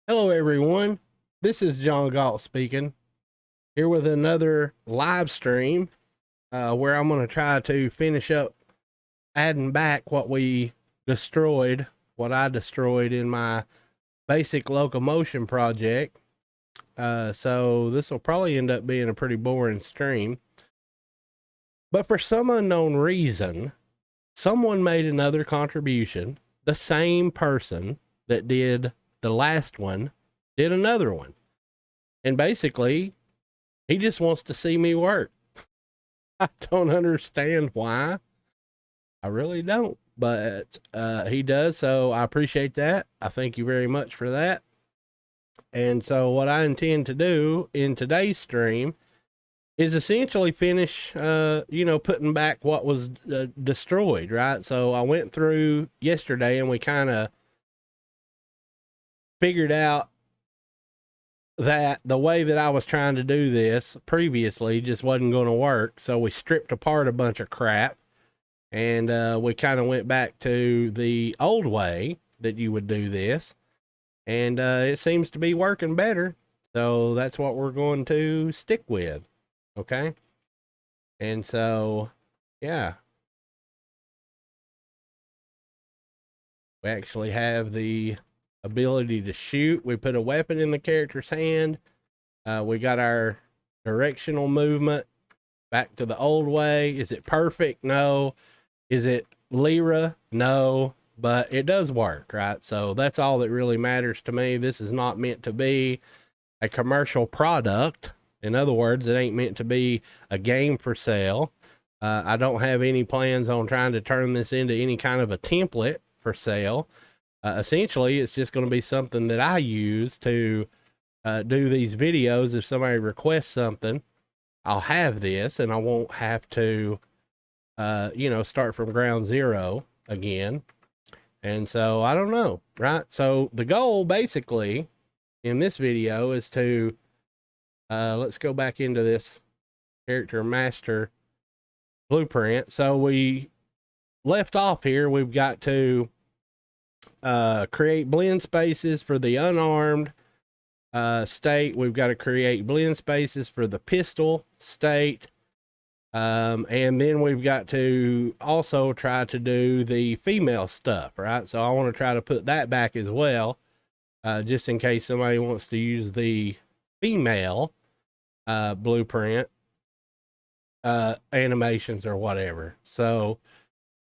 Hello, everyone. This is John Galt speaking, here with another live stream where I'm going to try to finish up adding back what I destroyed in my basic locomotion project. So this will probably end up being a pretty boring stream. But for some unknown reason, someone made another contribution. The same person that did the last one did another one. And basically, he just wants to see me work. I don't understand why. I really don't. But he does. So I appreciate that. I thank you very much for that. And so, what I intend to do in today's stream is essentially finish, putting back what was destroyed, right? So, I went through yesterday and we kind of figured out that the way that I was trying to do this previously just wasn't going to work. So we stripped apart a bunch of crap and we kind of went back to the old way that you would do this. And it seems to be working better. So that's what we're going to stick with. Okay. And so, yeah, we actually have the ability to shoot. We put a weapon in the character's hand. We got our directional movement back to the old way. Is it perfect? No. Is it Lyra? No. But it does work, right? So that's all that really matters to me. This is not meant to be a commercial product. In other words, it ain't meant to be a game for sale. I don't have any plans on trying to turn this into any kind of a template for sale. Essentially, it's just going to be something that I use to do these videos. If somebody requests something, I'll have this and I won't have to, start from ground zero again. And so I don't know, right? So the goal basically in this video is to, let's go back into this character master blueprint. So we left off here. We've got to create blend spaces for the unarmed state. We've got to create blend spaces for the pistol state. And then we've got to also try to do the female stuff, right? So I want to try to put that back as well, just in case somebody wants to use the female blueprint animations or whatever. So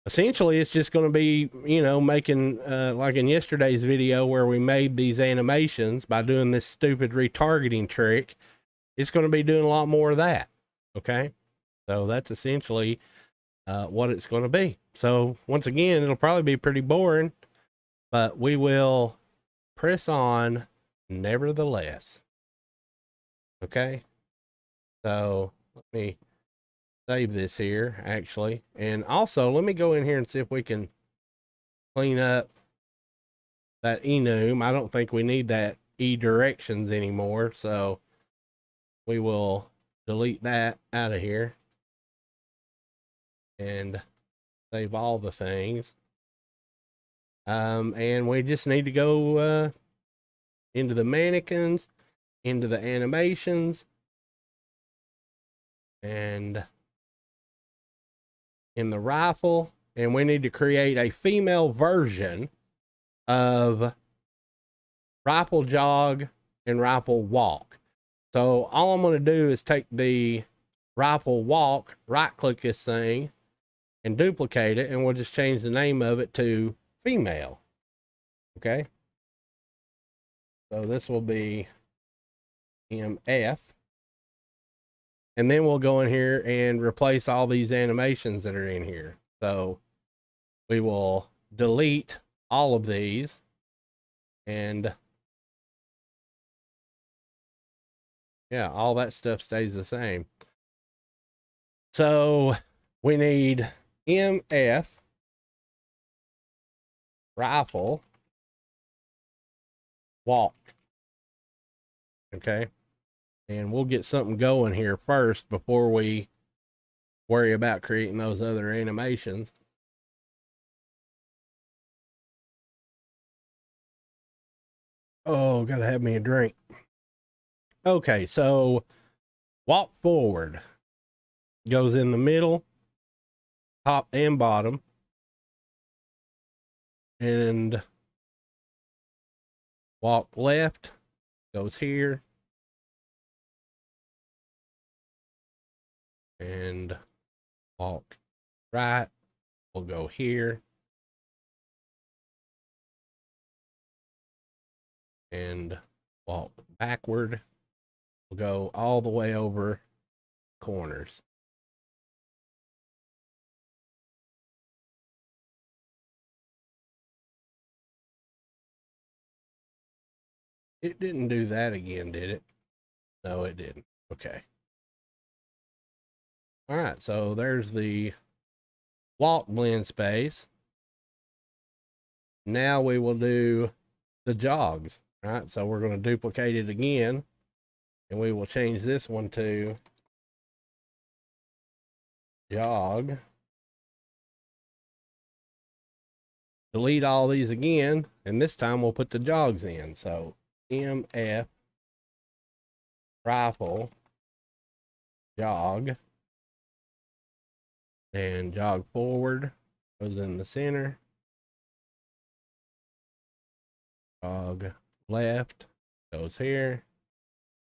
essentially it's just going to be, making like in yesterday's video where we made these animations by doing this stupid retargeting trick. It's going to be doing a lot more of that. Okay. So that's essentially what it's going to be. So once again, it'll probably be pretty boring, but we will press on nevertheless. Okay. So let me save this here actually. And also let me go in here and see if we can clean up that enum. I don't think we need that e directions anymore. So we will delete that out of here and save all the things. And we just need to go into the mannequins, into the animations, and in the rifle. And we need to create a female version of rifle jog and rifle walk. So all I'm going to do is take the rifle walk, right click this thing, and duplicate it, and we'll just change the name of it to female. Okay. So this will be MF. And then we'll go in here and replace all these animations that are in here. So we will delete all of these and yeah, all that stuff stays the same. So we need MF rifle walk. Okay. And we'll get something going here first before we worry about creating those other animations. Oh, gotta have me a drink. Okay, so walk forward goes in the middle, top and bottom, and walk left goes here, and walk right will go here, and walk backward will go all the way over corners. It didn't do that again, did it? No, it didn't. Okay. All right, so there's the walk blend space. Now we will do the jogs. All right, so we're going to duplicate it again, and we will change this one to jog. Delete all these again, and this time we'll put the jogs in. So MF rifle jog, and jog forward goes in the center. Jog left goes here.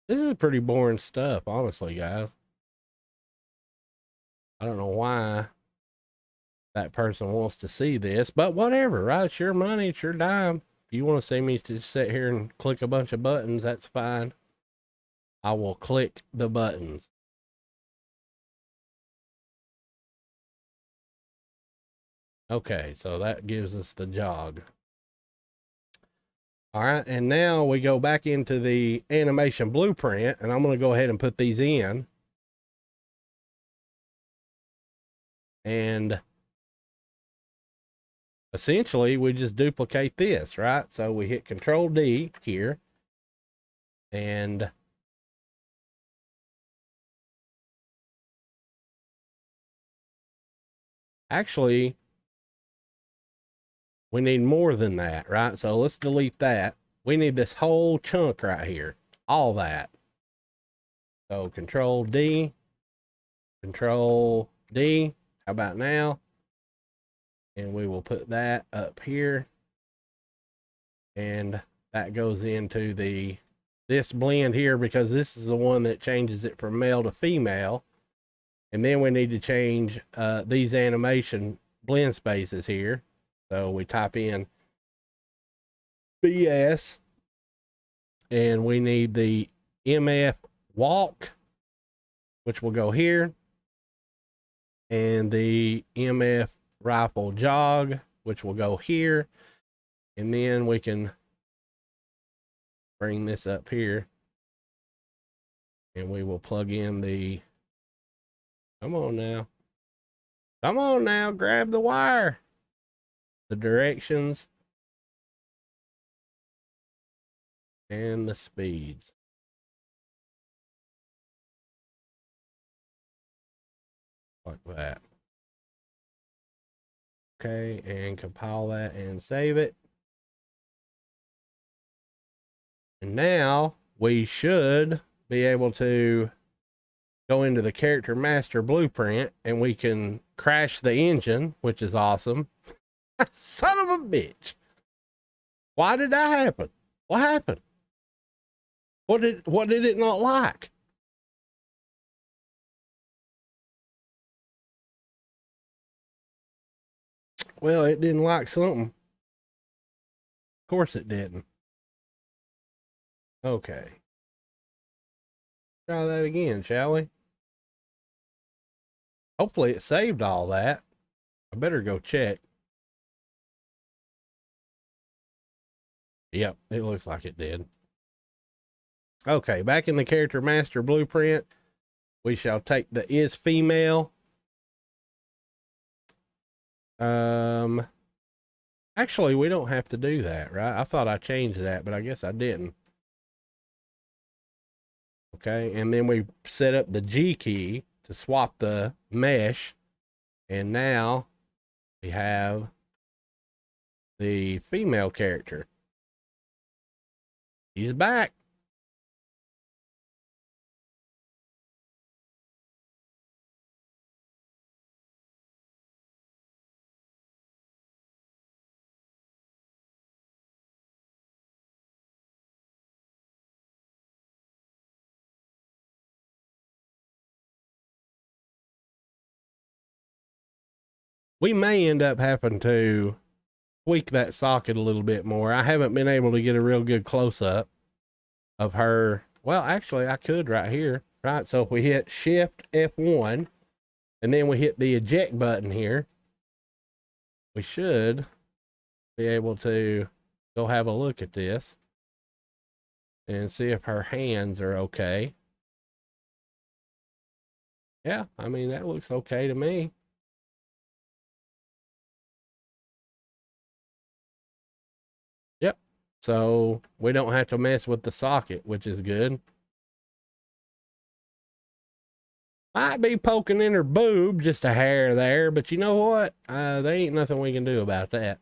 This is pretty boring stuff, honestly, guys. I don't know why that person wants to see this, but whatever, right? It's your money, it's your dime. If you want to see me just sit here and click a bunch of buttons, that's fine. I will click the buttons. Okay, so that gives us the jog. All right, and now we go back into the animation blueprint, and I'm going to go ahead and put these in. And essentially, we just duplicate this, right? So we hit Control D here, and actually, we need more than that, right? So let's delete that. We need this whole chunk right here, all that. So Control D, Control D. How about now? And we will put that up here, and that goes into this blend here, because this is the one that changes it from male to female. And then we need to change these animation blend spaces here. So we type in BS, and we need the MF walk, which will go here, and the MF rifle jog, which will go here. And then we can bring this up here, and we will plug in the, come on now, grab the wire, the directions and the speeds. Like that. Okay, and compile that and save it. And now we should be able to go into the character master blueprint, and we can crash the engine, which is awesome. Son of a bitch. Why did that happen? What happened? What did it not like? Well, it didn't like something. Of course it didn't. Okay. Try that again, shall we? Hopefully it saved all that. I better go check. Yep, it looks like it did. Okay, back in the character master blueprint, we shall take the is female. Actually, we don't have to do that, right? I thought I changed that, but I guess I didn't. Okay, and then we set up the G key to swap the mesh, and now we have the female character. He's back. We may end up having to tweak that socket a little bit more. I haven't been able to get a real good close-up of her. Well, actually, I could right here, right? So if we hit Shift F1, and then we hit the eject button here, we should be able to go have a look at this and see if her hands are okay. Yeah, I mean, that looks okay to me. Yep. So we don't have to mess with the socket, which is good. Might be poking in her boob, just a hair there, but you know what? There ain't nothing we can do about that.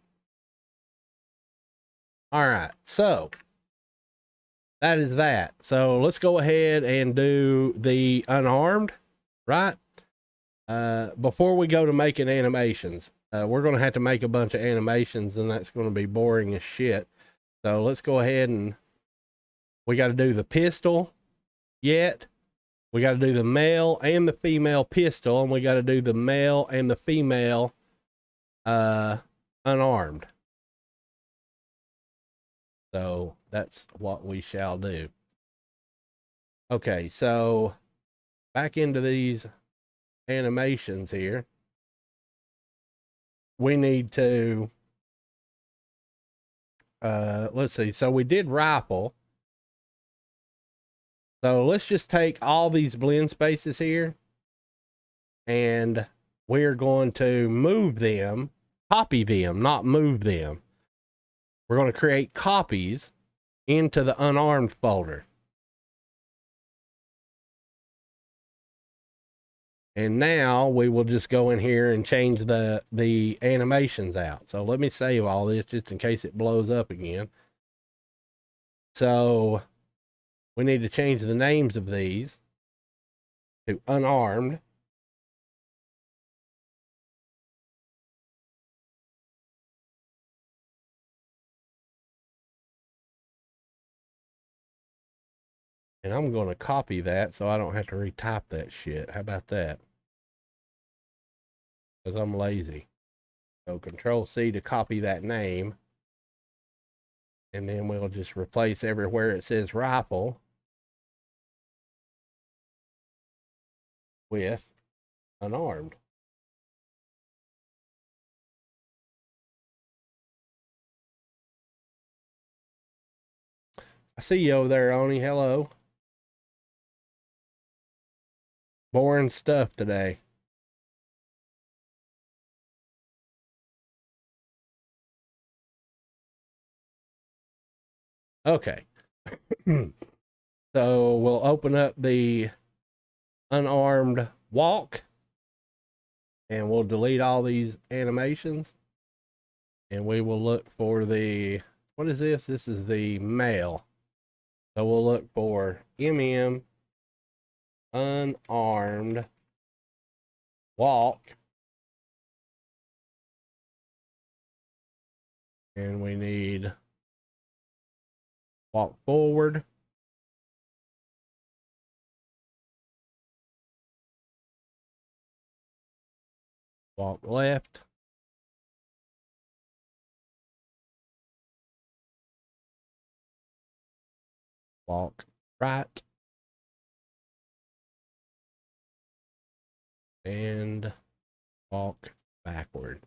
All right, so that is that. So let's go ahead and do the unarmed, right? Before we go to making animations, we're going to have to make a bunch of animations, and that's going to be boring as shit. So let's go ahead and we got to do the pistol yet. We got to do the male and the female pistol, and we got to do the male and the female unarmed. So that's what we shall do. Okay, so back into these animations here. We need to, let's see. So we did rifle. So let's just take all these blend spaces here, and we're going to move them, copy them, not move them. We're going to create copies into the unarmed folder. And now we will just go in here and change the animations out. So let me save all this just in case it blows up again. So we need to change the names of these to unarmed. And I'm going to copy that so I don't have to retype that shit. How about that? Because I'm lazy. So Control C to copy that name. And then we'll just replace everywhere it says rifle with unarmed. I see you over there, Oni. Hello. Boring stuff today. Okay. So we'll open up the unarmed walk, and we'll delete all these animations, and we will look for the, what is this? This is the male. So we'll look for MM unarmed walk, and we need walk forward, walk left, walk right, and walk backward.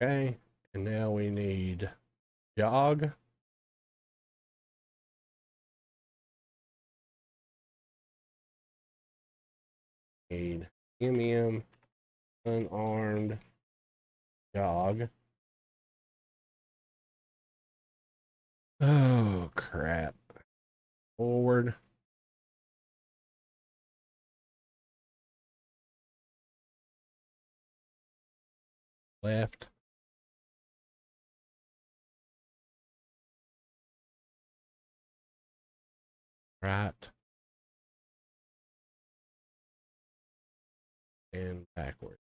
Okay, and now we need jog. Need MM unarmed jog. Oh crap. Forward. left, right, and backward.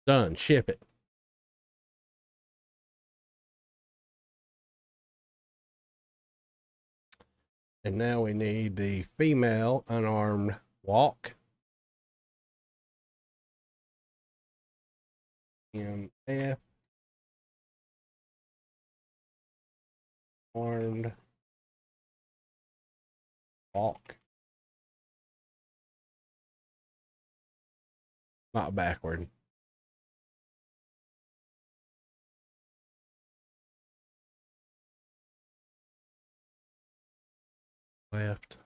Done. Ship it. And now we need the female unarmed walk. MF armed walk. Not backward. Left.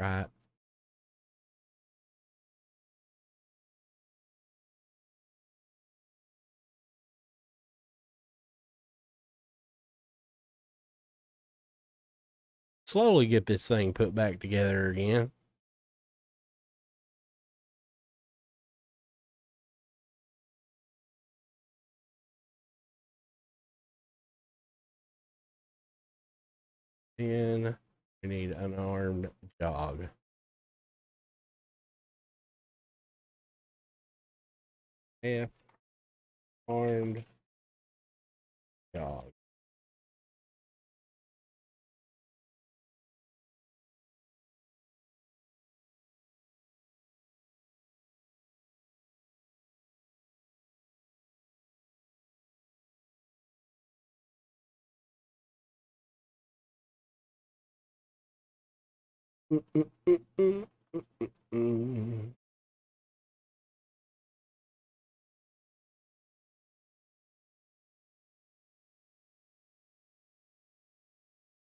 Right. Slowly get this thing put back together again. Then we need unarmed jog. F armed jog.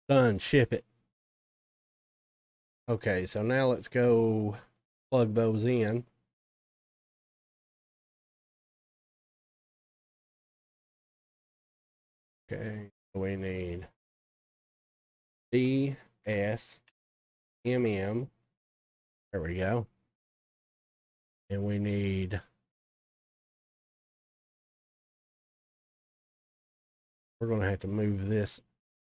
Done. Ship it. Okay, so now let's go plug those in. Okay, we need D, S, M, M. There we go. And we need, we're going to have to move this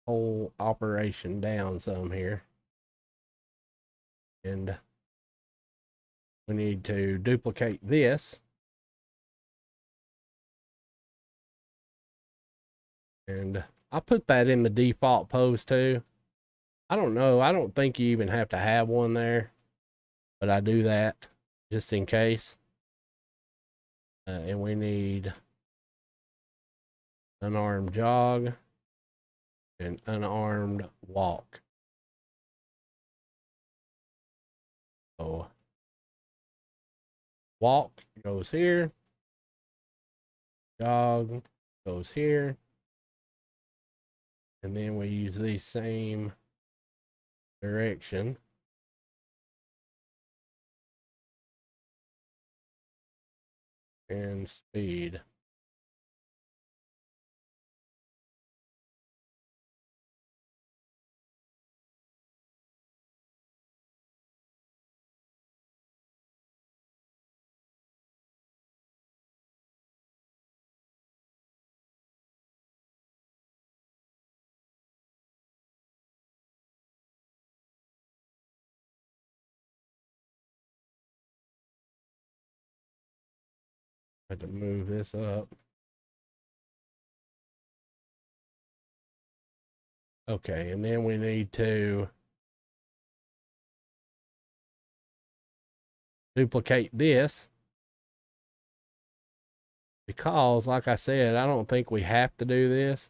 whole operation down some here. And we need to duplicate this. And I put that in the default pose too. I don't know. I don't think you even have to have one there, but I do that just in case. And we need unarmed jog and unarmed walk. So walk goes here, jog goes here, and then we use the same direction. And speed. I have to move this up. Okay, and then we need to duplicate this because, like I said, I don't think we have to do this,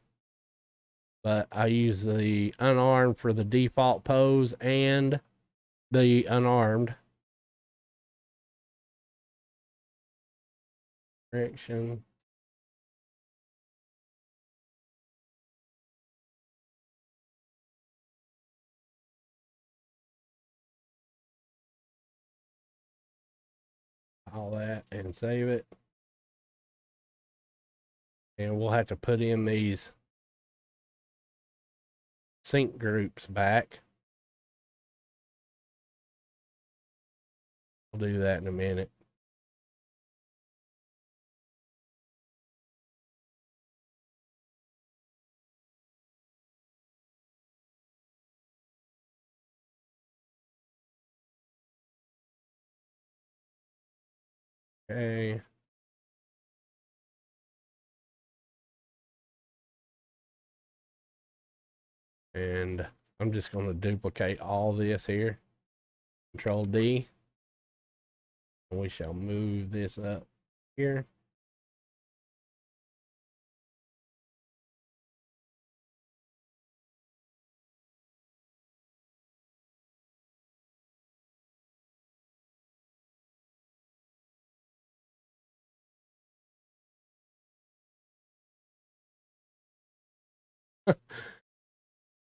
but I use the unarmed for the default pose and the unarmed. Direction. All that and save it. And we'll have to put in these sync groups back. I'll do that in a minute. Okay. And I'm just going to duplicate all this here. Control D. And we shall move this up here.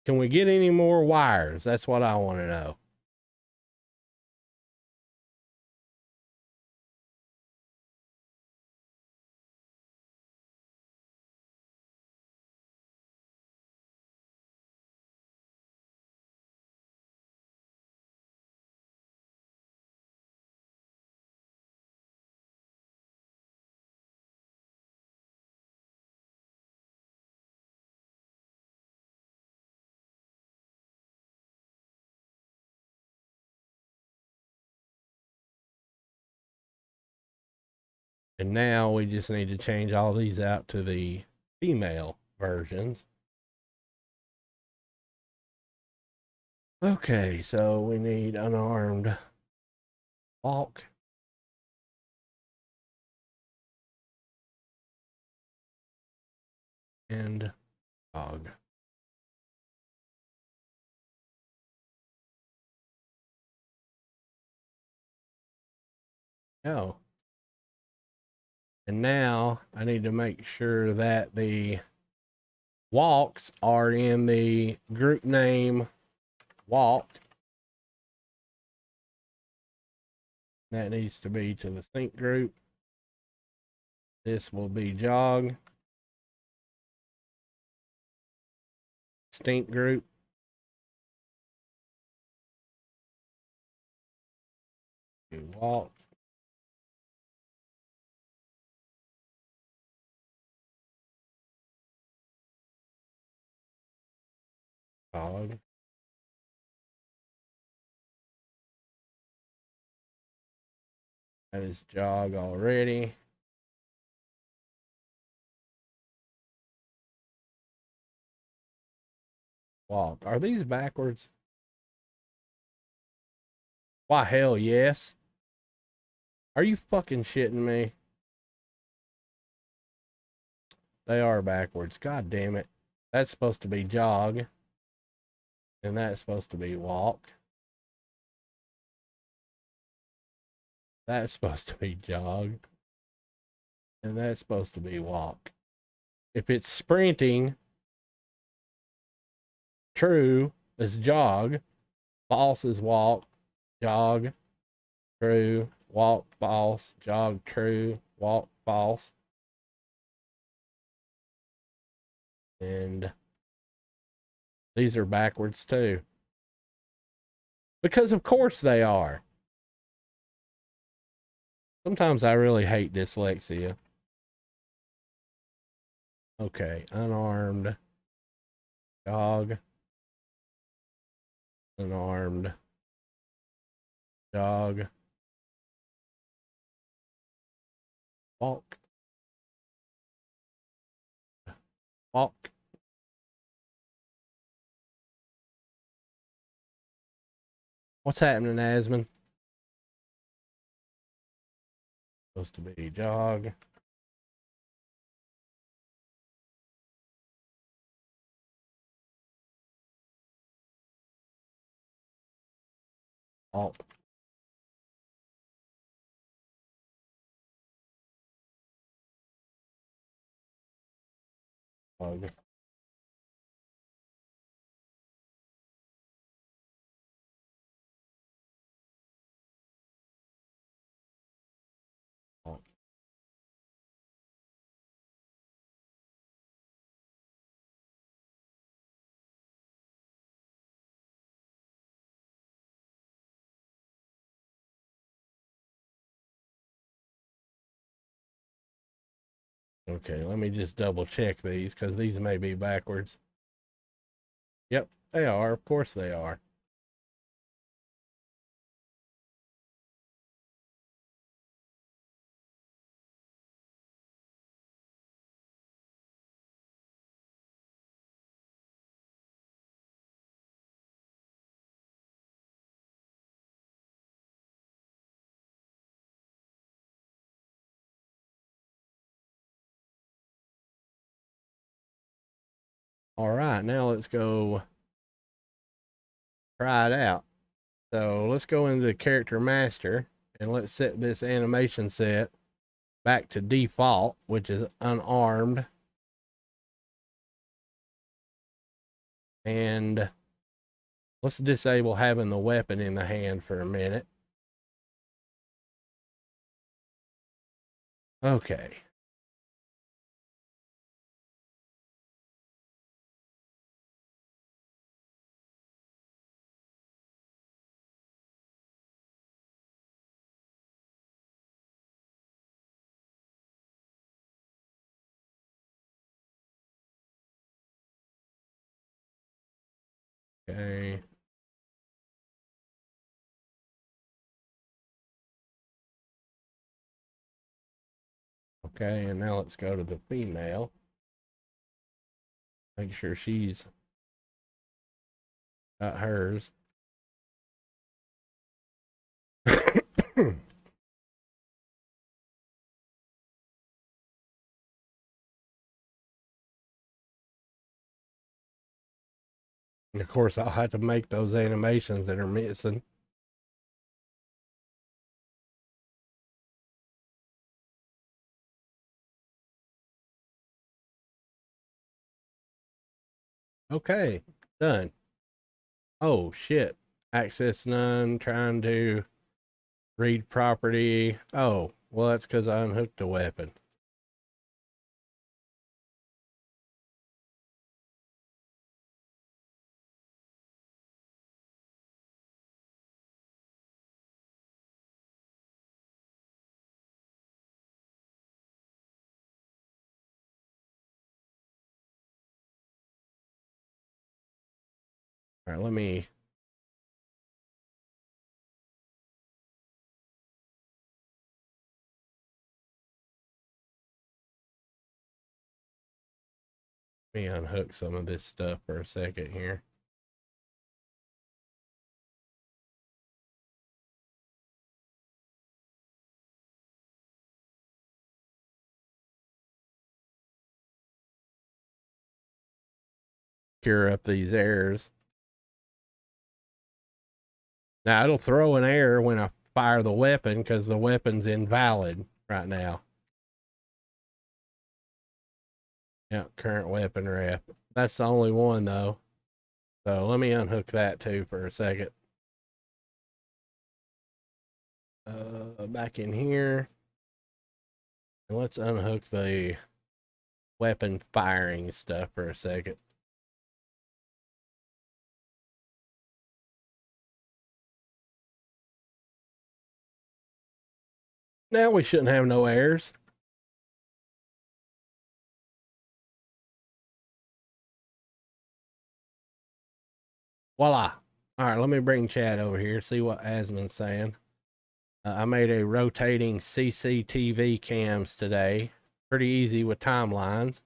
Can we get any more wires? That's what I want to know. And now we just need to change all these out to the female versions. Okay, so we need unarmed walk. And dog. Oh. And now I need to make sure that the walks are in the group name walk. That needs to be to the sync group. This will be jog. Stink group. Walk. Dog. That is jog already. Walk. Are these backwards? Why, hell yes. Are you fucking shitting me? They are backwards. God damn it. That's supposed to be jog. And that's supposed to be walk. That's supposed to be jog. And that's supposed to be walk. If it's sprinting, true is jog. False is walk. Jog. True. Walk. False. Jog. True. Walk. False. And these are backwards too. Because of course they are. Sometimes I really hate dyslexia. Okay, unarmed. Jog. Unarmed. Jog. Walk. Walk. What's happening, Asman? Supposed to be jog. Walk. Jog. Walk. Okay, let me just double check these because these may be backwards. Yep, they are. Of course they are. All right, now let's go try it out. So let's go into the character master and let's set this animation set back to default, which is unarmed. And let's disable having the weapon in the hand for a minute. Okay. Okay. Okay, and now let's go to the female. Make sure she's got hers. Of course, I'll have to make those animations that are missing. Okay, done. Oh, shit. Access none, trying to read property. Oh, well, that's because I unhooked the weapon. All right, let me unhook some of this stuff for a second here. Cure up these errors. Now it'll throw an error when I fire the weapon because the weapon's invalid right now. Yeah, current weapon ref. That's the only one though. So let me unhook that too for a second. Back in here. And let's unhook the weapon firing stuff for a second. Now we shouldn't have no errors. Voila. All right, let me bring Chad over here, see what Asman's saying. I made a rotating CCTV cams today. Pretty easy with timelines.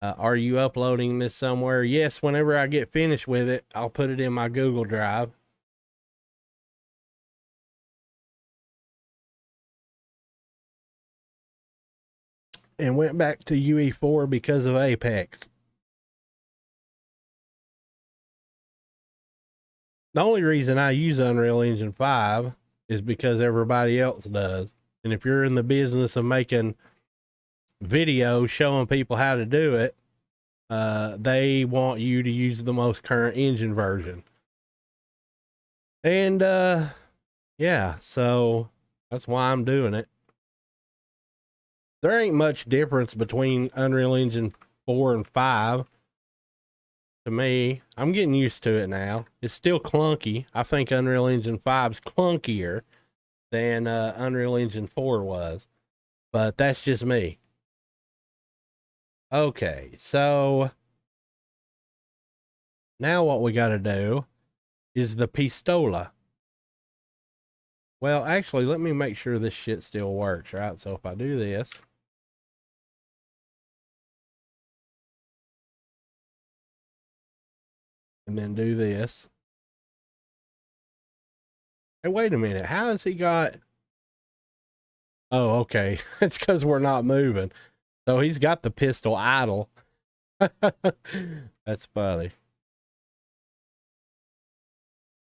Are you uploading this somewhere? Yes, whenever I get finished with it, I'll put it in my Google Drive. And went back to UE4 because of Apex. The only reason I use Unreal Engine 5 is because everybody else does. And if you're in the business of making videos showing people how to do it, they want you to use the most current engine version. And yeah, so that's why I'm doing it. There ain't much difference between Unreal Engine 4 and 5. To me, I'm getting used to it now. It's still clunky. I think Unreal Engine 5's clunkier than Unreal Engine 4 was. But that's just me. Okay, so now what we got to do is the pistola. Well, actually, let me make sure this shit still works, right? So if I do this, and then do this. Hey, wait a minute. How has he got... Oh, okay. It's because we're not moving. So he's got the pistol idle. That's funny.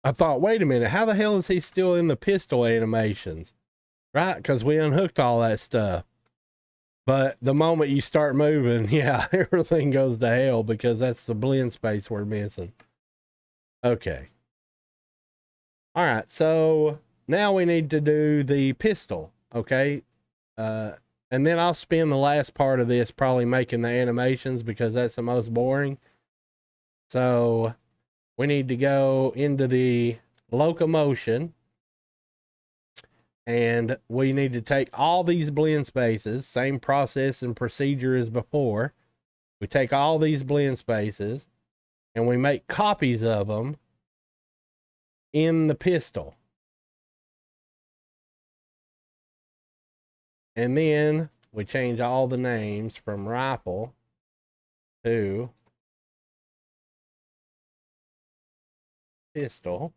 I thought, wait a minute, how the hell is he still in the pistol animations? Right, because we unhooked all that stuff. But the moment you start moving, yeah, everything goes to hell because that's the blend space we're missing. Okay. All right, so now we need to do the pistol, okay? And then I'll spend the last part of this probably making the animations because that's the most boring. So we need to go into the Locomotion, and we need to take all these blend spaces, same process and procedure as before. We take all these blend spaces and we make copies of them in the pistol. And then we change all the names from rifle to pistol.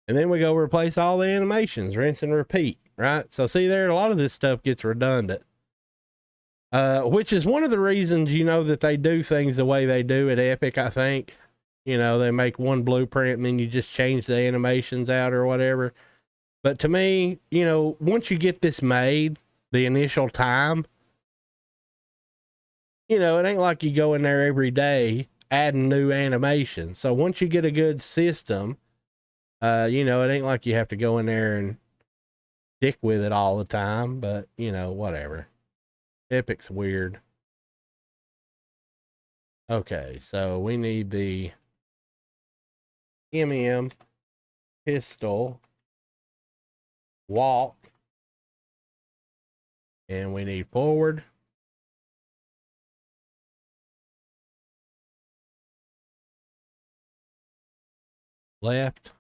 And then we go replace all the animations, rinse and repeat, right? So see there, a lot of this stuff gets redundant. Which is one of the reasons, you know, that they do things the way they do at Epic, I think. You know, they make one blueprint and then you just change the animations out or whatever. But to me, you know, once you get this made, the initial time, you know, it ain't like you go in there every day adding new animations. So once you get a good system, you know, it ain't like you have to go in there and stick with it all the time, but you know, whatever. Epic's weird. Okay, so we need the pistol walk, and we need forward, left,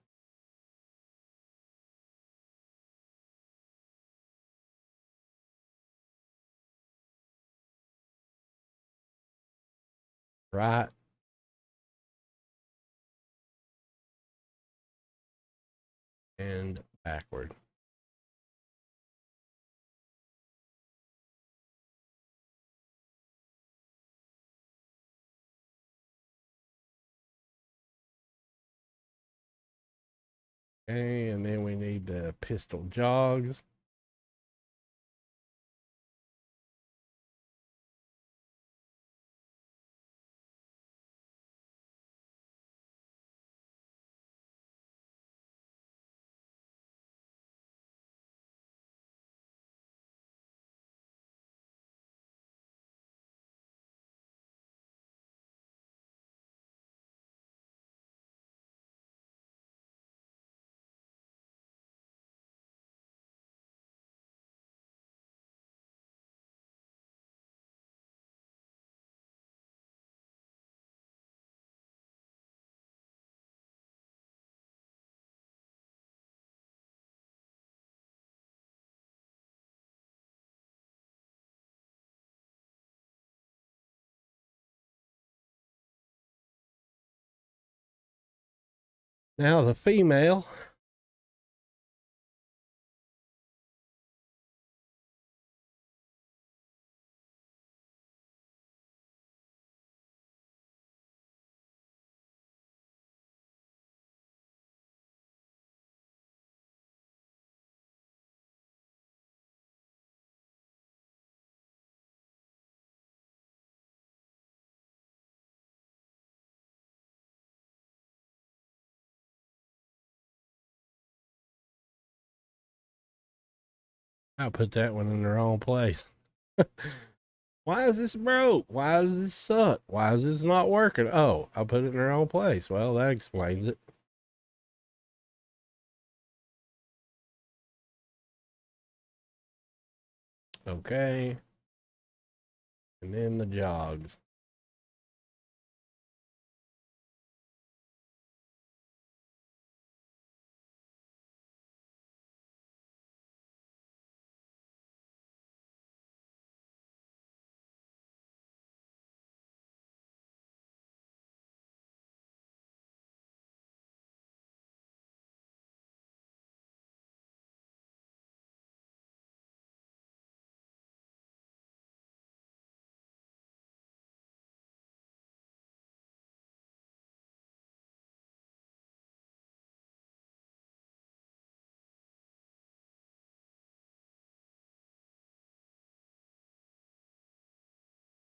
right, and backward. Okay, and then we need the pistol jogs. Now the female. I put that one in the wrong place. Why is this broke? Why does this suck? Why is this not working? Oh, I put it in the wrong place. Well, that explains it. Okay. And then the jogs.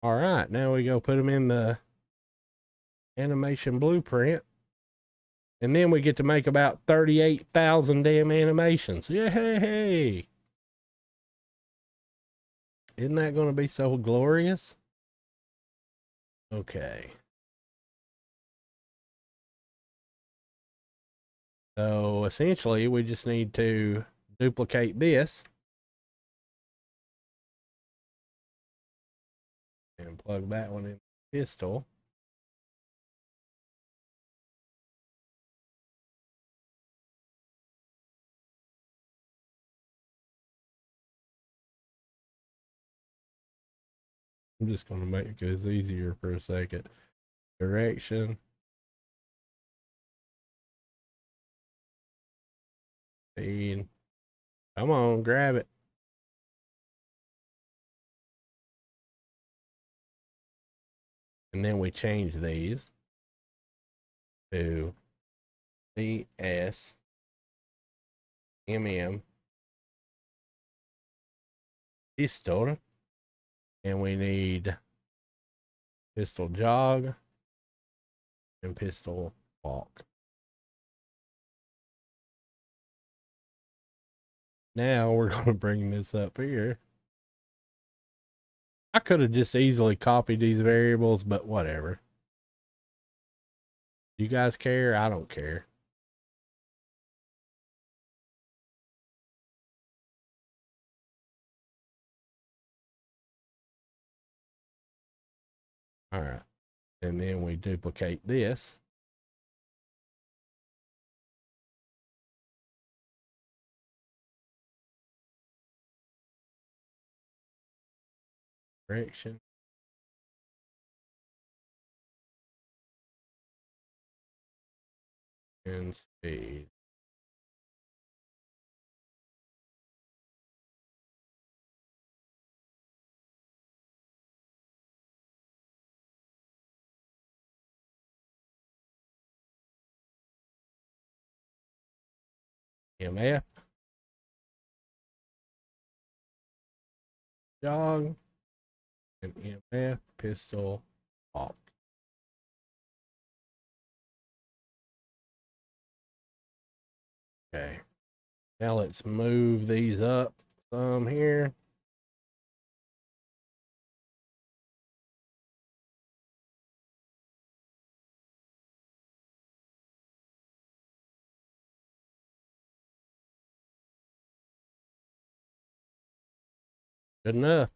All right, now we go put them in the animation blueprint. And then we get to make about 38,000 damn animations. Yay! Isn't that going to be so glorious? Okay. So essentially, we just need to duplicate this and plug that one in the pistol. I'm just going to make this easier for a second. Direction. Speed. Come on, grab it. And then we change these to CS, MM, pistol, and we need pistol jog and pistol walk. Now we're going to bring this up here. I could have just easily copied these variables, but whatever. You guys care? I don't care. All right. And then we duplicate this. Direction. And speed. MF. Jog. And MF pistol walk. Okay. Now let's move these up some here. Good enough.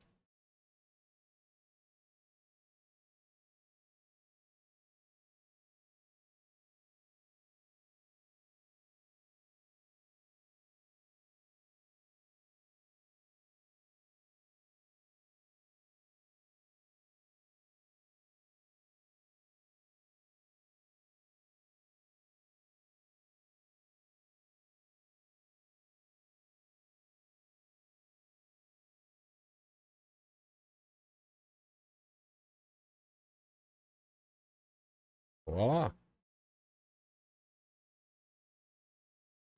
Voila.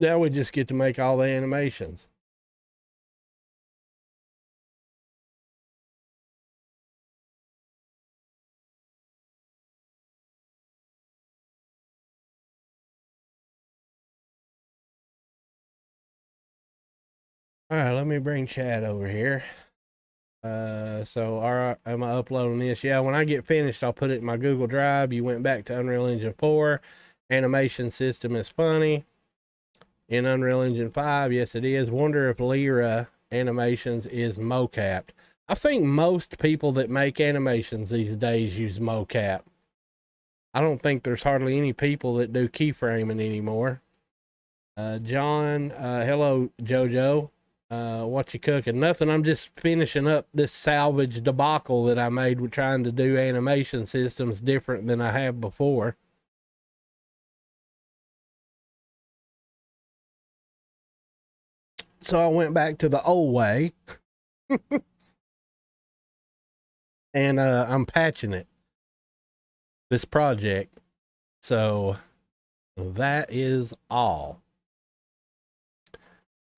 Now we just get to make all the animations. All right, let me bring Chad over here. So am I uploading this? Yeah, when I get finished, I'll put it in my Google Drive. You went back to Unreal Engine 4. Animation system is funny. In Unreal Engine 5, yes, it is. Wonder if Lyra animations is mocapped. I think most people that make animations these days use mocap. I don't think there's hardly any people that do keyframing anymore. John, hello, JoJo. What you cooking? Nothing. I'm just finishing up this salvage debacle that I made with trying to do animation systems different than I have before. So I went back to the old way and I'm patching it, this project. So that is all.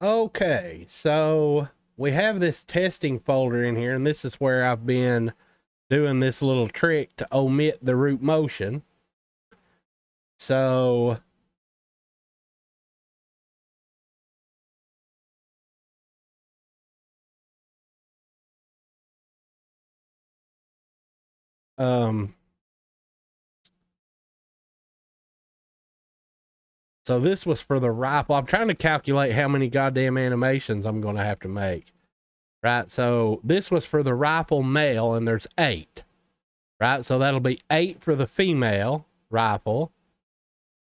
Okay, so we have this testing folder in here, and this is where I've been doing this little trick to omit the root motion. So so this was for the rifle. I'm trying to calculate how many goddamn animations I'm going to have to make. Right? So this was for the rifle male, and there's 8. Right? So that'll be 8 for the female rifle,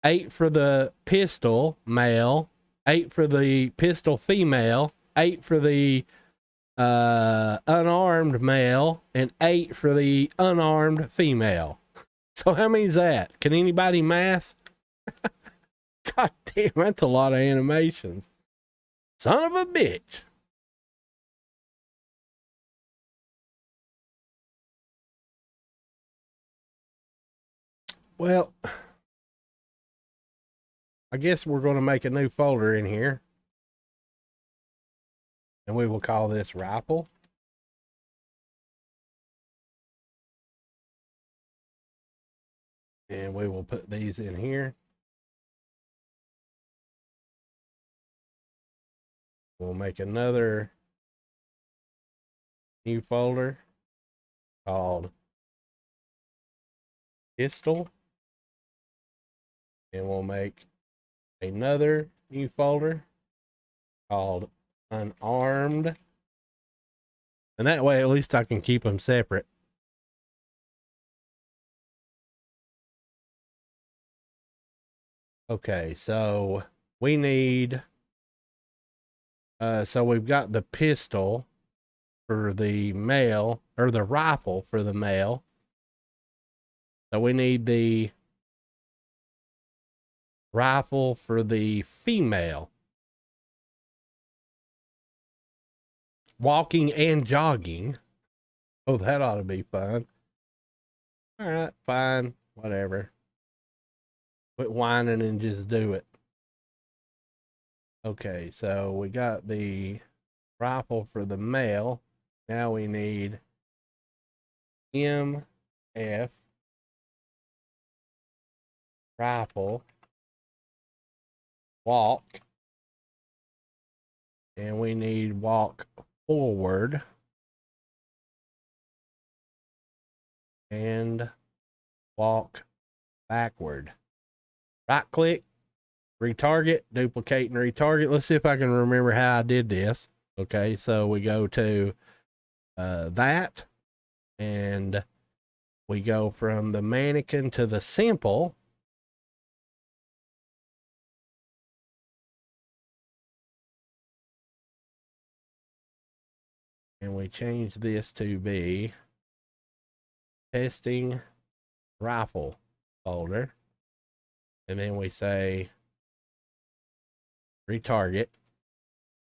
8 for the pistol male, 8 for the pistol female, 8 for the unarmed male, and 8 for the unarmed female. So how many is that? Can anybody math? God damn, that's a lot of animations. Son of a bitch. Well, I guess we're going to make a new folder in here. And we will call this rifle. And we will put these in here. We'll make another new folder called pistol. And we'll make another new folder called unarmed. And that way, at least I can keep them separate. Okay, so we need, so we've got the pistol for the male, or the rifle for the male. So we need the rifle for the female. Walking and jogging. Oh, that ought to be fun. All right, fine, whatever. Quit whining and just do it. Okay, so we got the rifle for the male. Now we need MF rifle walk, and we need walk forward and walk backward. Right click, retarget, duplicate and retarget. Let's see if I can remember how I did this. Okay, so we go to that, and we go from the mannequin to the simple. And we change this to be testing rifle folder. And then we say retarget.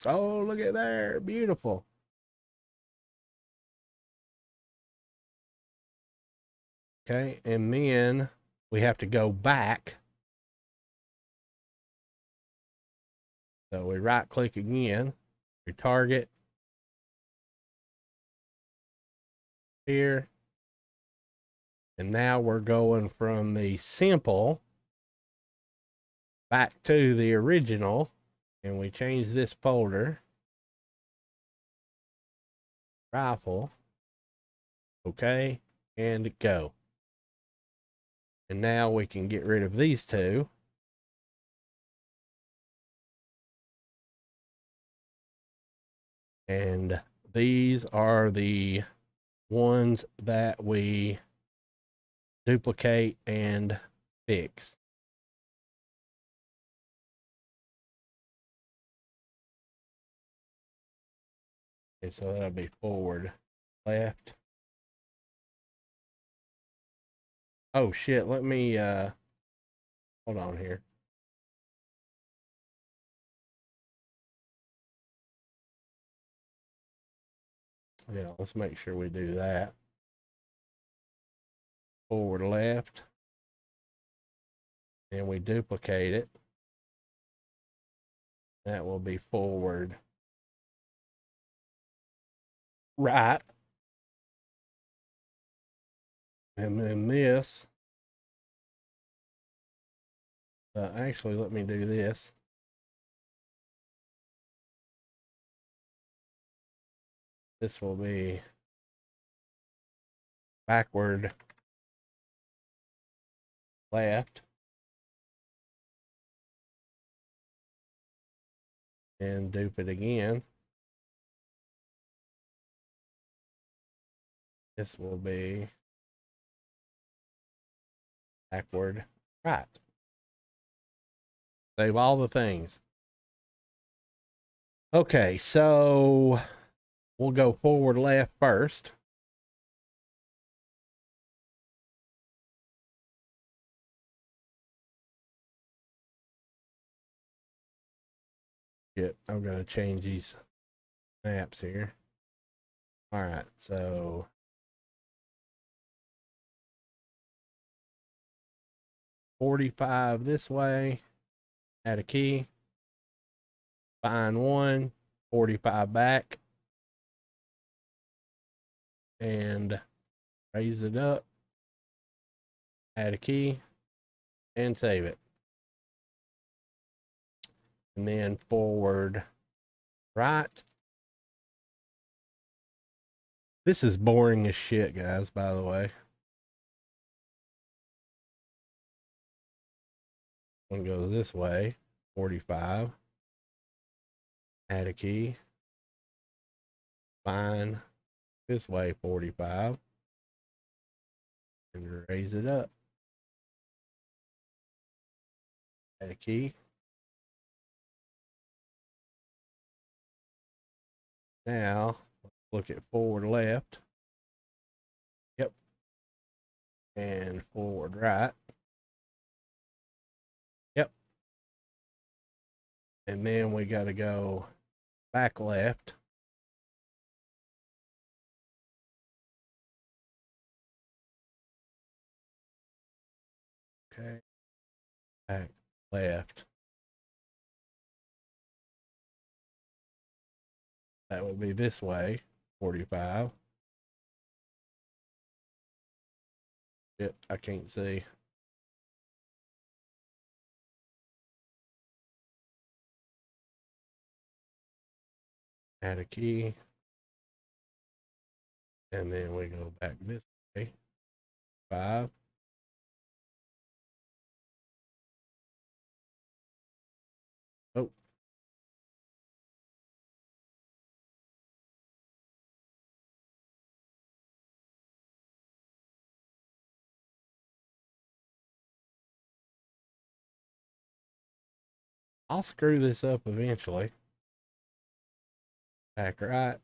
Oh, look at there. Beautiful. Okay, and then we have to go back. So we right click again, retarget here. And now we're going from the simple back to the original, and we change this folder rifle. Okay, and go. And now we can get rid of these two. And these are the ones that we duplicate and fix. Okay, so that'll be forward, left. Oh shit, let me hold on here. Yeah, let's make sure we do that. Forward, left. And we duplicate it. That will be forward, right. And then this, actually, let me do this. This will be backward, left. And dupe it again. This will be backward, right. Save all the things. Okay, so we'll go forward, left first. Shit, I'm gonna change these maps here. All right, so 45 this way, add a key, find one, 45 back, and raise it up, add a key, and save it. And then forward, right. This is boring as shit, guys, by the way. One goes this way, 45. Add a key. Find this way, 45. And raise it up. Add a key. Now, let's look at forward, left. Yep. And forward, right. Yep. And then we got to go back left. Okay. Back left. That would be this way, 45. Shit, I can't see. Add a key. And then we go back this way, 5. Oh. I'll screw this up eventually. Back right.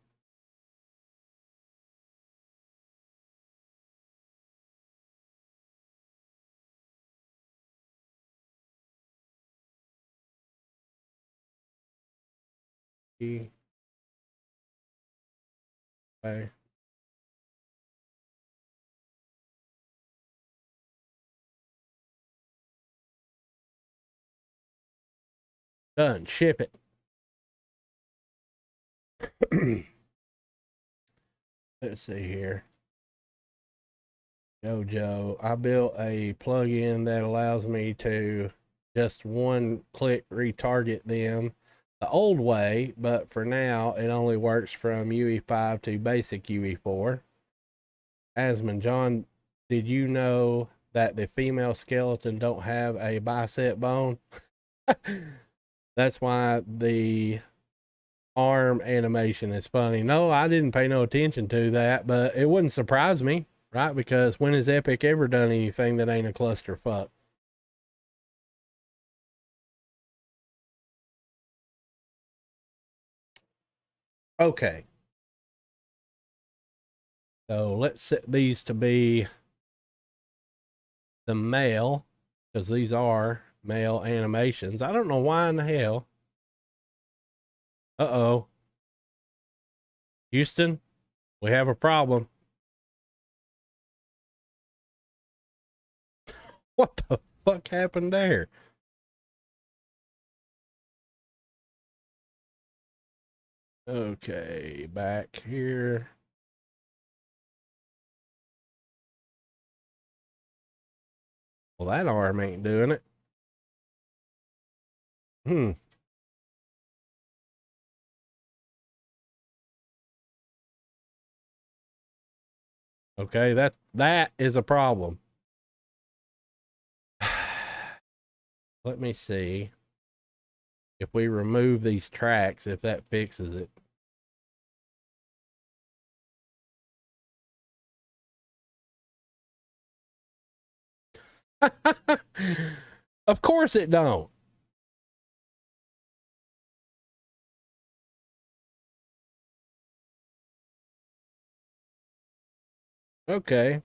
Key. Okay. Done. Ship it. Let's see here. Jojo, I built a plugin that allows me to just one click retarget them. the old way, but for now it only works from UE5 to basic UE4. Asman John, did you know that the female skeleton don't have a bicep bone? That's why the arm animation is funny. No, I didn't pay no attention to that, but it wouldn't surprise me, right? Because when has Epic ever done anything that ain't a clusterfuck? Okay. So let's set these to be the male, because these are male animations. I don't know why in the hell. Uh-oh. Houston, we have a problem. What the fuck happened there? Okay, back here. Well, that arm ain't doing it. Hmm. Okay, that is a problem. Let me see if we remove these tracks, if that fixes it. Of course it don't. Okay.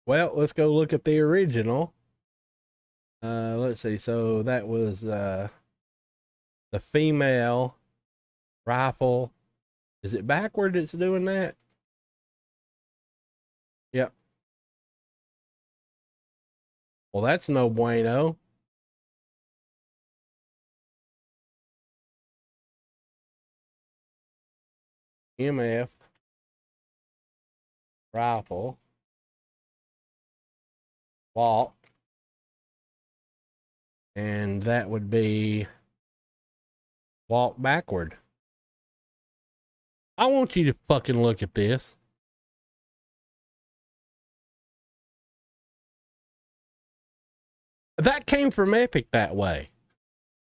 Well, let's go look at the original. Let's see. So that was the female rifle. Is it backward it's doing that? Yep. Well, that's no bueno. MF rifle walk, and that would be walk backward. I want you to fucking look at this. That came from Epic that way.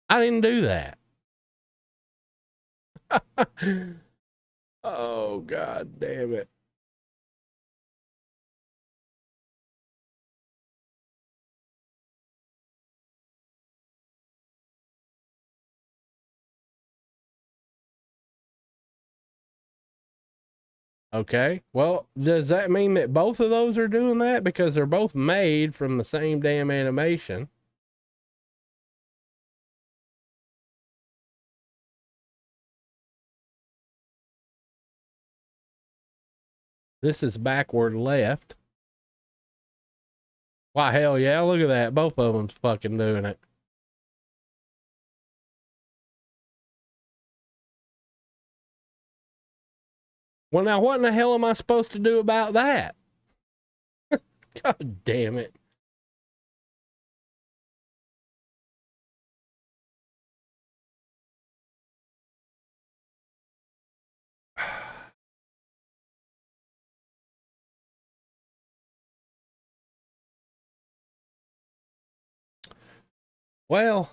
I didn't do that. Oh, god damn it. Okay. Well, does that mean that both of those are doing that? Because they're both made from the same damn animation. This is backward left. Why, hell yeah, look at that. Both of them's fucking doing it. Well, now what in the hell am I supposed to do about that? God damn it. Well,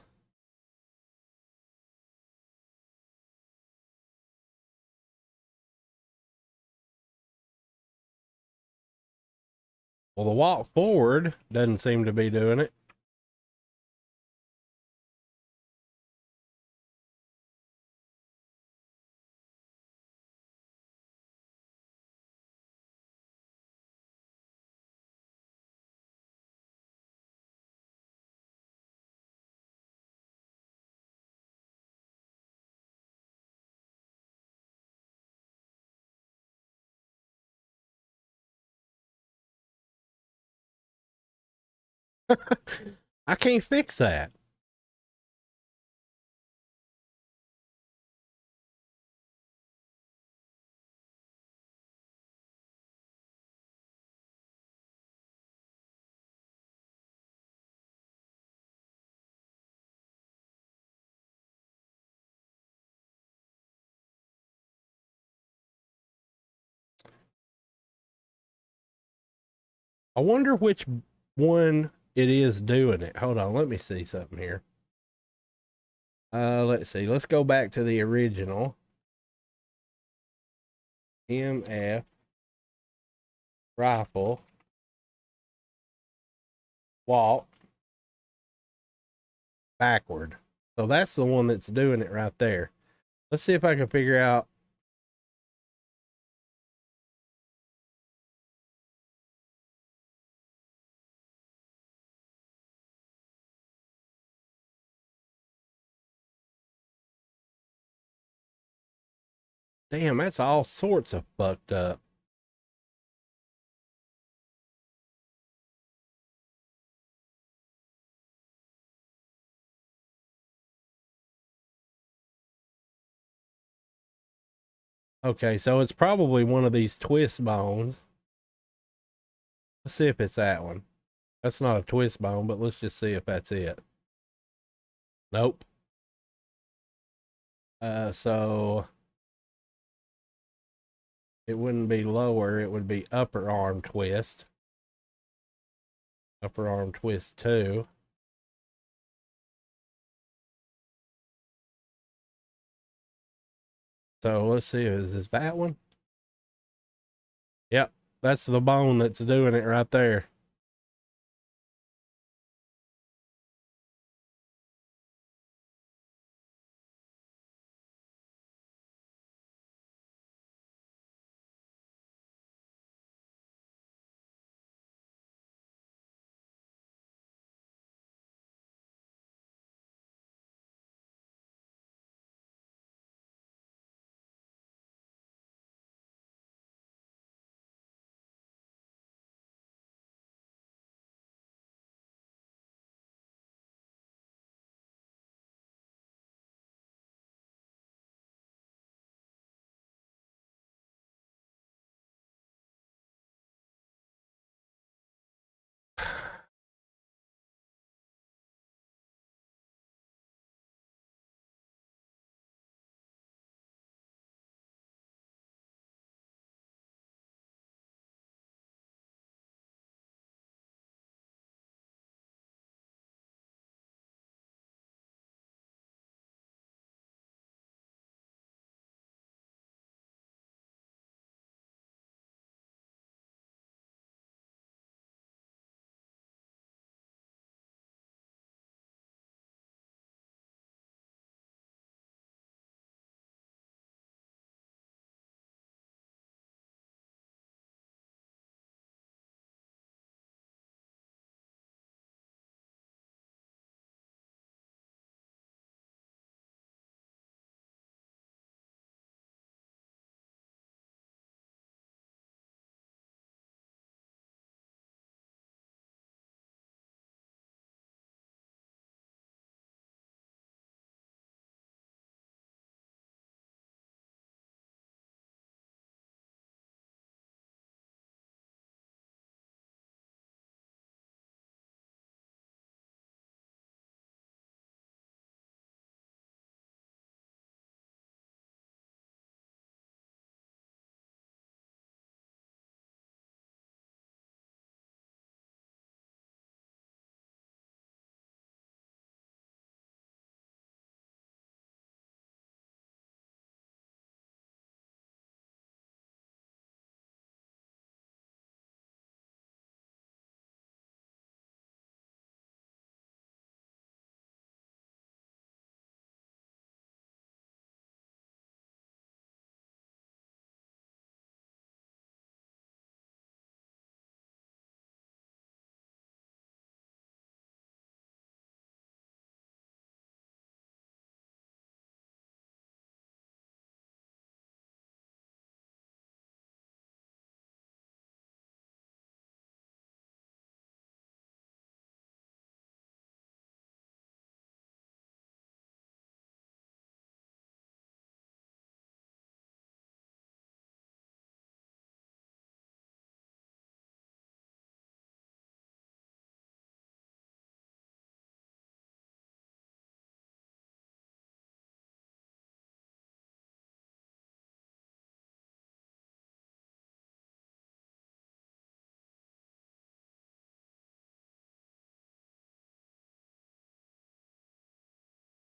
the walk forward doesn't seem to be doing it. I can't fix that. I wonder which one it is doing it. Hold on, let me see something here. Let's see. Let's go back to the original. MF rifle walk backward. So that's the one that's doing it right there. Let's see if I can figure out. Damn, that's all sorts of fucked up. Okay, so it's probably one of these twist bones. Let's see if it's that one. That's not a twist bone, but let's just see if that's it. Nope. So it wouldn't be lower, it would be upper arm twist. Upper arm twist 2. So let's see, is this that one? Yep, that's the bone that's doing it right there.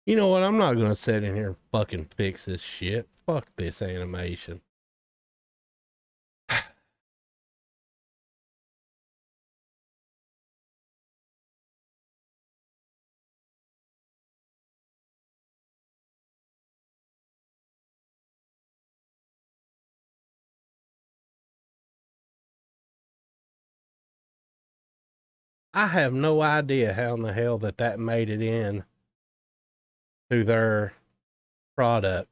You know what? I'm not gonna sit in here and fucking fix this shit. Fuck this animation. I have no idea how in the hell that made it in to their product.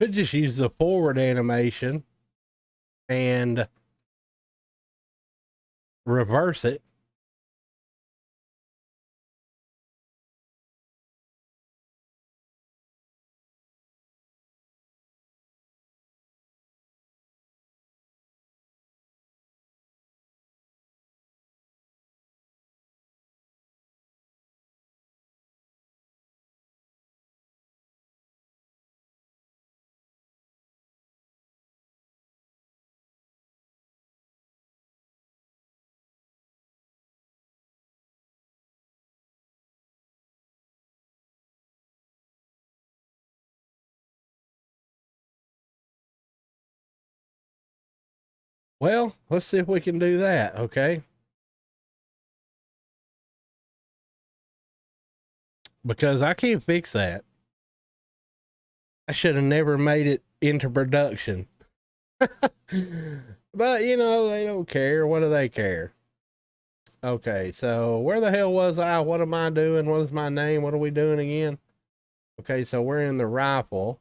Could just use the forward animation and reverse it. Well, let's see if we can do that, okay? Because I can't fix that. I should have never made it into production. But, you know, they don't care. What do they care? Okay, so where the hell was I? What am I doing? What is my name? What are we doing again? Okay, so we're in the rifle,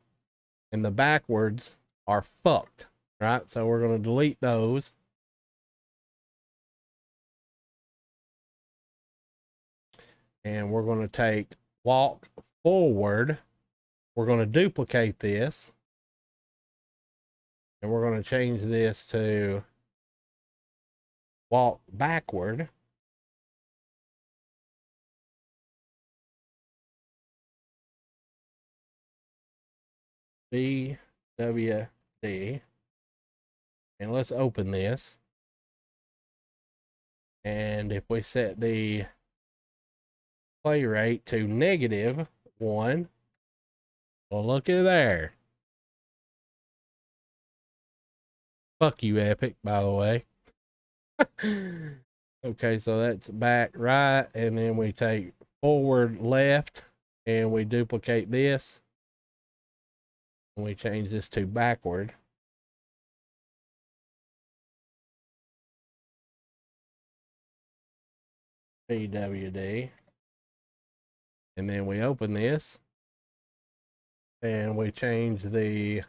and the backwards are fucked, right? So we're going to delete those. And we're going to take walk forward. We're going to duplicate this. And we're going to change this to walk backward. BWD. And let's open this. And if we set the play rate to -1, well, look at there. Fuck you, Epic, by the way. Okay, so that's back right, and then we take forward left, and we duplicate this, and we change this to backward. BWD. And then we open this, and we change the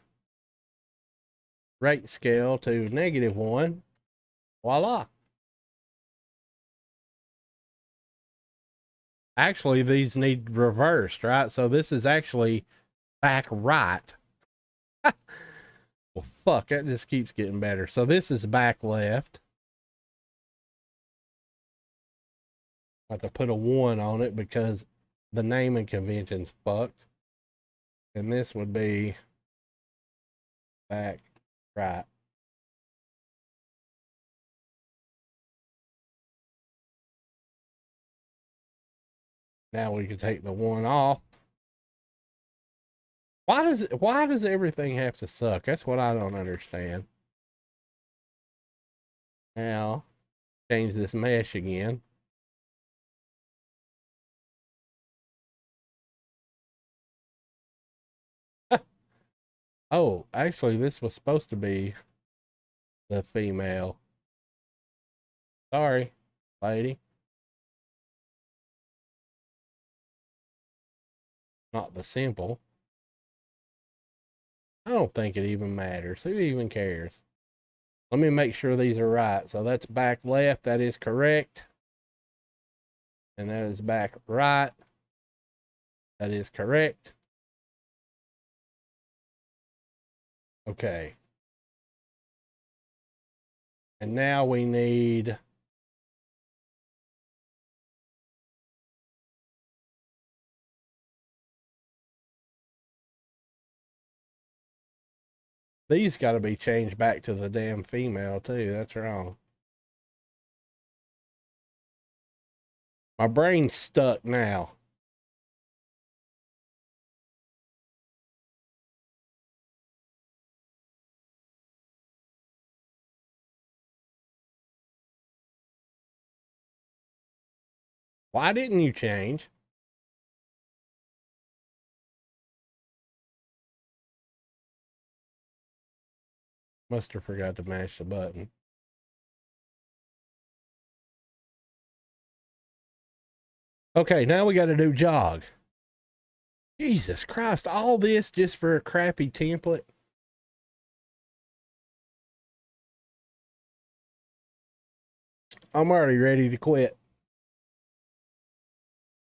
rate scale to -1. Voila. Actually, these need reversed, right? So this is actually back right. Well, fuck, that just keeps getting better. So this is back left. I have to put a 1 on it because the naming convention's fucked. And this would be back right. Now we can take the 1 off. Why does everything have to suck? That's what I don't understand. Now, change this mesh again. Oh, actually, this was supposed to be the female. Sorry, lady. Not the simple. I don't think it even matters. Who even cares? Let me make sure these are right. So that's back left. That is correct. And that is back right. That is correct. Okay. And now we need these got to be changed back to the damn female too. That's wrong. My brain's stuck now. Why didn't you change? Must have forgot to mash the button. Okay, now we got to do jog. Jesus Christ, all this just for a crappy template? I'm already ready to quit.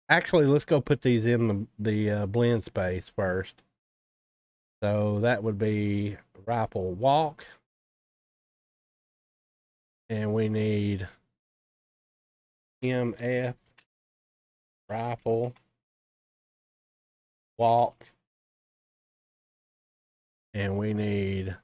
Actually, let's go put these in the blend space first. So that would be rifle walk. And we need MF rifle walk. And we need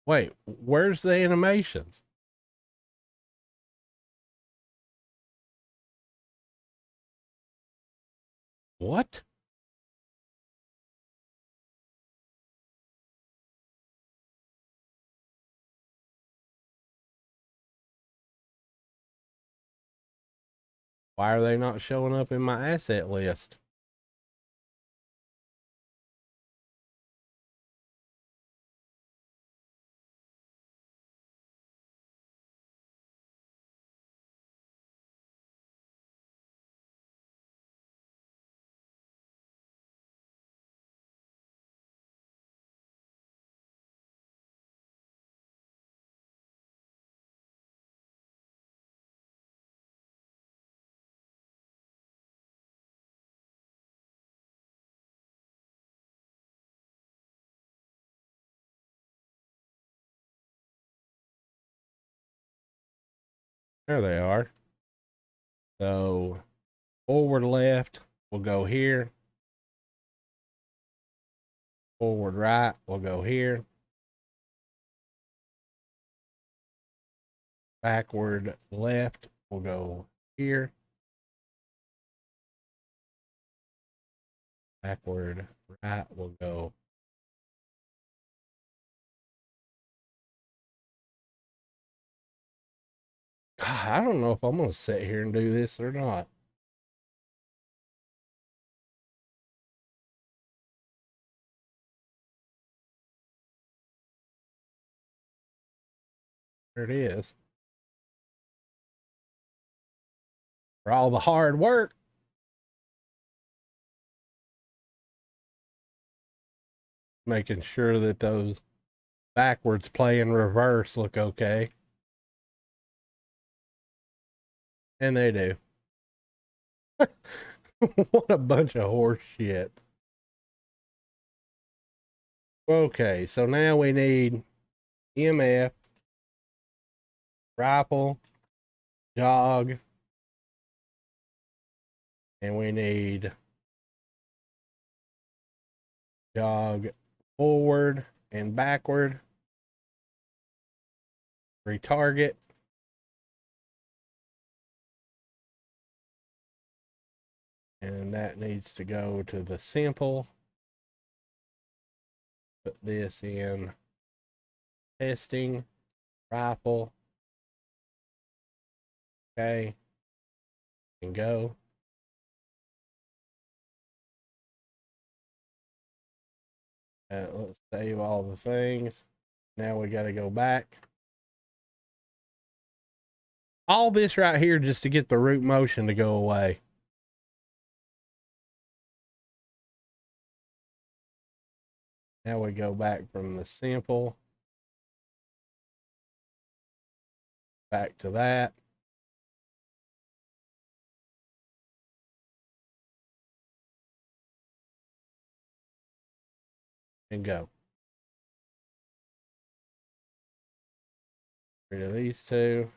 wait, where's the animations? What? Why are they not showing up in my asset list? There they are. So forward left, we'll go here. Forward right, we'll go here. Backward left, we'll go here. Backward right, we'll go. God, I don't know if I'm going to sit here and do this or not. There it is. For all the hard work. Making sure that those backwards play in reverse look okay. And they do. What a bunch of horse shit. Okay, so now we need EMF, rifle, jog, and we need jog forward and backward, retarget, and that needs to go to the simple. Put this in testing, rifle, okay, and go. Let's save all the things. Now we got to go back. All this right here just to get the root motion to go away. Now we go back from the simple back to that. And go. Rid of these two.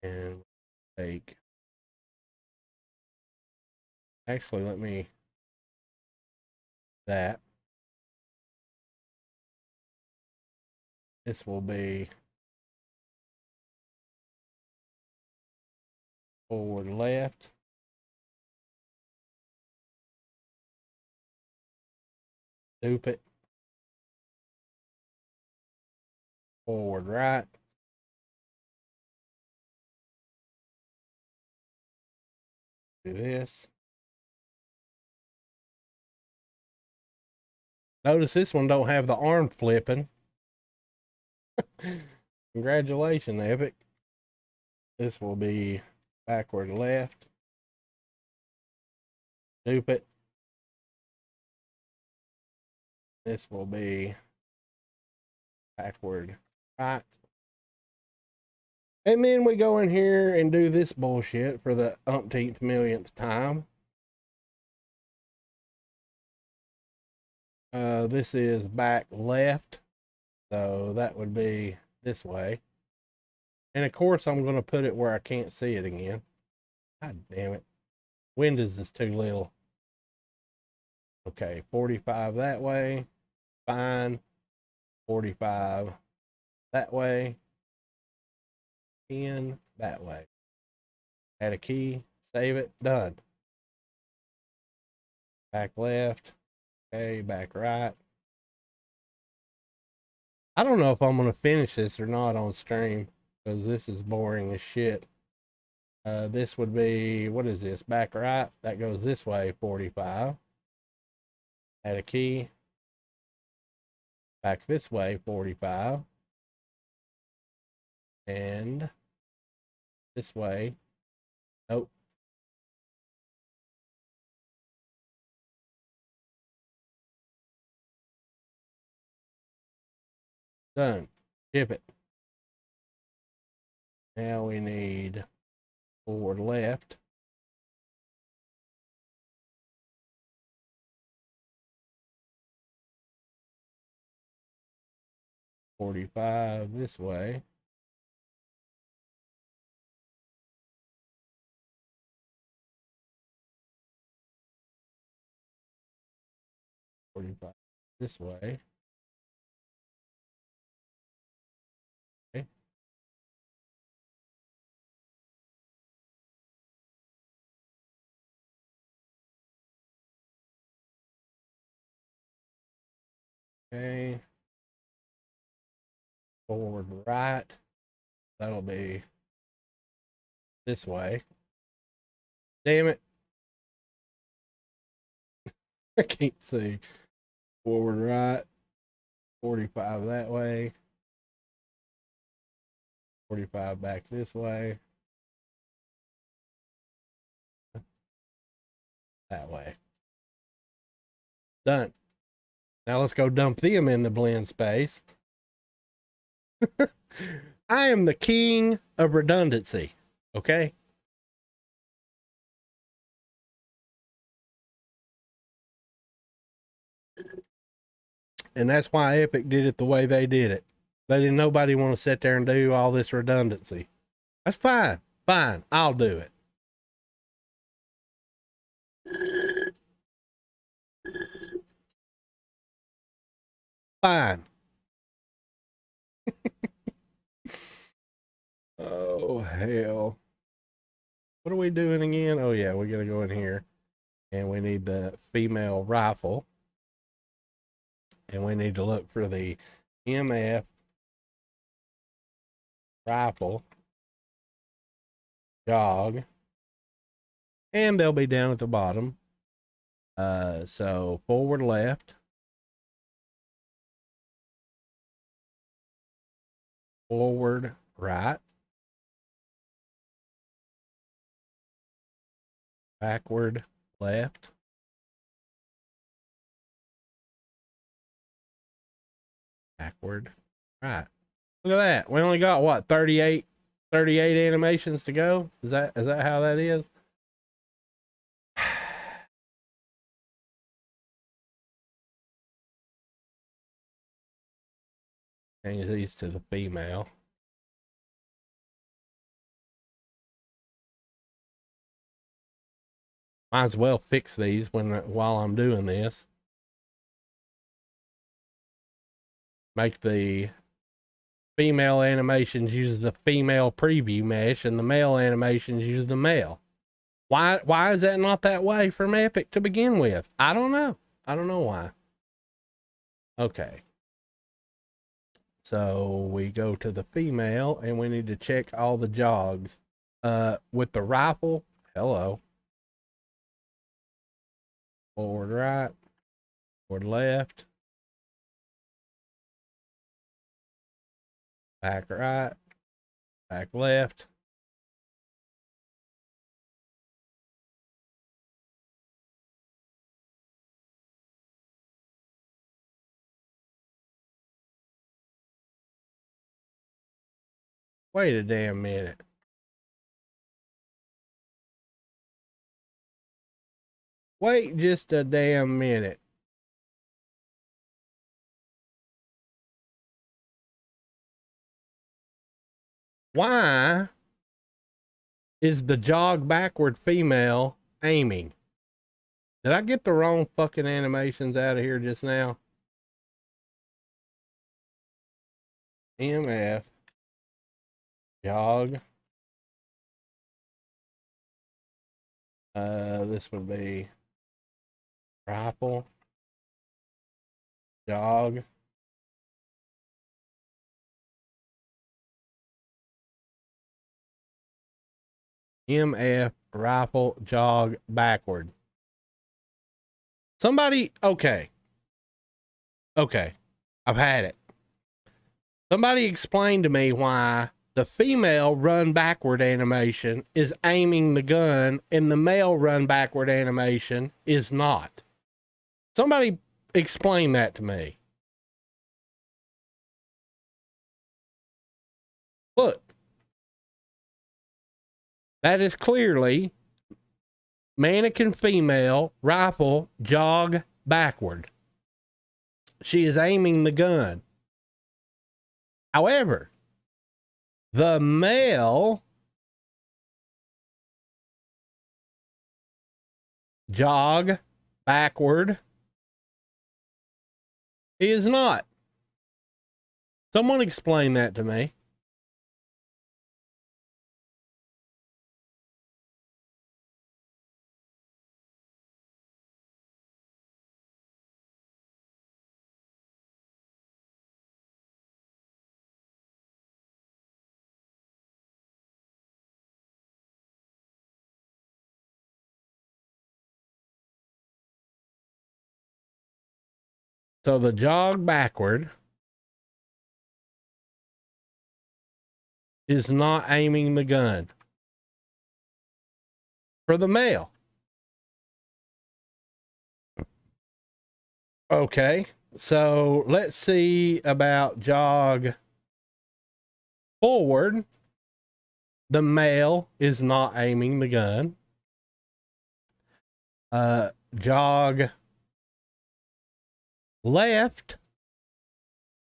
And take. Actually, let me that. This will be forward left. Loop it. Forward right. Do this. Notice this one don't have the arm flipping. Congratulations, Epic. This will be backward left. Loop it. This will be backward right. And then we go in here and do this bullshit for the umpteenth millionth time. This is back left, so that would be this way. And of course, I'm going to put it where I can't see it again. God damn it. Windows is too little. Okay, 45 that way. Fine. 45 that way. 10 that way. Add a key. Save it. Done. Back left. Okay, back right. I don't know if I'm going to finish this or not on stream, because this is boring as shit. This would be, what is this? Back right. That goes this way, 45. Add a key. Back this way, 45. And this way. Nope. Done. Ship it. Now we need forward left. .45 this way. .45 this way. Okay. Okay. Forward right. That'll be this way. Damn it. I can't see. Forward right. 45 that way. 45 back this way. that way. Done. Now let's go dump them in the blend space. I am the king of redundancy. Okay. And that's why Epic did it the way they did it. They didn't nobody want to sit there and do all this redundancy. That's fine. Fine. I'll do it. Fine. Oh, hell. What are we doing again? Oh, yeah, we got to go in here. And we need the female rifle. And we need to look for the MF rifle jog. And they'll be down at the bottom. So forward left. Forward right. Backward left. Backward right. Look at that. We only got what, 38 animations to go? Is that how that is? Change these to the female. Might as well fix these while I'm doing this. Make the female animations use the female preview mesh and the male animations use the male. Why is that not that way from Epic to begin with? I don't know. I don't know why. Okay. So we go to the female and we need to check all the jogs. With the rifle, hello. Forward right, forward left, back right, back left. Wait a damn minute. Wait just a damn minute. Why is the jog backward female aiming? Did I get the wrong fucking animations out of here just now? MF jog. This would be rifle jog. MF rifle jog backward. Somebody, okay. I've had it. Somebody explain to me why the female run backward animation is aiming the gun and the male run backward animation is not. Somebody explain that to me. Look. That is clearly mannequin female, rifle, jog backward. She is aiming the gun. However, the male jog backward is not. Someone explain that to me. So the jog backward is not aiming the gun for the male. Okay, so let's see about jog forward. The male is not aiming the gun. Jog left,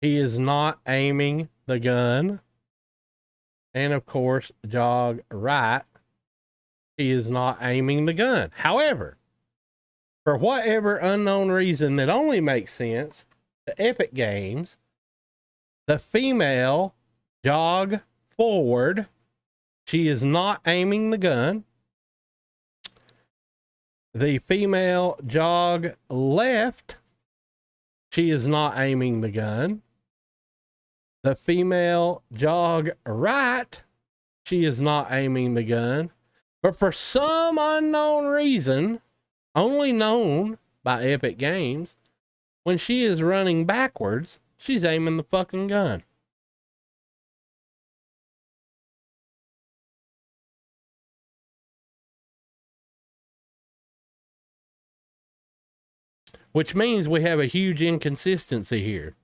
he is not aiming the gun. And of course, jog right, he is not aiming the gun. However, for whatever unknown reason that only makes sense to Epic Games, the female jog forward, she is not aiming the gun. The female jog left, she is not aiming the gun. The female jog right, she is not aiming the gun. But for some unknown reason, only known by Epic Games, when she is running backwards, she's aiming the fucking gun. Which means we have a huge inconsistency here.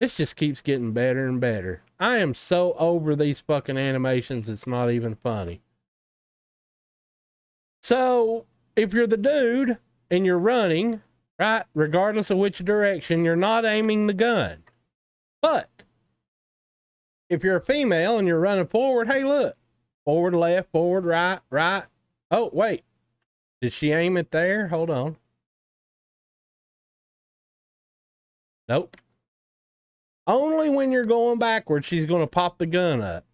This just keeps getting better and better. I am so over these fucking animations, it's not even funny. So, if you're the dude and you're running, right, regardless of which direction, you're not aiming the gun. But if you're a female and you're running forward, hey, look, forward, left, forward, right, right. Oh, wait. Did she aim it there? Hold on. Nope. Only when you're going backwards, she's going to pop the gun up.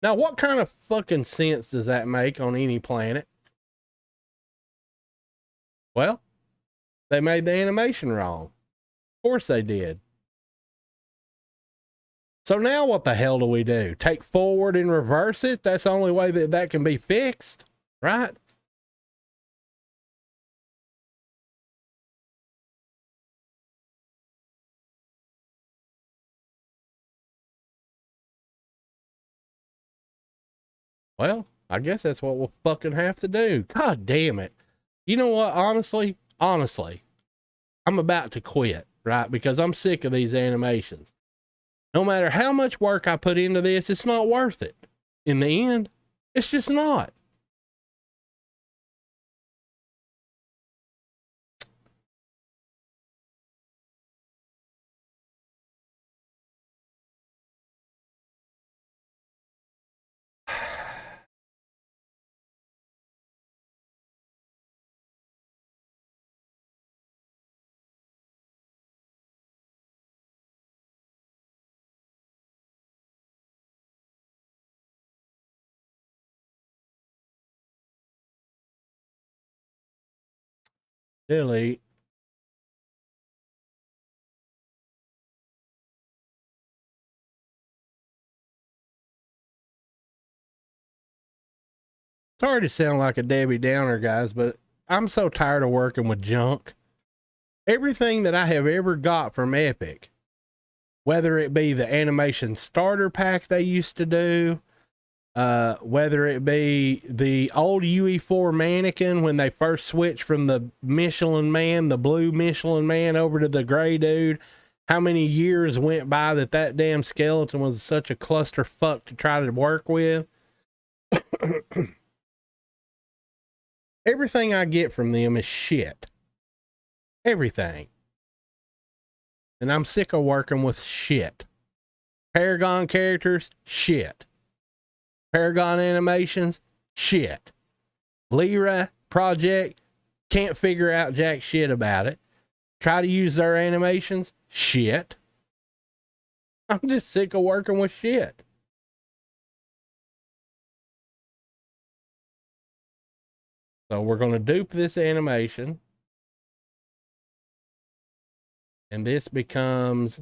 Now, what kind of fucking sense does that make on any planet? Well, they made the animation wrong. Of course they did. So now what the hell do we do? Take forward and reverse it? That's the only way that that can be fixed, right? Well, I guess that's what we'll fucking have to do. God damn it. You know what? Honestly, I'm about to quit, right? Because I'm sick of these animations. No matter how much work I put into this, it's not worth it. In the end, it's just not. Delete. Sorry to sound like a Debbie Downer, guys, but I'm so tired of working with junk. Everything that I have ever got from Epic, whether it be the animation starter pack they used to do, whether it be the old UE4 mannequin when they first switched from the Michelin man, the blue Michelin man, over to the gray dude, how many years went by that damn skeleton was such a clusterfuck to try to work with. Everything I get from them is shit. Everything. And I'm sick of working with shit. Paragon characters, shit. Paragon animations, shit. Lyra project, can't figure out jack shit about it. Try to use their animations, shit. I'm just sick of working with shit. So we're going to dupe this animation. And this becomes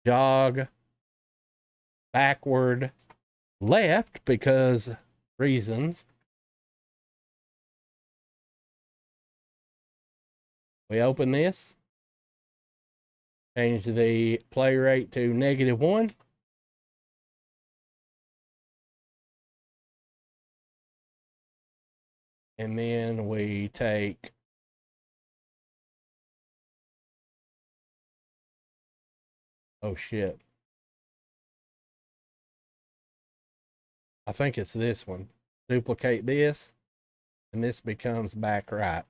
jog backward left because reasons. We open this, change the play rate to -1. And then we take Oh shit. I think it's this one. Duplicate this, and this becomes back right.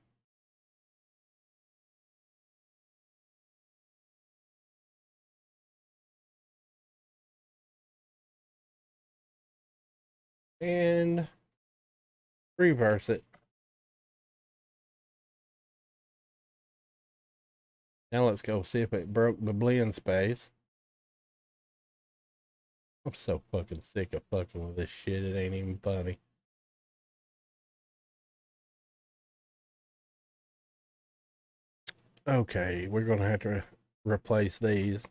And reverse it. Now let's go see if it broke the blend space. I'm so fucking sick of fucking with this shit. It ain't even funny. Okay, we're gonna have to replace these.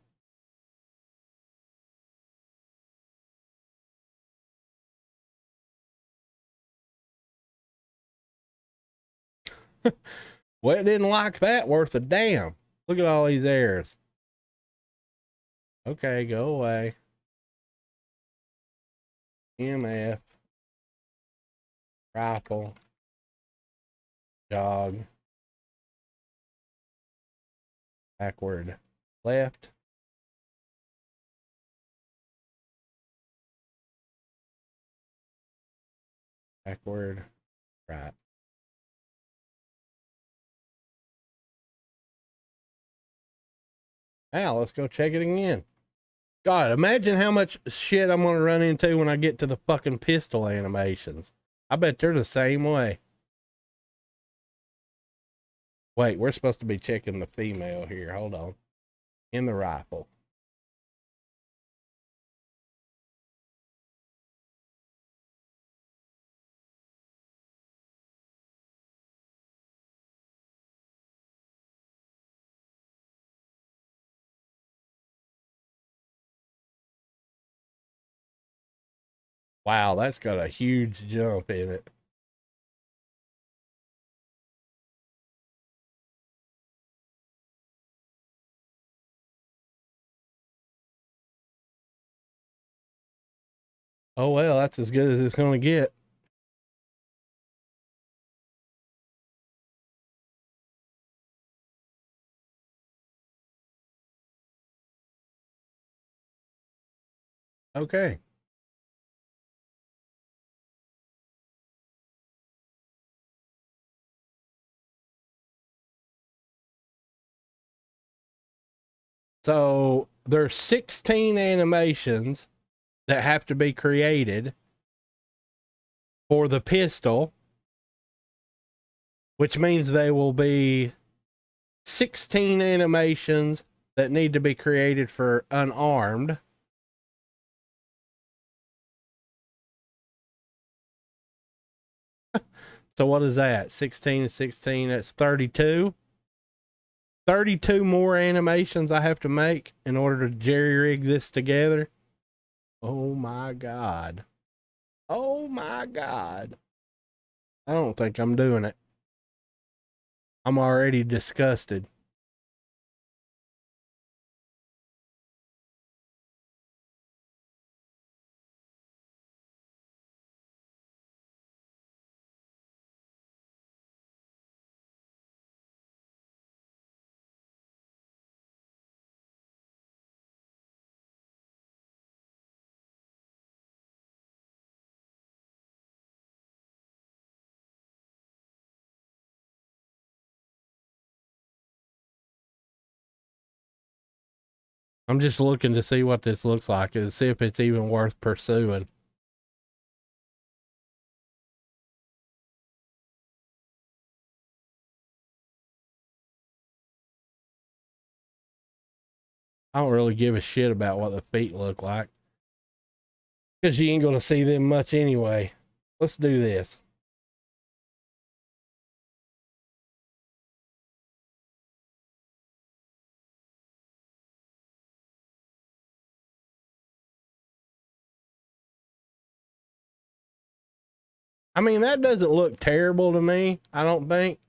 Well, it didn't like that worth a damn. Look at all these errors. Okay, go away. MF, rifle, jog, backward, left, backward, right. Now let's go check it again. God, imagine how much shit I'm gonna run into when I get to the fucking pistol animations. I bet they're the same way. Wait, we're supposed to be checking the female here. Hold on. In the rifle. Wow, that's got a huge jump in it. Oh well, that's as good as it's gonna get. Okay. So there's 16 animations that have to be created for the pistol, which means they will be 16 animations that need to be created for unarmed. So what is that? 16 and 16, that's 32. 32 more animations I have to make in order to jerry rig this together. Oh my God. Oh my God. I don't think I'm doing it. I'm already disgusted. I'm just looking to see what this looks like and see if it's even worth pursuing. I don't really give a shit about what the feet look like, because you ain't going to see them much anyway. Let's do this. I mean, that doesn't look terrible to me, I don't think.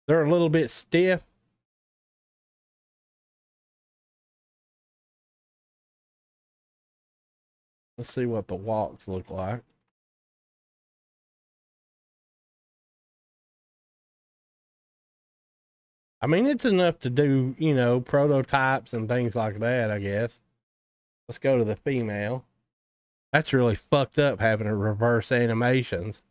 They're a little bit stiff. Let's see what the walks look like. I mean, it's enough to do, you know, prototypes and things like that, I guess. Let's go to the female. That's really fucked up having to reverse animations.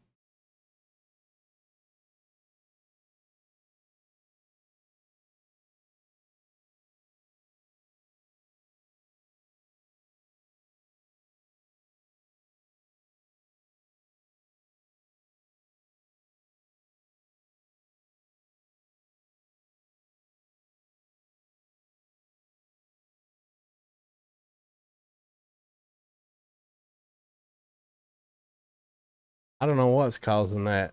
I don't know what's causing that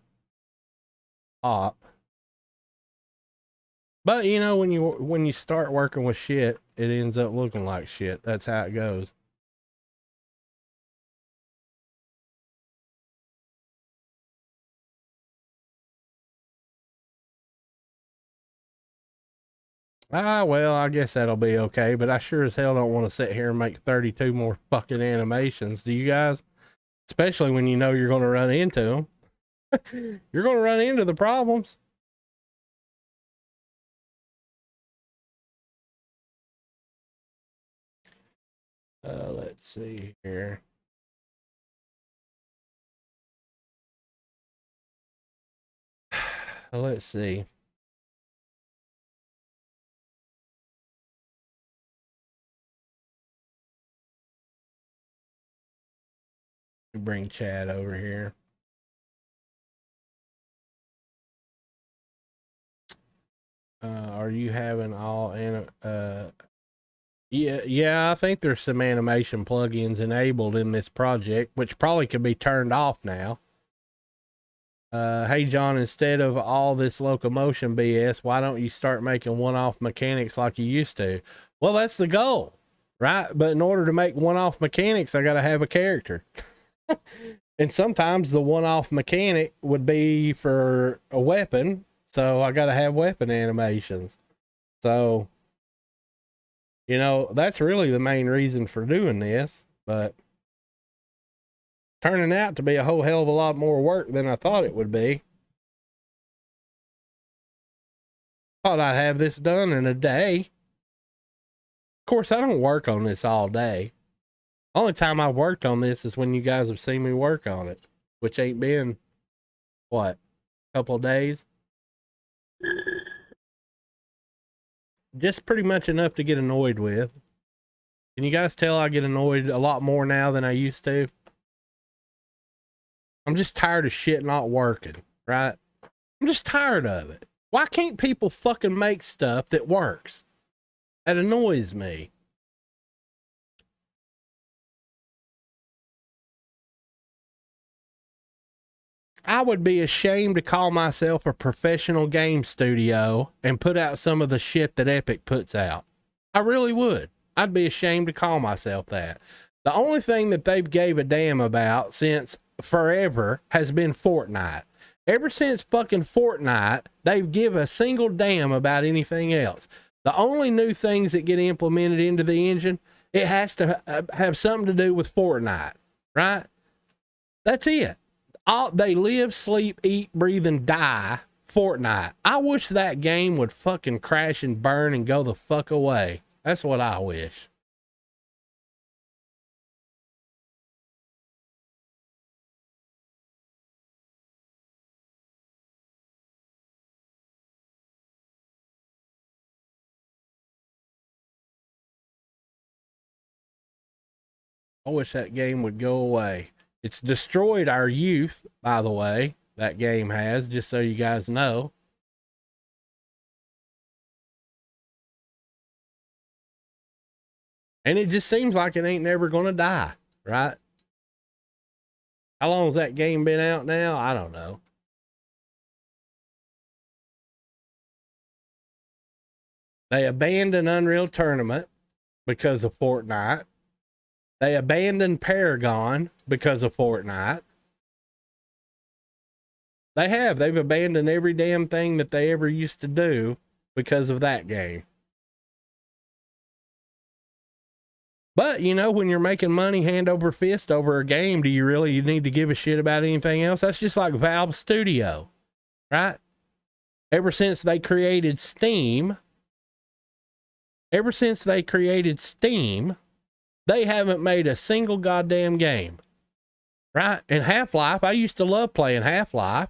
pop. But you know, when you start working with shit, it ends up looking like shit. That's how it goes. Ah, well, I guess that'll be okay, but I sure as hell don't want to sit here and make 32 more fucking animations. Do you guys? Especially when you know you're going to run into them. You're going to run into the problems. Let's see here. Let's see. Bring Chad over here. Are you having all yeah, I think there's some animation plugins enabled in this project, which probably could be turned off now. Hey John, instead of all this locomotion BS, why don't you start making one-off mechanics like you used to? Well, that's the goal, right? But in order to make one-off mechanics, I got to have a character. And sometimes the one-off mechanic would be for a weapon, so I got to have weapon animations. So, you know, that's really the main reason for doing this, but turning out to be a whole hell of a lot more work than I thought it would be. Thought I'd have this done in a day. Of course, I don't work on this all day. Only time I've worked on this is when you guys have seen me work on it, which ain't been, what, a couple of days? Just pretty much enough to get annoyed with. Can you guys tell I get annoyed a lot more now than I used to? I'm just tired of shit not working, right? I'm just tired of it. Why can't people fucking make stuff that works? That annoys me. I would be ashamed to call myself a professional game studio and put out some of the shit that Epic puts out. I really would. I'd be ashamed to call myself that. The only thing that they've gave a damn about since forever has been Fortnite. Ever since fucking Fortnite, they've give a single damn about anything else. The only new things that get implemented into the engine, it has to have something to do with Fortnite, right? That's it. They live, sleep, eat, breathe, and die Fortnite. I wish that game would fucking crash and burn and go the fuck away. That's what I wish. I wish that game would go away. It's destroyed our youth, by the way. That game has, just so you guys know. And it just seems like it ain't never going to die, right? How long has that game been out now? I don't know. They abandoned Unreal Tournament because of Fortnite. They abandoned Paragon because of Fortnite. They have. They've abandoned every damn thing that they ever used to do because of that game. But, you know, when you're making money hand over fist over a game, do you really need to give a shit about anything else? That's just like Valve Studio, right? ever since they created Steam, they haven't made a single goddamn game. Right? And Half-Life, I used to love playing Half-Life.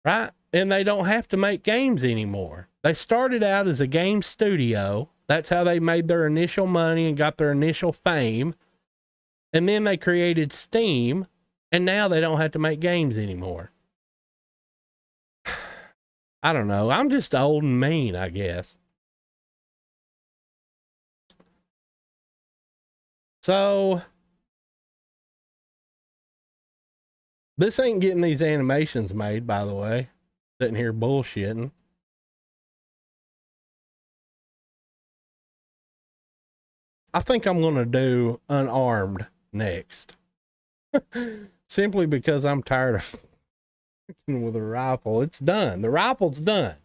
Right? And they don't have to make games anymore. They started out as a game studio. That's how they made their initial money and got their initial fame. And then they created Steam, and now they don't have to make games anymore. I don't know. I'm just old and mean, I guess. So this ain't getting these animations made, by the way. Sitting here bullshitting. I think I'm going to do unarmed next. Simply because I'm tired of with a rifle. It's done. The rifle's done.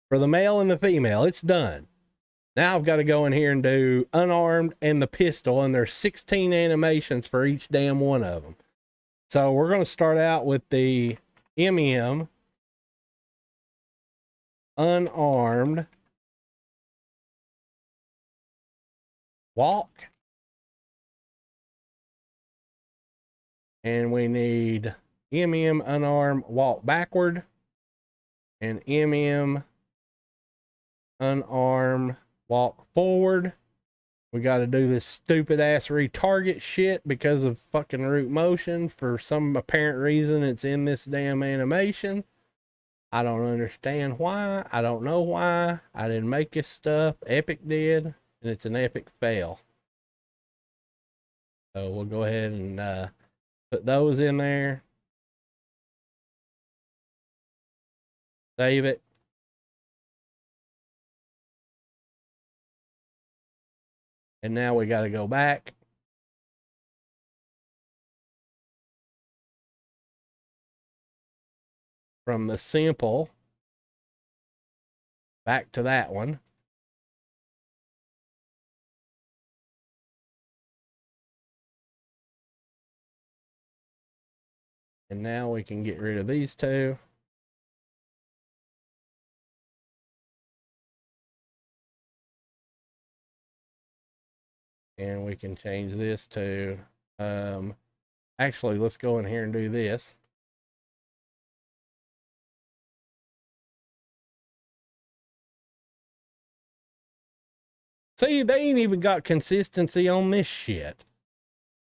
For the male and the female, it's done. Now I've got to go in here and do unarmed and the pistol, and there's 16 animations for each damn one of them. So we're going to start out with the MM unarmed walk. And we need MM unarmed walk backward and MM unarmed walk forward. We got to do this stupid ass retarget shit because of fucking root motion. For some apparent reason, it's in this damn animation. I don't understand why. I don't know why. I didn't make this stuff. Epic did, and it's an epic fail. So we'll go ahead and put those in there. Save it. And now we got to go back. From the simple back to that one. And now we can get rid of these two. And we can change this to, actually, let's go in here and do this. See, they ain't even got consistency on this shit.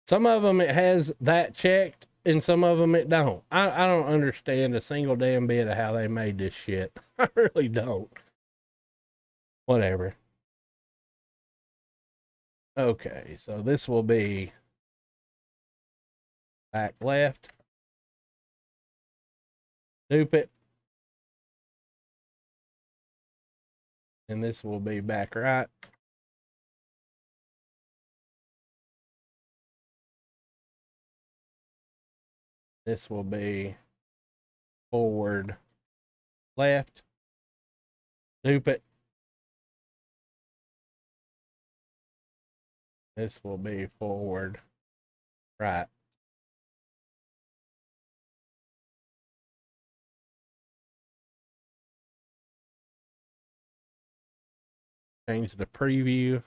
Some of them it has that checked, and some of them it don't. I don't understand a single damn bit of how they made this shit. I really don't. Whatever. Okay, so this will be back left. Dupe it. And this will be back right. This will be forward left. Dupe it. This will be forward right. Change the preview.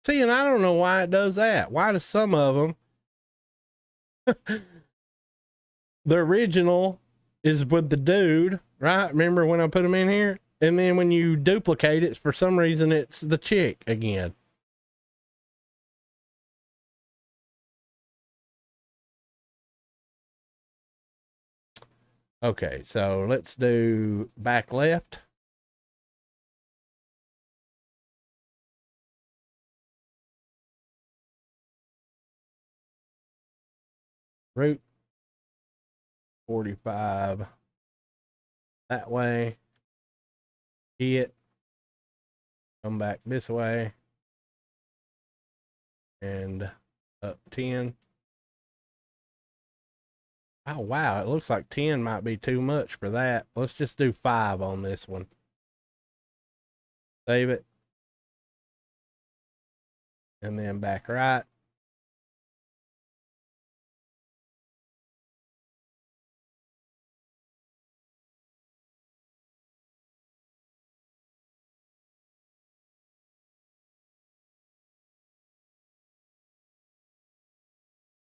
See, and I don't know why it does that. Why do some of them, the original is with the dude, right? Remember when I put them in here? And then when you duplicate it, for some reason, it's the chick again. Okay, so let's do back left. Root 45 that way. Hit. Come back this way. And up 10. Oh, wow. It looks like 10 might be too much for that. Let's just do 5 on this one. Save it. And then back right.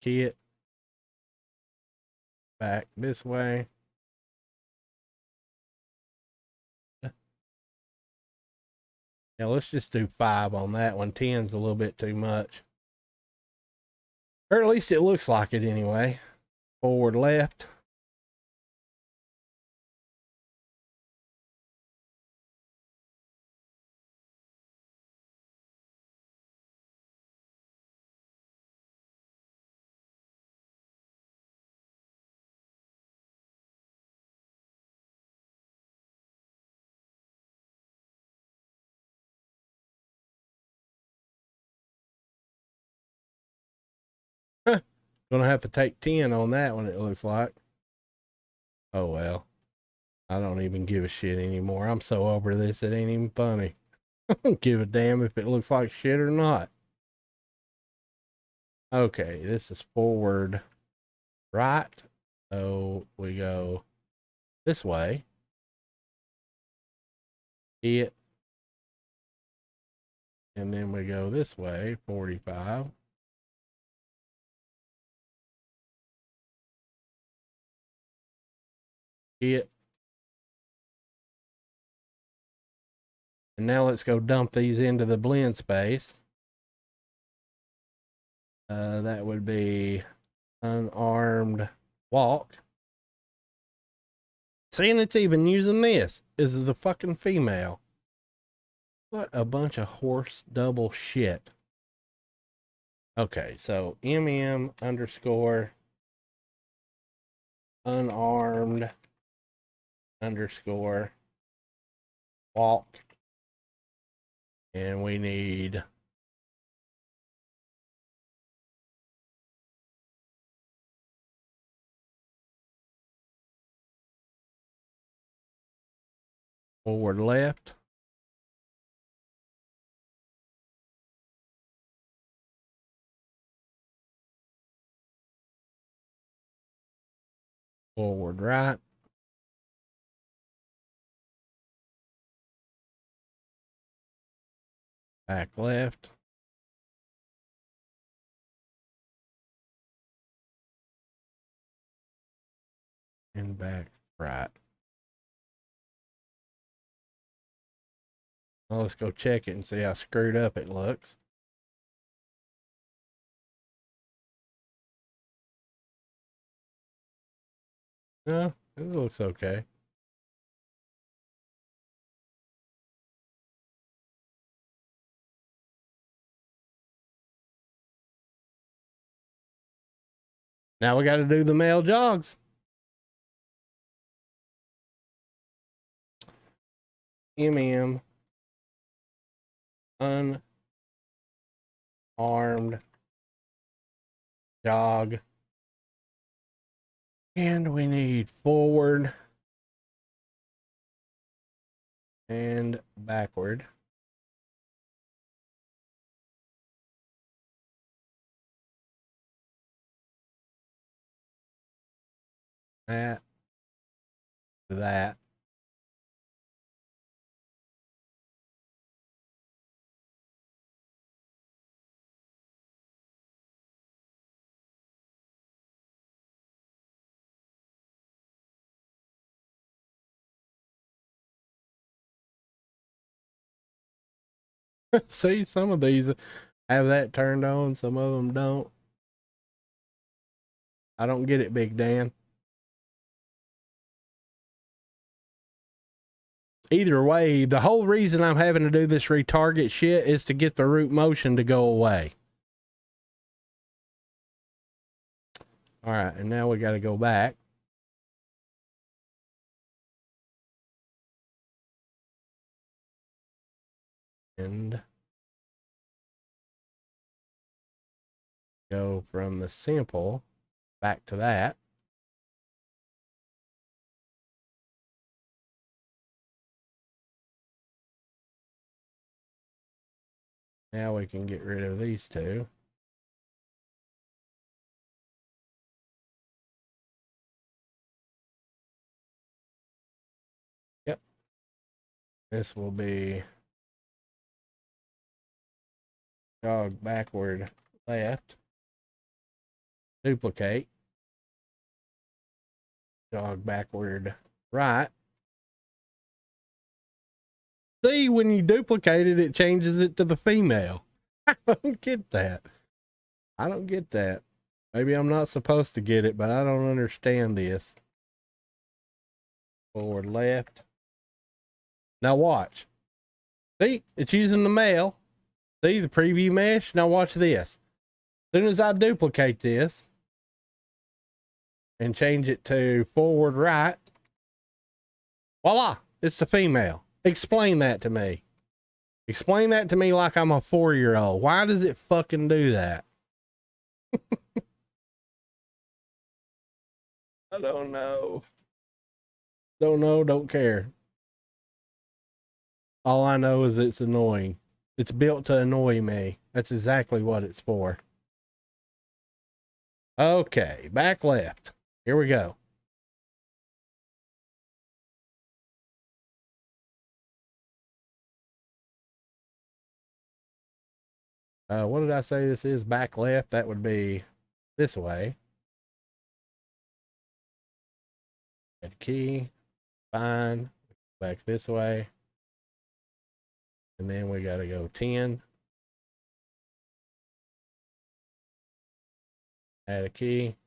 kit. Back this way. Yeah, let's just do 5 on that one. 10's a little bit too much. Or at least it looks like it anyway. Forward left. Huh. Gonna have to take 10 on that one, it looks like. Oh well. I don't even give a shit anymore. I'm so over this, it ain't even funny. I don't give a damn if it looks like shit or not. Okay, this is forward right. So we go this way. It. And then we go this way, 45. It. And now let's go dump these into the blend space. That would be unarmed walk. See, and it's even using this. This is the fucking female. What a bunch of horse double shit. Okay, so mm_ unarmed _ walk. And we need forward left. Forward right. Back left. And back right. Well, let's go check it and see how screwed up it looks. No, it looks okay. Now we got to do the male jogs. MM unarmed jog. And we need forward and backward. That. See, some of these have that turned on, some of them don't. I don't get it, Big Dan. Either way, the whole reason I'm having to do this retarget shit is to get the root motion to go away. All right, and now we got to go back. And go from the sample back to that. Now we can get rid of these two. Yep. This will be jog backward left. Duplicate. Jog backward right. See, when you duplicate it, it changes it to the female. I don't get that. I don't get that. Maybe I'm not supposed to get it, but I don't understand this. Forward left. Now watch. See, it's using the male. See the preview mesh? Now watch this. As soon as I duplicate this and change it to forward right, voila, it's the female. Explain that to me. Explain that to me like I'm a 4-year-old. Why does it fucking do that? I don't know. Don't know, don't care. All I know is it's annoying. It's built to annoy me. That's exactly what it's for. Okay, back left. Here we go. What did I say this is? Back left. That would be this way. Add key. Fine. Back this way. And then we got to go 10. Add a key.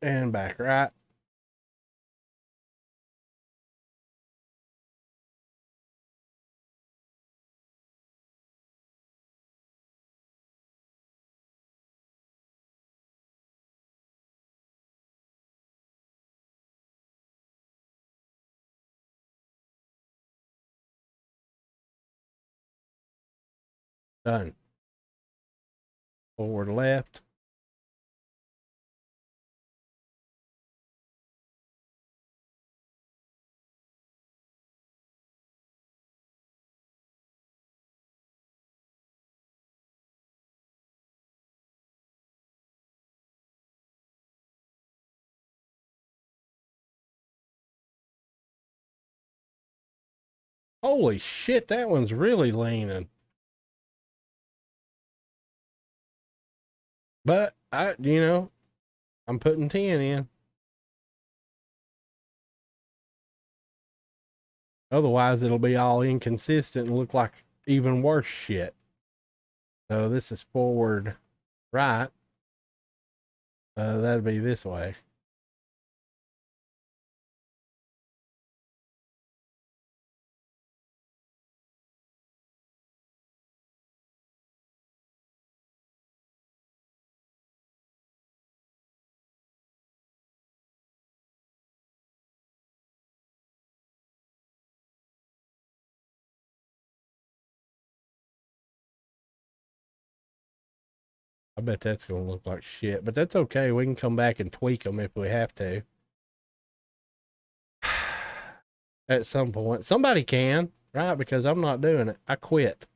And back right. Done. Forward left. Holy shit, that one's really leaning. But I'm putting 10 in. Otherwise, it'll be all inconsistent and look like even worse shit. So this is forward right. That'd be this way. I bet that's going to look like shit, but that's okay. We can come back and tweak them if we have to. At some point. Somebody can, right? Because I'm not doing it. I quit.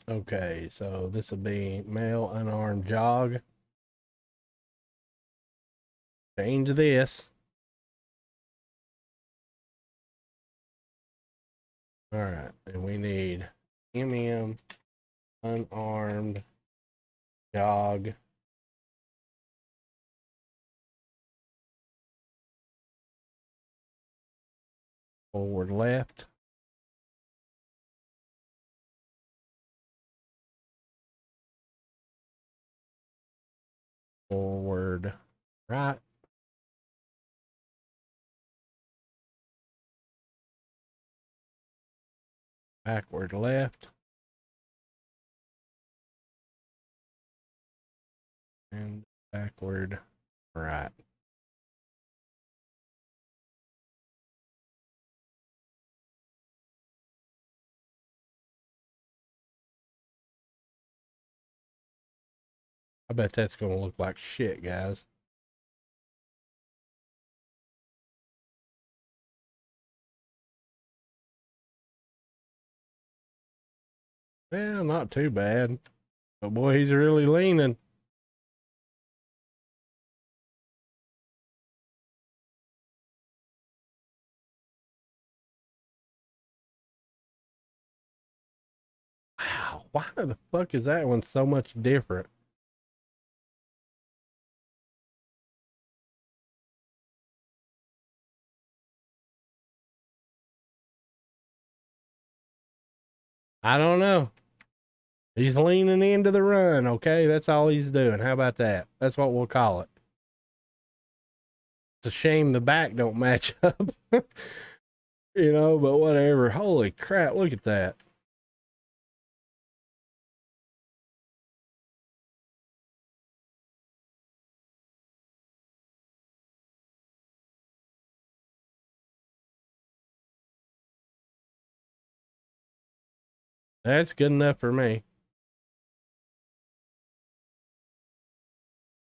Okay, so this will be male unarmed jog. Change this. All right, and we need MM unarmed jog. Forward left. Forward right. Backward left. And backward right. I bet that's going to look like shit, guys. Well, not too bad. But boy, he's really leaning. Why the fuck is that one so much different? I don't know. He's leaning into the run, okay? That's all he's doing. How about that? That's what we'll call it. It's a shame the back don't match up. You know, but whatever. Holy crap, look at that. That's good enough for me.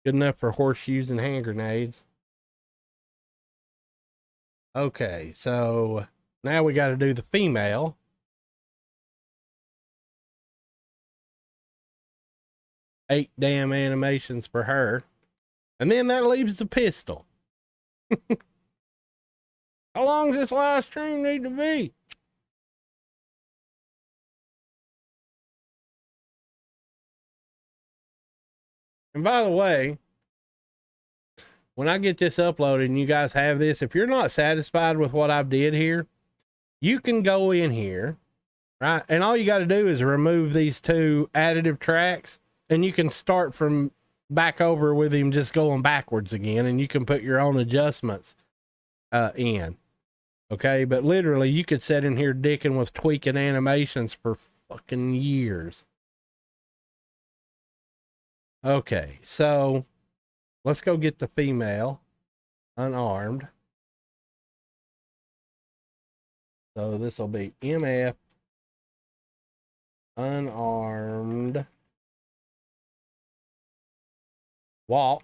Good enough for horseshoes and hand grenades. Okay, so now we got to do the female. Eight damn animations for her. And then that leaves the pistol. How long does this live stream need to be? And by the way, when I get this uploaded and you guys have this, if you're not satisfied with what I've did here, you can go in here, right? And all you got to do is remove these two additive tracks, and you can start from back over with him just going backwards again, and you can put your own adjustments in. Okay, but literally you could sit in here dicking with tweaking animations for fucking years. Okay, so let's go get the female unarmed. So this will be MF unarmed walk.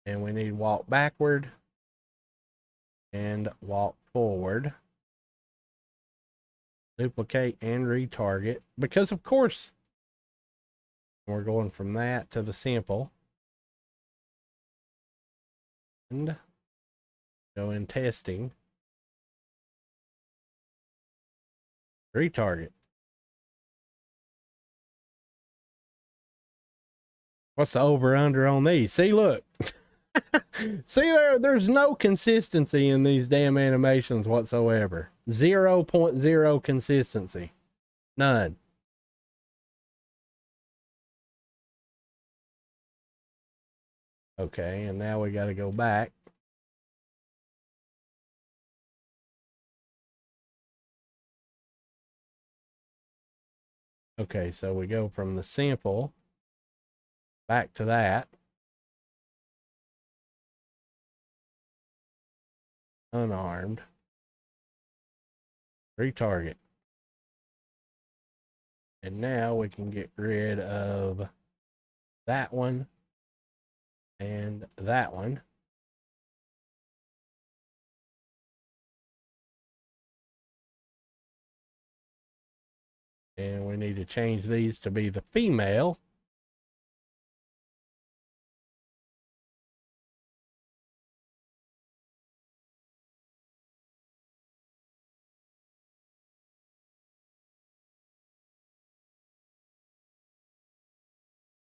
And we need walk backward and walk forward. Duplicate and retarget. Because of course we're going from that to the sample. And go in testing. Retarget. What's the over under on these? See, look. See, there's no consistency in these damn animations whatsoever. 0.0 consistency. None. Okay, and now we got to go back. Okay, so we go from the sample back to that. Unarmed. Retarget. And now we can get rid of that one and that one. And we need to change these to be the female.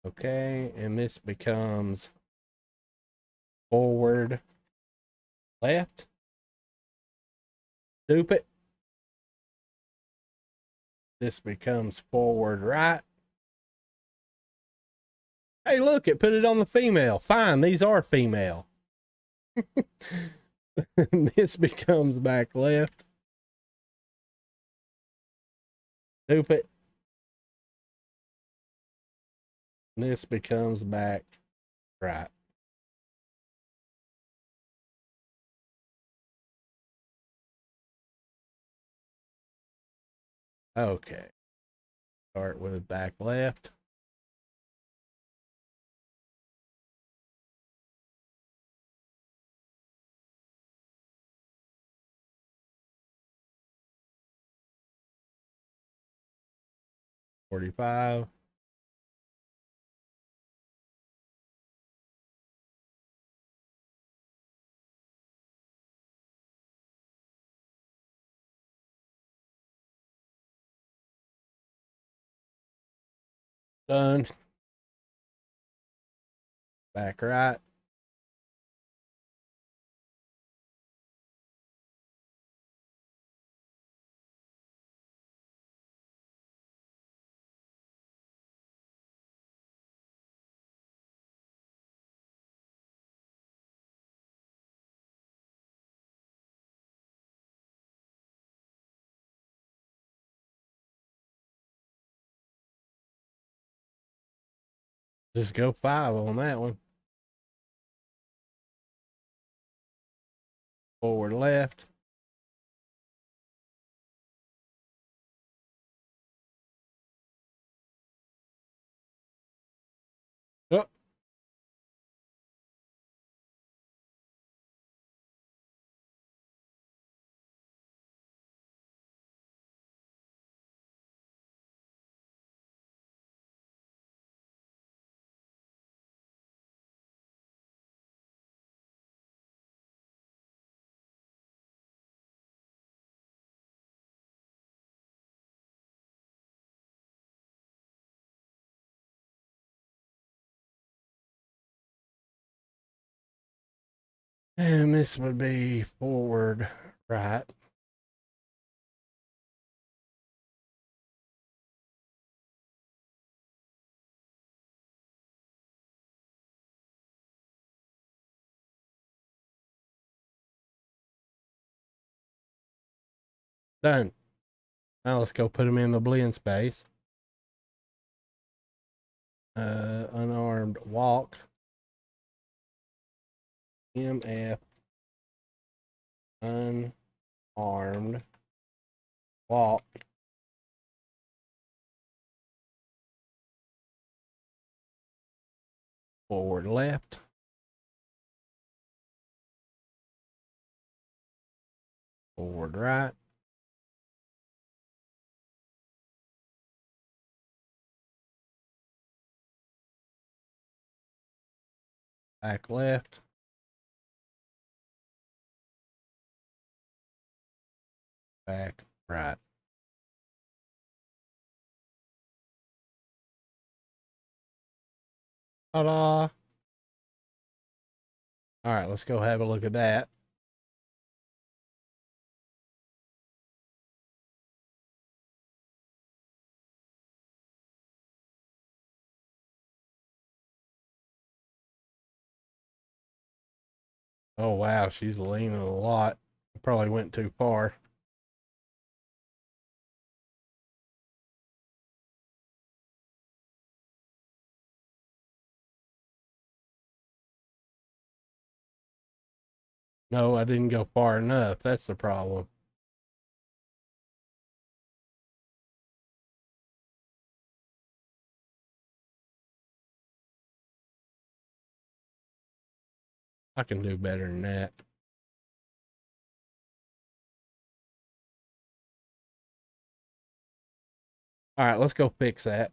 Okay, and this becomes forward left. Dupe it. This becomes forward right. Hey, look, it put it on the female. Fine, these are female. This becomes back left. Dupe it. This becomes back right. Okay. Start with back left. $45. Done. Back right. Just go 5 on that one. Forward left. Oh. And this would be forward right. Done. Now let's go put them in the blend space. Unarmed walk. MF unarmed walk. Forward left. Forward right. Back left. Back right. Ta-da! All right, let's go have a look at that. Oh, wow, she's leaning a lot. Probably went too far. No, I didn't go far enough. That's the problem. I can do better than that. All right, let's go fix that.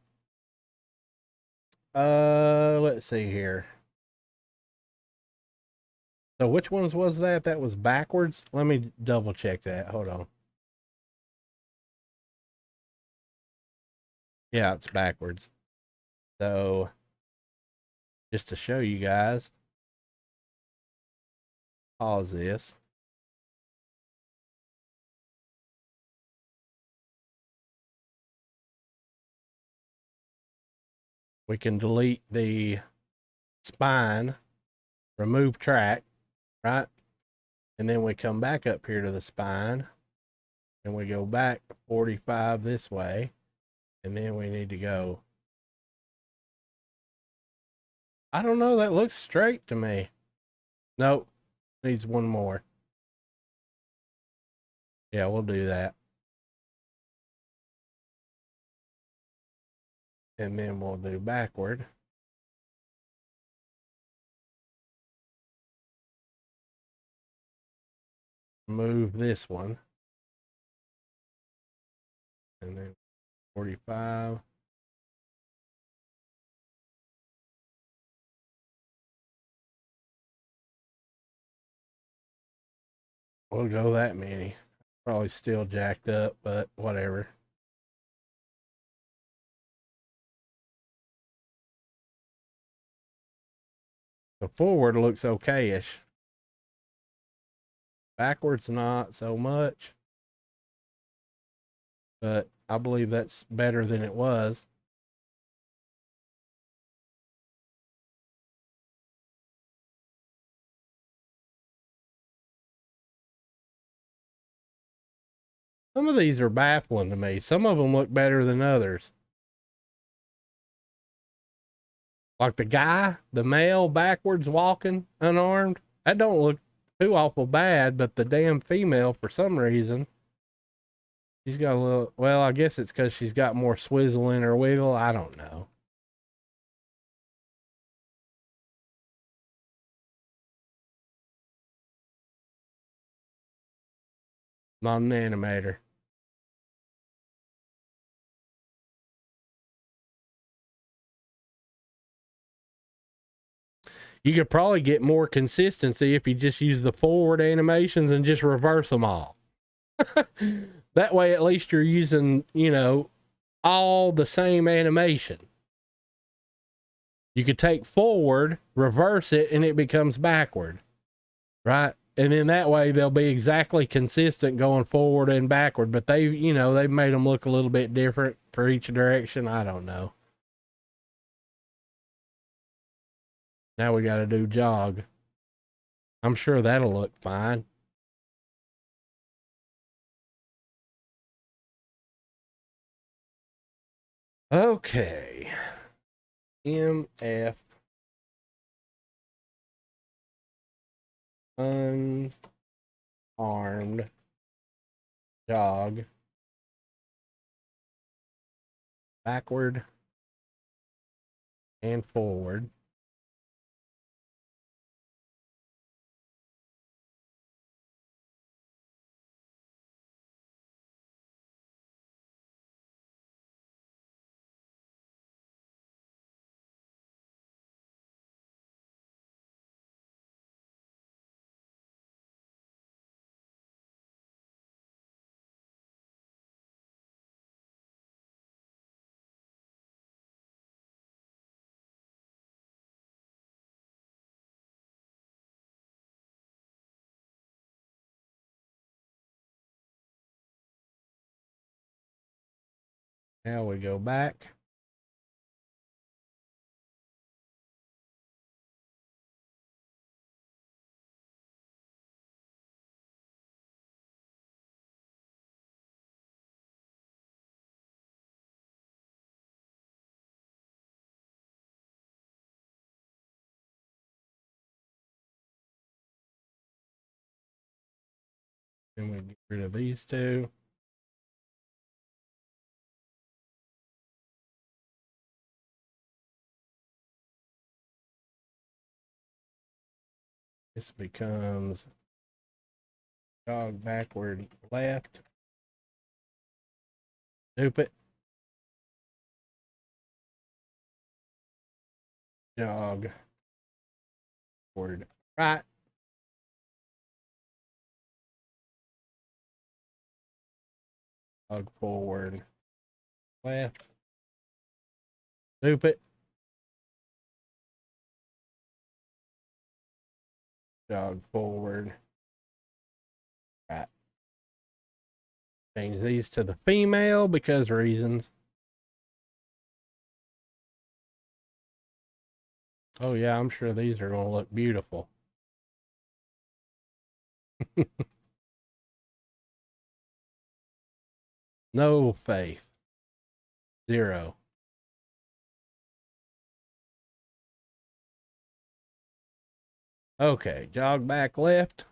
Let's see here. So which ones was that? That was backwards? Let me double check that. Hold on. Yeah, it's backwards. So just to show you guys, pause this. We can delete the spine, remove track, right? And then we come back up here to the spine and we go back 45 this way. And then we need to go. I don't know. That looks straight to me. Nope. Needs one more. Yeah, we'll do that. And then we'll do backward. Move this one. And then 45. We'll go that many. Probably still jacked up, but whatever. The forward looks okay-ish. Backwards, not so much. But I believe that's better than it was. Some of these are baffling to me. Some of them look better than others. Like the male backwards walking, unarmed. That don't look too awful bad, but the damn female, for some reason, she's got a little, well, I guess it's because she's got more swizzle in her wiggle. I don't know. Not an animator. You could probably get more consistency if you just use the forward animations and just reverse them all. That way, at least you're using, all the same animation. You could take forward, reverse it, and it becomes backward, right? And then that way they'll be exactly consistent going forward and backward. But they've made them look a little bit different for each direction. I don't know. Now we got to do jog. I'm sure that'll look fine. Okay. MF unarmed jog backward and forward. Now we go back. And we get rid of these two. This becomes jog backward left. Stupid. Jog forward right. Jog forward left. Stupid. Jog forward right. Change these to the female because reasons. Oh yeah, I'm sure these are going to look beautiful. No faith. Zero. Okay, jog back left.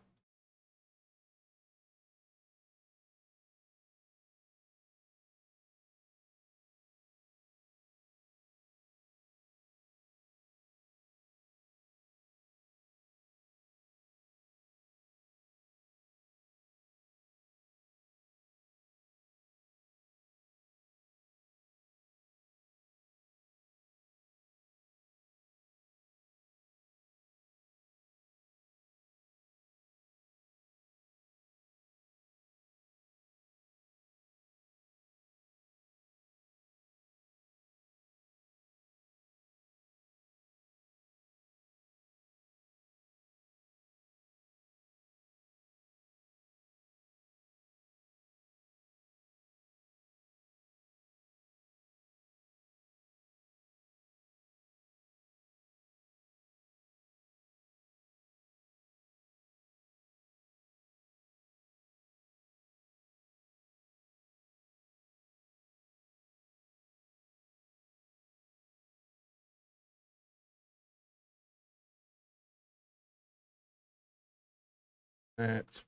That's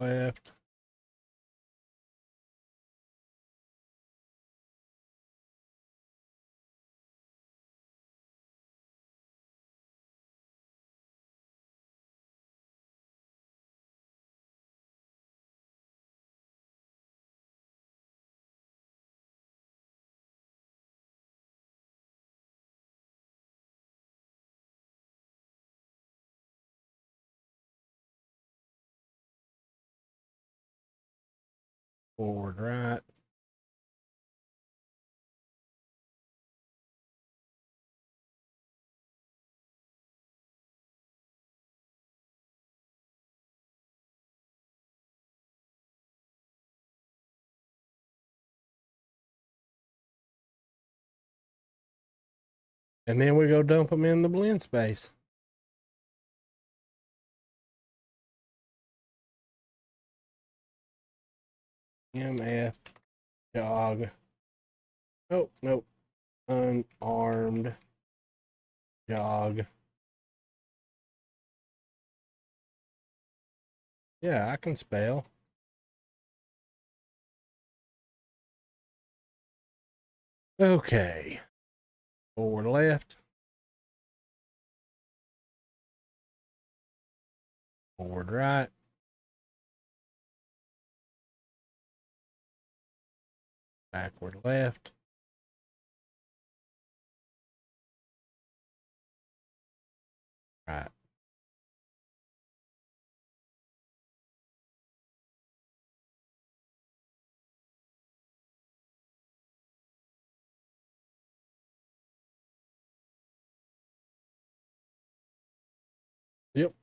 left. Forward right. And then we go dump them in the blend space. MF jog. Oh, nope. Unarmed jog. Yeah, I can spell. Okay. Forward left. Forward right. Backward left. Right. Yep.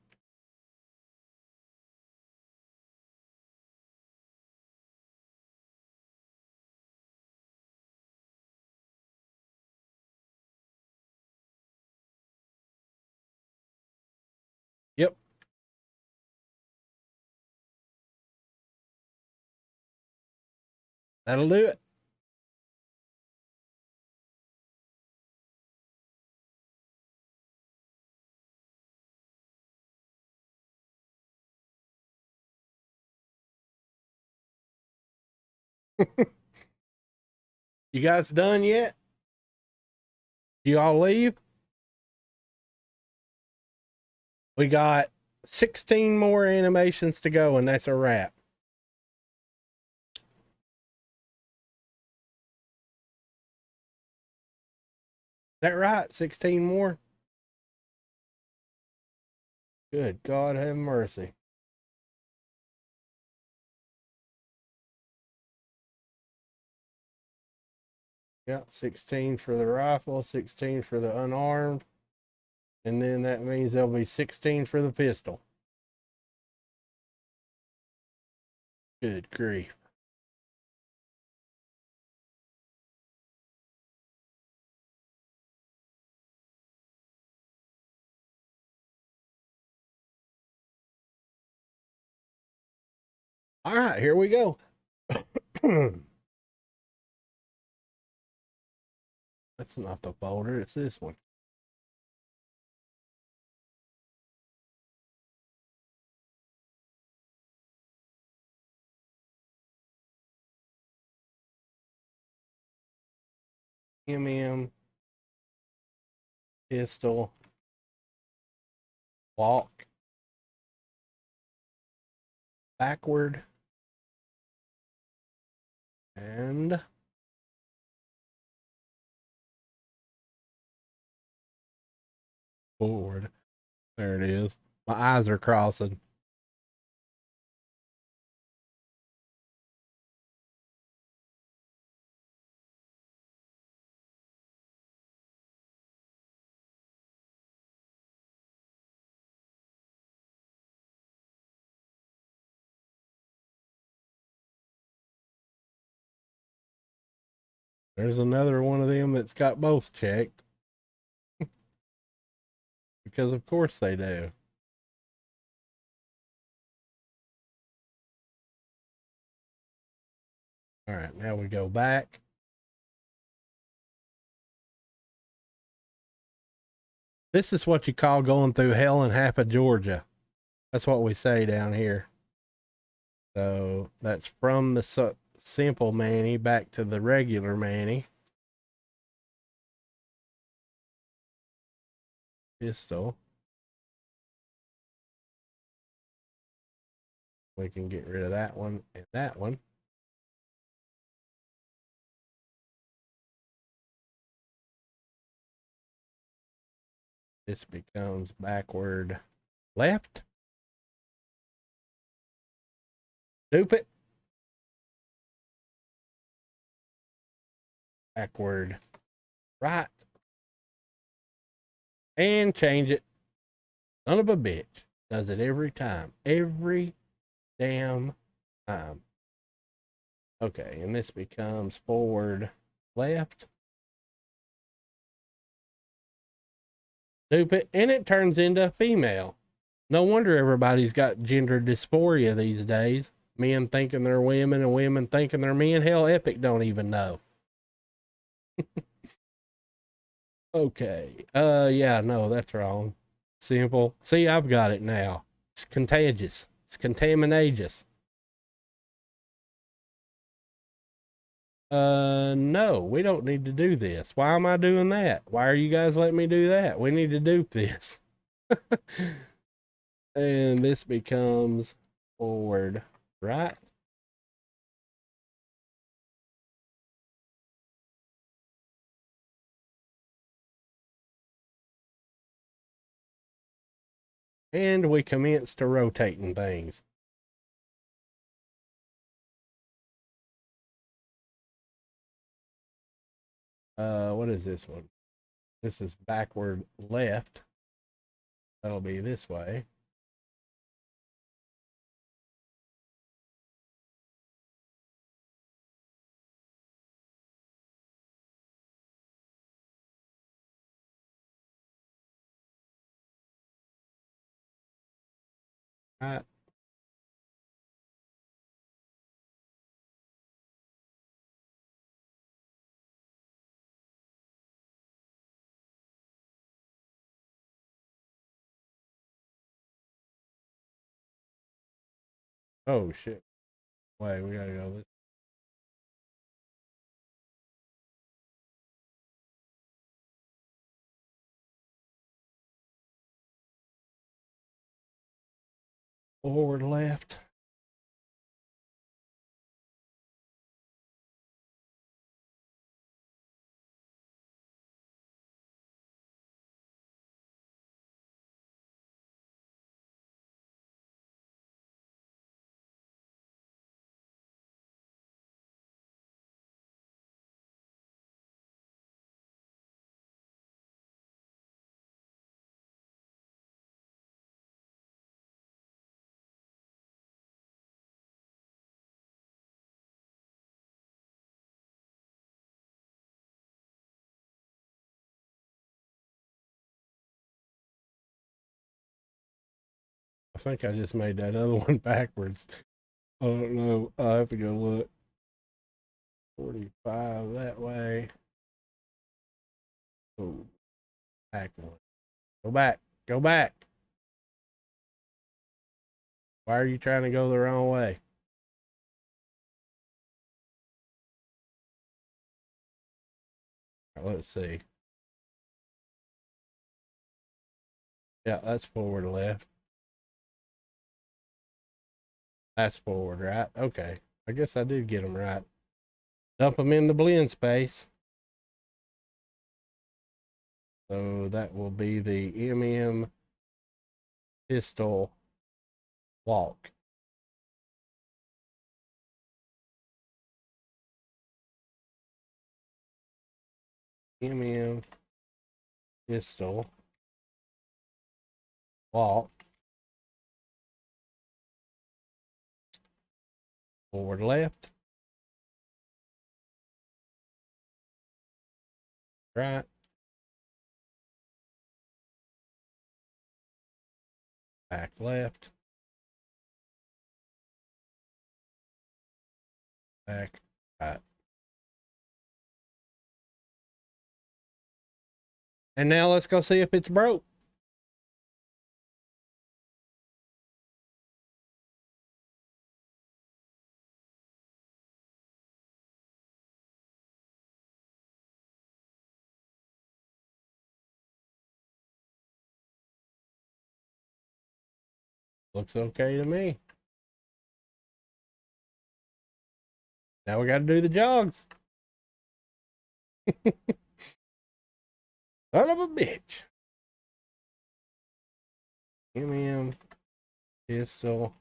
Yep. That'll do it. You guys done yet? Do y'all leave? We got 16 more animations to go, and that's a wrap. Is that right? 16 more? Good God have mercy. Yeah, 16 for the rifle, 16 for the unarmed. And then that means there'll be 16 for the pistol. Good grief. All right, here we go. That's not the folder, it's this one. Pistol, walk, backward, and forward. There it is. My eyes are crossing. There's another one of them that's got both checked. Because of course they do. All right, now we go back. This is what you call going through hell and half of Georgia. That's what we say down here. So that's from the simple mani back to the regular mani. Pistol. We can get rid of that one and that one. This becomes backward left. Dupe it. Backward right. And change it. Son of a bitch. Does it every time. Every damn time. Okay, and this becomes forward left. Dupe it, and it turns into female. No wonder everybody's got gender dysphoria these days. Men thinking they're women and women thinking they're men. Hell, Epic don't even know. Okay. Yeah, no, that's wrong. Simple. See, I've got it now. It's contagious. It's contaminagious. No, we don't need to do this. Why am I doing that? Why are you guys letting me do that? We need to dupe this. And this becomes forward right. And we commence to rotating things. What is this one? This is backward left. That'll be this way. Right. Oh shit. Wait, we gotta go this. Forward left. I think I just made that other one backwards. I don't know. I'll have to go look. 45 that way. Oh, back one. Go back. Go back. Why are you trying to go the wrong way? Right, let's see. Yeah, that's forward left. That's forward right. Okay. I guess I did get them right. Dump them in the blend space. So that will be the MM pistol walk. MM pistol walk. Forward left. Right. Back left. Back right. And now let's go see if it's broke. Looks okay to me. Now we got to do the jogs. Son of a bitch. MM, pistol,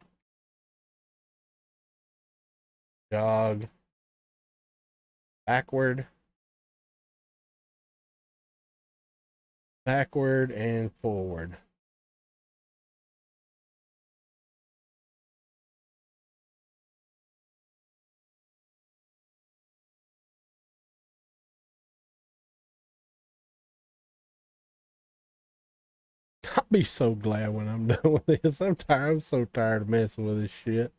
jog, backward, backward, and forward. I'll be so glad when I'm done with this. I'm so tired of messing with this shit.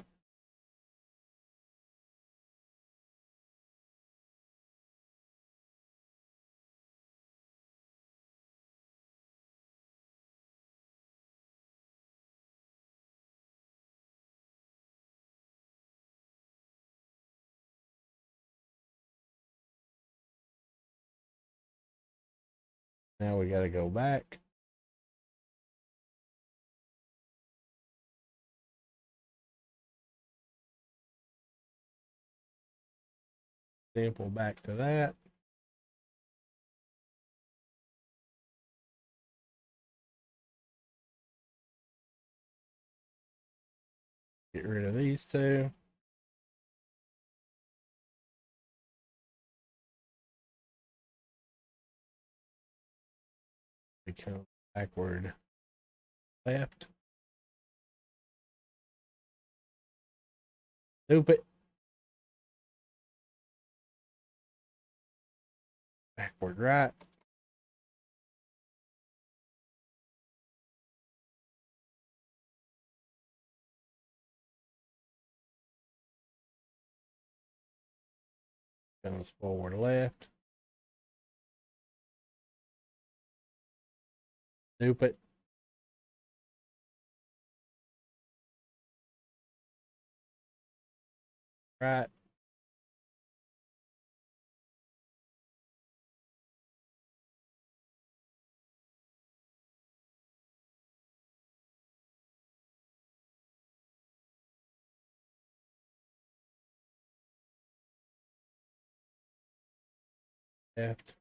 Now we got to go back. Sample back to that. Get rid of these two. Become backward left. Stupid. Backward right. Comes forward left. Stupid. Right. Left.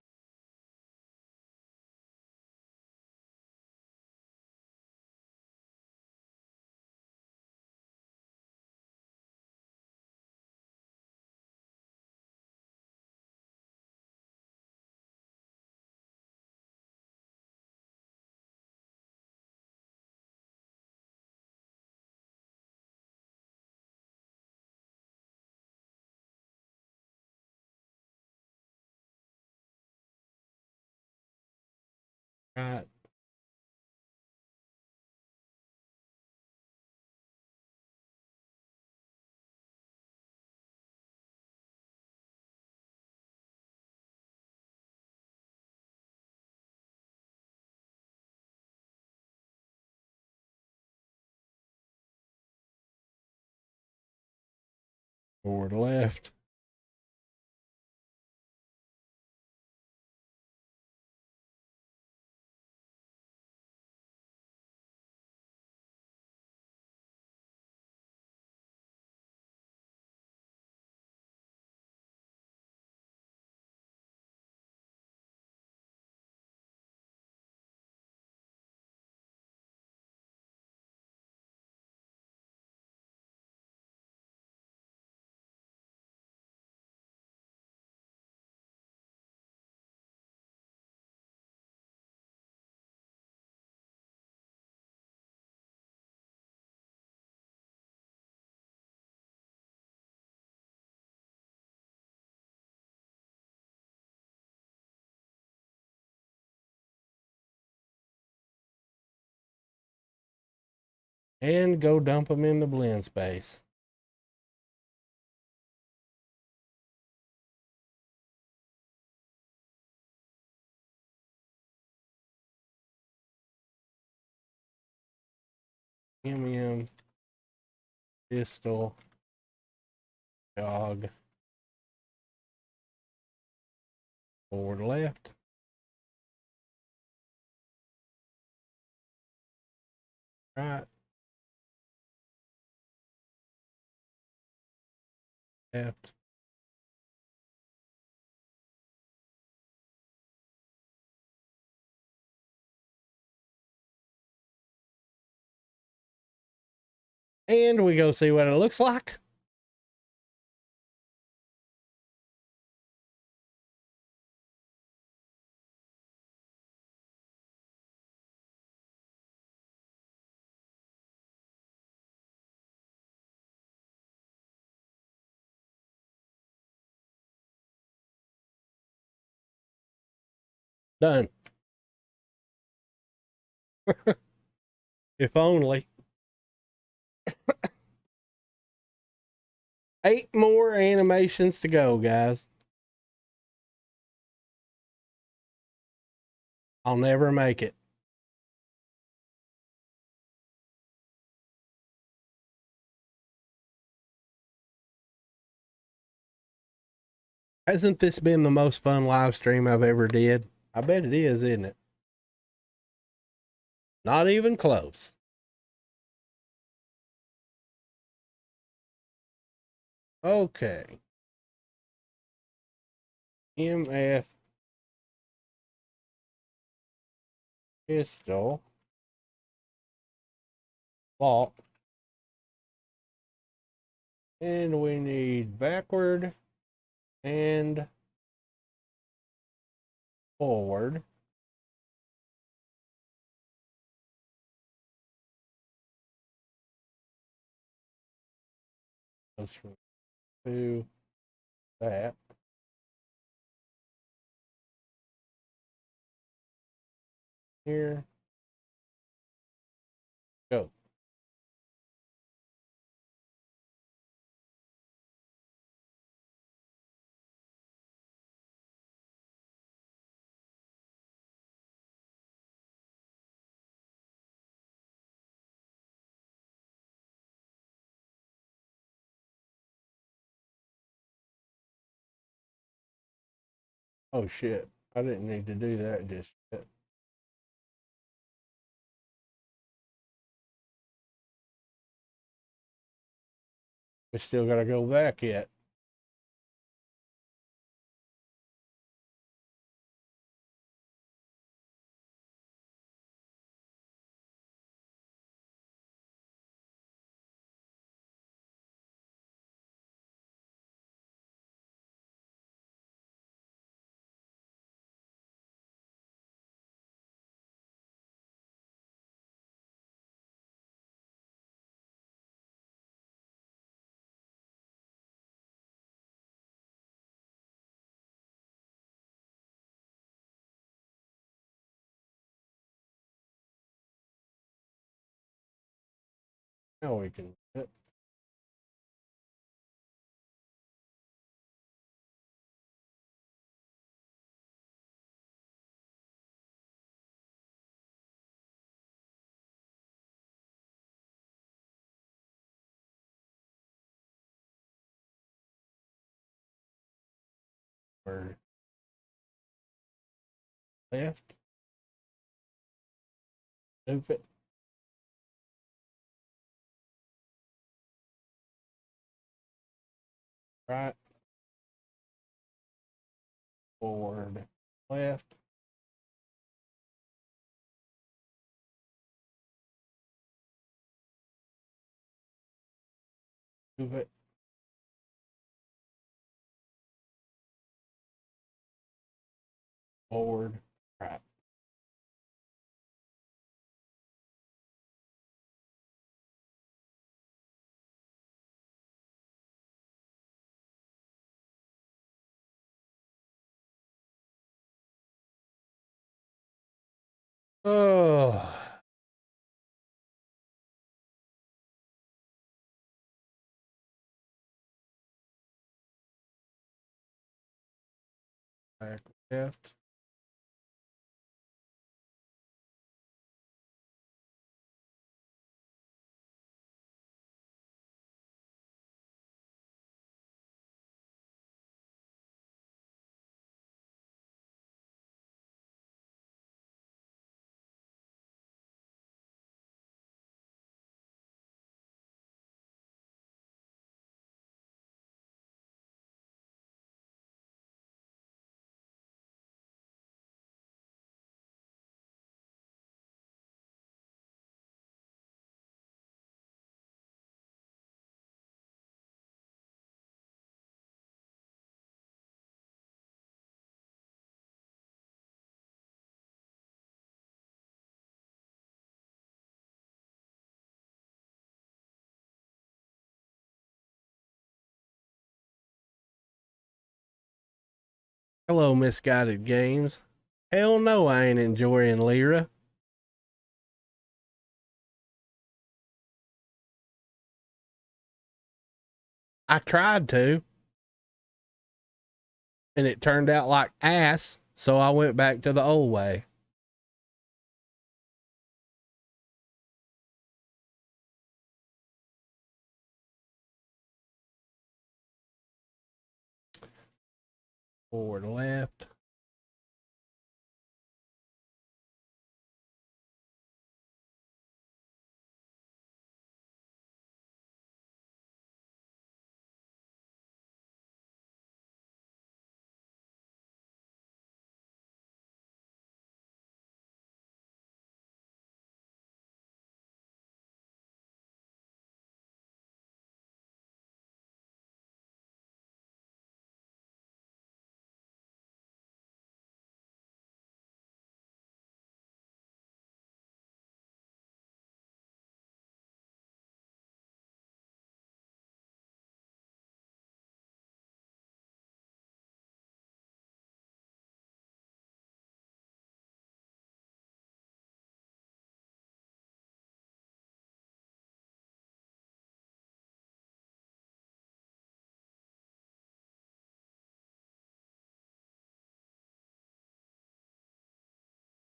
Right. Forward left. And go dump them in the blend space. MM, pistol, jog, forward left. Right. left. And we go see what it looks like. Done. If only. 8 more animations to go, guys. I'll never make it. Hasn't this been the most fun live stream I've ever did? I bet it is, isn't it? Not even close. Okay. MF pistol lock. And we need backward and forward. Goes from to that. Here. Go. Oh shit. I didn't need to do that just yet. We still gotta go back yet. Now we can do it. Or left. Move it. Right. Forward. Left. Move it. Forward. Right. Oh. Back left. Hello, Misguided Games. Hell no, I ain't enjoying Lyra. I tried to, and it turned out like ass, so I went back to the old way. Forward left.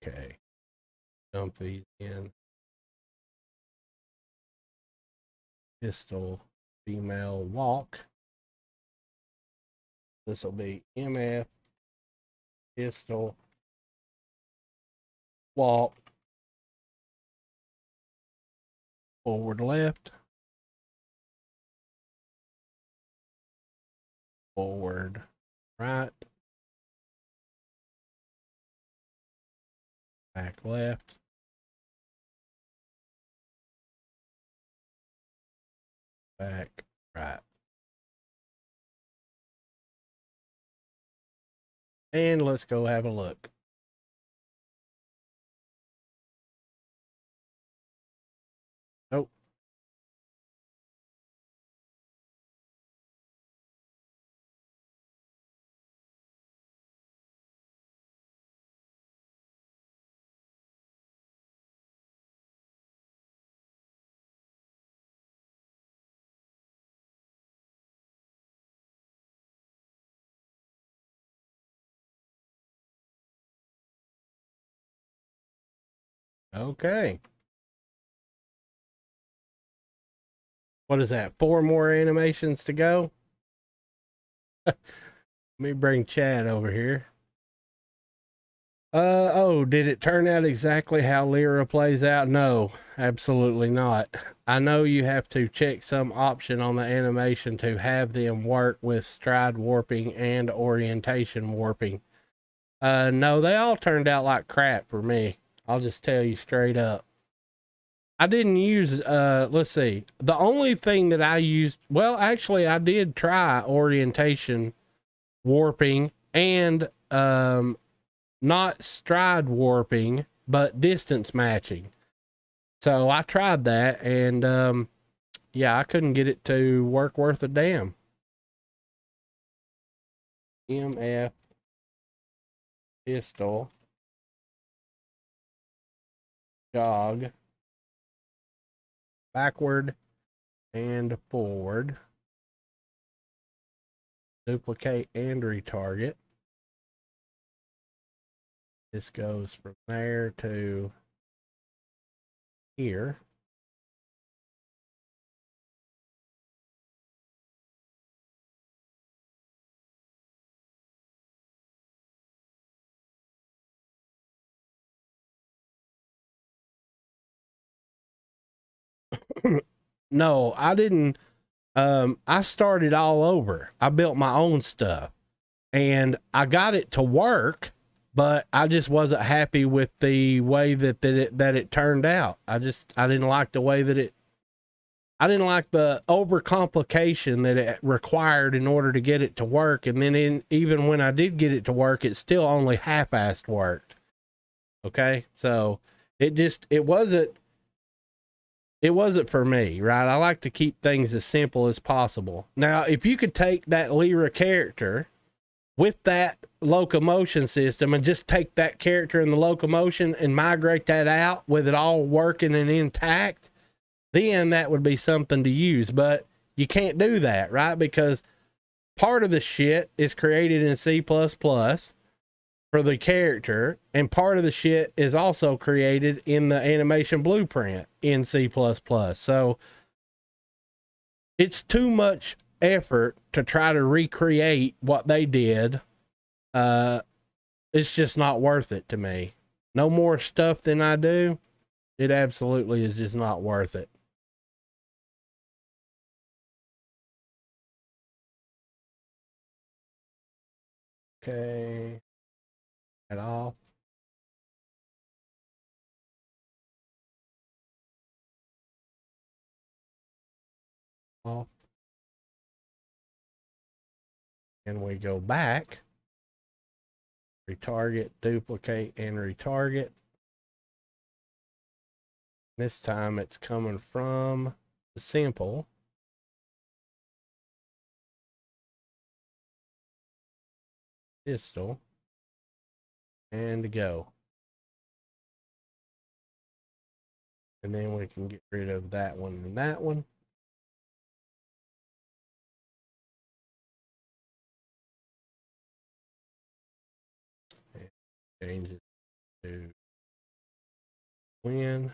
Okay. Dump these in. Pistol, female, walk. This will be MF, pistol, walk, forward left, forward right, back left, back right. And let's go have a look. Oh. Okay. What is that? 4 more animations to go? Let me bring Chad over here. Oh, did it turn out exactly how Lyra plays out? No, absolutely not. I know you have to check some option on the animation to have them work with stride warping and orientation warping. No, they all turned out like crap for me. I'll just tell you straight up. I didn't use, let's see. The only thing that I used, well, actually, I did try orientation warping and, not stride warping, but distance matching. So I tried that, and yeah, I couldn't get it to work worth a damn. MF, pistol, jog, backward and forward, duplicate and retarget. This goes from there to here. No, I didn't. I started all over. I built my own stuff and I got it to work, but I just wasn't happy with the way that it turned out. I didn't like the way that I didn't like the overcomplication that it required in order to get it to work. And then even when I did get it to work, it still only half-assed worked. Okay. So it wasn't for me, right? I like to keep things as simple as possible. Now, if you could take that Lyra character, with that locomotion system and just take that character in the locomotion and migrate that out with it all working and intact, then that would be something to use. But you can't do that, right? Because part of the shit is created in C++ for the character, and part of the shit is also created in the animation blueprint in C++. So it's too much effort to try to recreate what they did. It's just not worth it to me. No more stuff than I do. It absolutely is just not worth it. Okay. At all. Off. And we go back. Retarget, duplicate, and retarget. This time it's coming from the simple. Pistol. And go. And then we can get rid of that one and that one. And change it to win.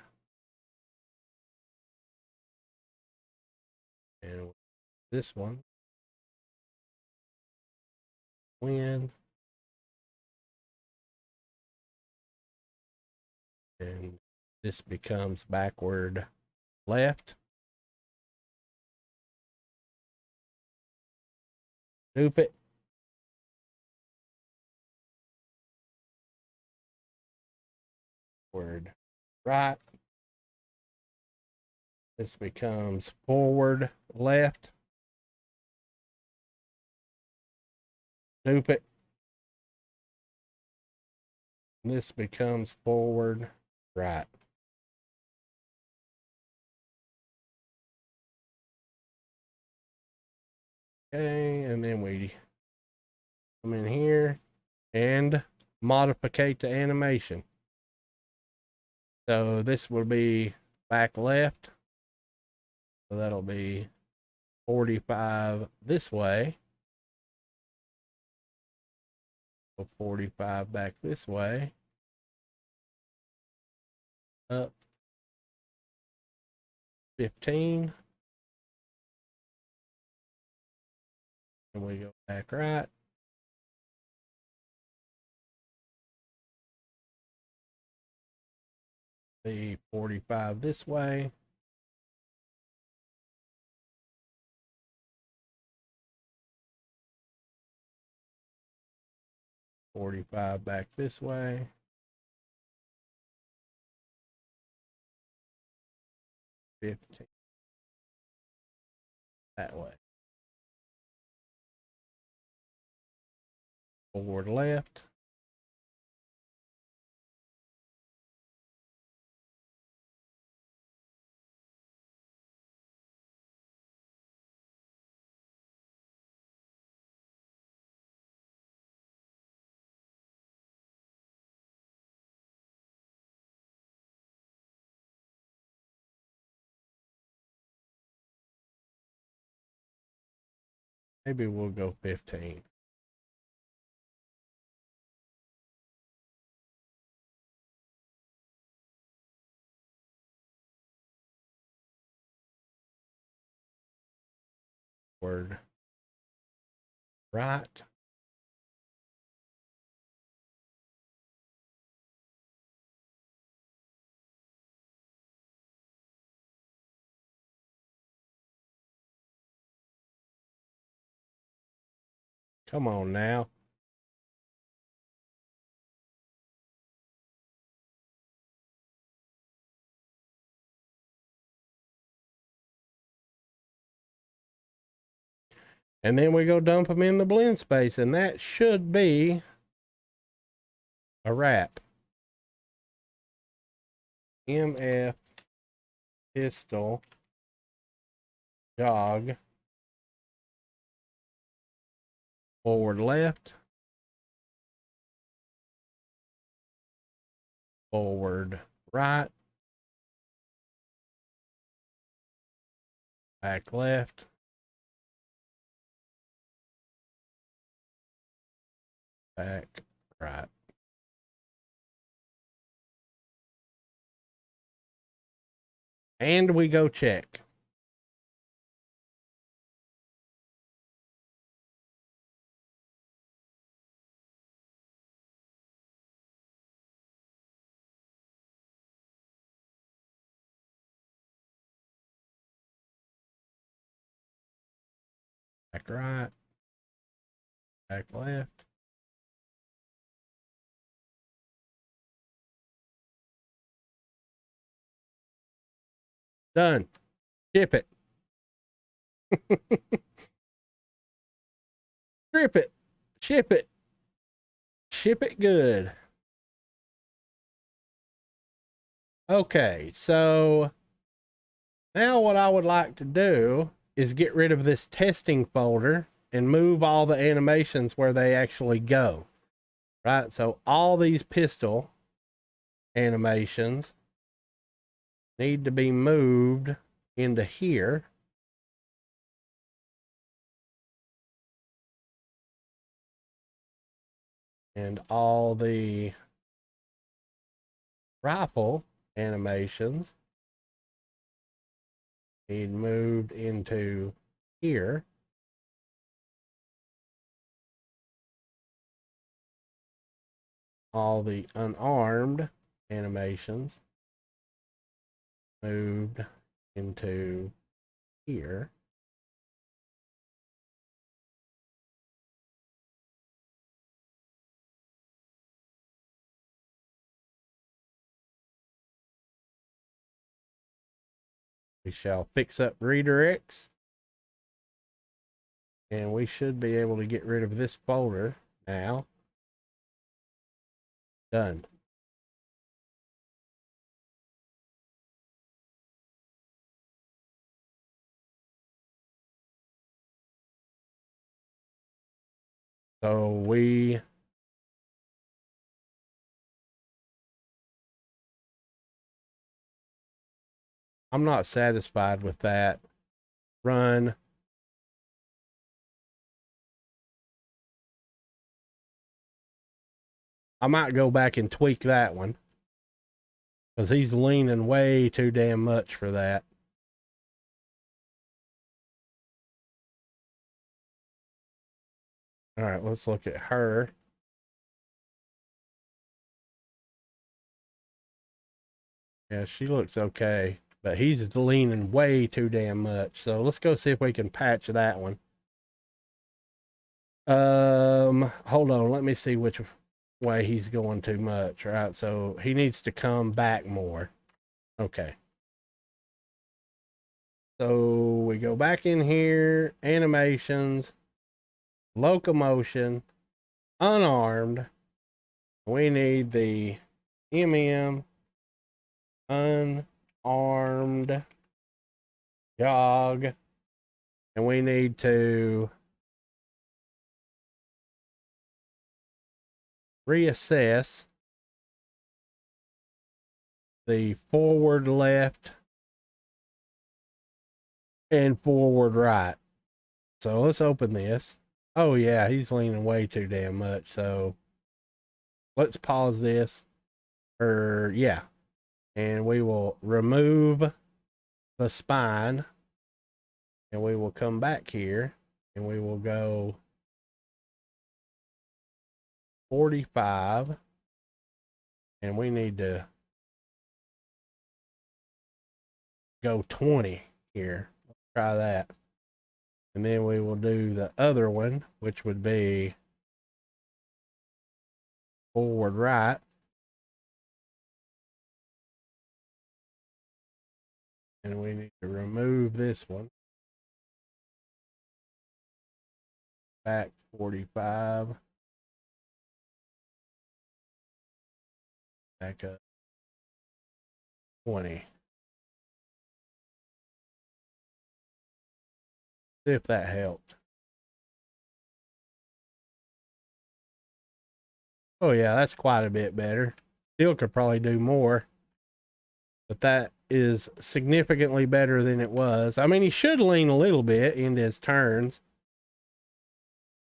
And this one. Win. And this becomes backward left. Loop it. Forward right. This becomes forward left. Loop it. This becomes forward right. Okay, and then we come in here and modificate the animation. So this will be back left. So that'll be 45 this way. So 45 back this way. Up 15. And we go back right. The 45 this way. $45 back this way. $15 that way. Forward left. Maybe we'll go 15. Forward right. Come on now. And then we go dump them in the blend space, and that should be a wrap. MF pistol jog forward left. forward right, back left, back right. And we go check. Back right, back left. Done. Ship it. Strip it. Ship it. Ship it good. Okay, so now what I would like to do is get rid of this testing folder and move all the animations where they actually go. Right, so all these pistol animations need to be moved into here. And all the rifle animations need moved into here. All the unarmed animations moved into here. We shall fix up redirects, and we should be able to get rid of this folder now. Done. So I'm not satisfied with that. Run. I might go back and tweak that one, because he's leaning way too damn much for that. All right, let's look at her. Yeah, she looks okay, but he's leaning way too damn much. So let's go see if we can patch that one. Hold on, let me see which way he's going too much. Right, so he needs to come back more. Okay. So we go back in here, animations, locomotion, unarmed. We need the unarmed jog, and we need to reassess the forward left and forward right. So let's open this. Oh yeah, he's leaning way too damn much. So let's pause this. Yeah. And we will remove the spine, and we will come back here, and we will go 45, and we need to go 20 here. Let's try that. And then we will do the other one, which would be forward right. And we need to remove this one. Back 45. Back up 20. See if that helped. Oh yeah, that's quite a bit better. Still could probably do more, but that is significantly better than it was. I mean, he should lean a little bit into his turns,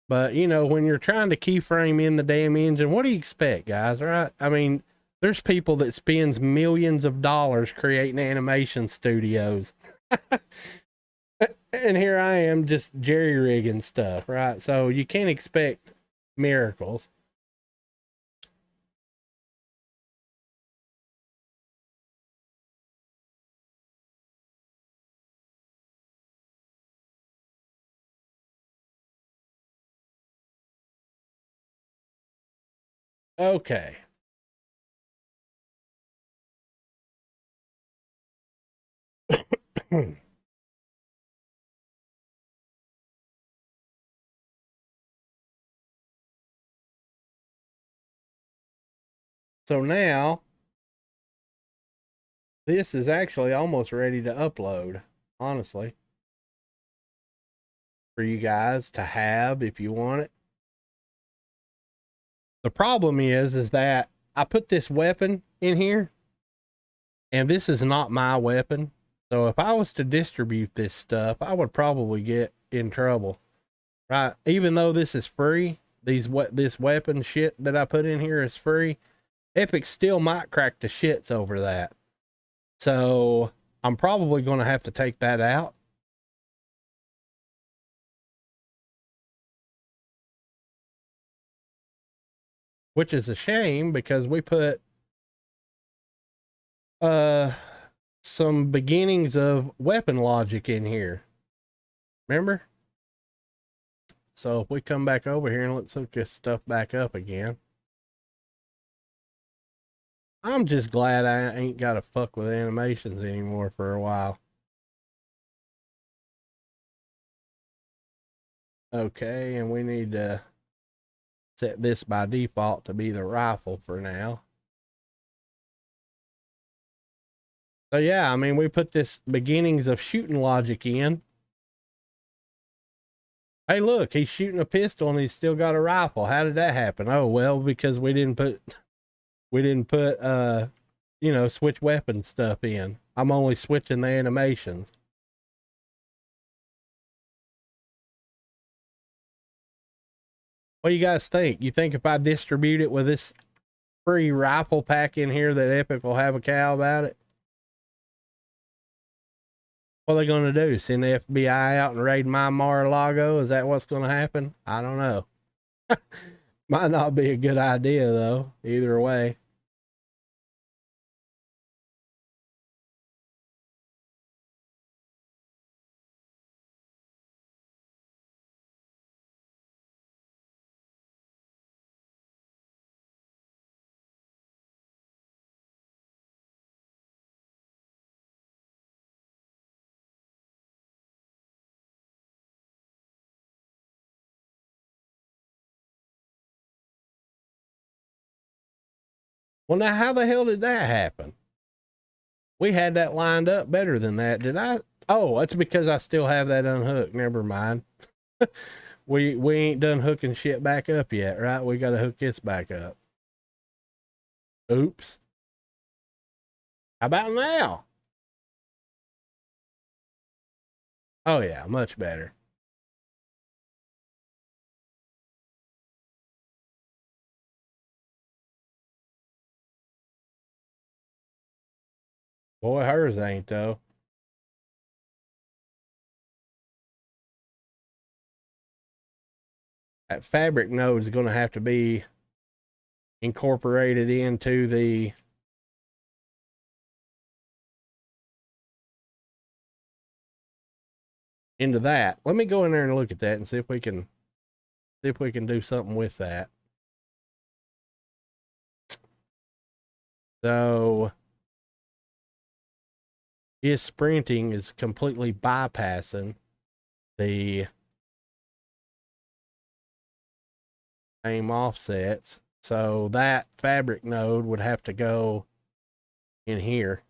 but you know, when you're trying to keyframe in the damn engine, what do you expect, guys? Right? I mean, there's people that spends millions of dollars creating animation studios. And here I am just jerry rigging stuff, right? So you can't expect miracles. Okay. So now this is actually almost ready to upload, honestly, for you guys to have if you want it. The problem is that I put this weapon in here, and this is not my weapon. So if I was to distribute this stuff, I would probably get in trouble, right? Even though this is free, this weapon shit that I put in here is free. Epic still might crack the shits over that. So I'm probably going to have to take that out. Which is a shame because we put some beginnings of weapon logic in here. Remember? So if we come back over here and let's hook this stuff back up again. I'm just glad I ain't got to fuck with animations anymore for a while. Okay, and we need to set this by default to be the rifle for now. So yeah, I mean, we put this beginnings of shooting logic in. Hey, look, he's shooting a pistol and he's still got a rifle. How did that happen? Oh, well, because we didn't put you know, switch weapon stuff in. I'm only switching the animations. What do you guys think? You think if I distribute it with this free rifle pack in here that Epic will have a cow about it? What are they going to do? Send the FBI out and raid my Mar-a-Lago? Is that what's going to happen? I don't know. Might not be a good idea, though, either way. Well, now, how the hell did that happen? We had that lined up better than that. Did I? Oh, that's because I still have that unhooked. Never mind. We ain't done hooking shit back up yet, right? We got to hook this back up. Oops. How about now? Oh yeah, much better. Boy, hers ain't though. That fabric node is going to have to be incorporated into that. Let me go in there and look at that and see if we can do something with that. So his sprinting is completely bypassing the aim offsets. So that fabric node would have to go in here.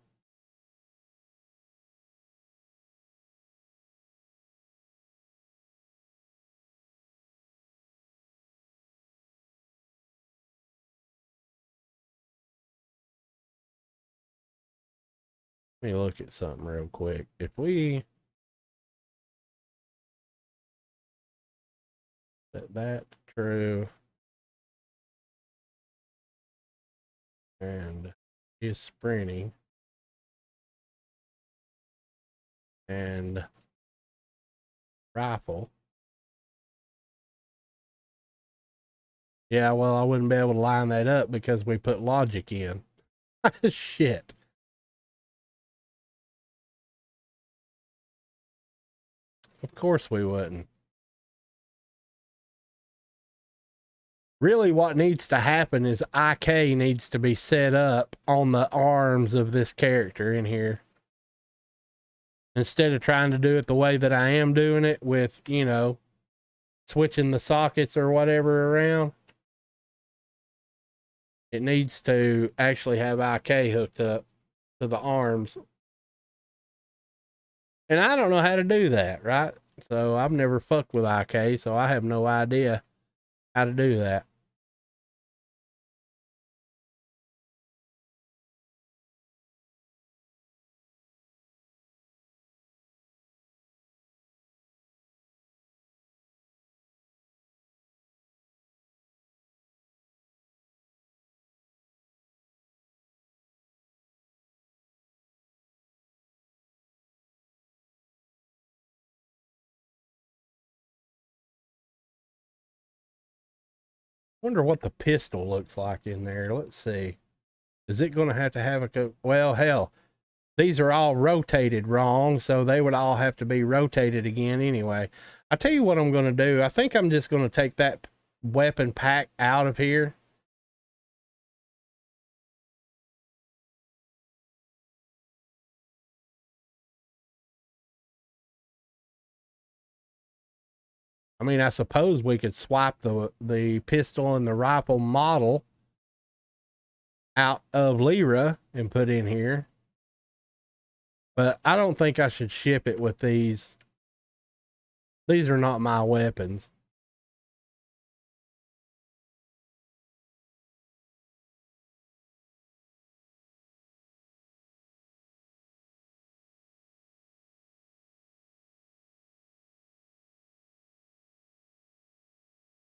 Let me look at something real quick. If we set that to true and is sprinting and rifle. Yeah, well, I wouldn't be able to line that up because we put logic in. Shit. Of course we wouldn't. Really, what needs to happen is IK needs to be set up on the arms of this character in here. Instead of trying to do it the way that I am doing it with, you know, switching the sockets or whatever around. It needs to actually have IK hooked up to the arms. And I don't know how to do that, right? So I've never fucked with IK, so I have no idea how to do that. Wonder what the pistol looks like in there. Let's see. Is it going to have a... Well, hell, these are all rotated wrong, so they would all have to be rotated again anyway. I tell you what I'm going to do. I think I'm just going to take that weapon pack out of here. I mean, I suppose we could swap the pistol and the rifle model out of Lyra and put in here. But I don't think I should ship it with these. These are not my weapons.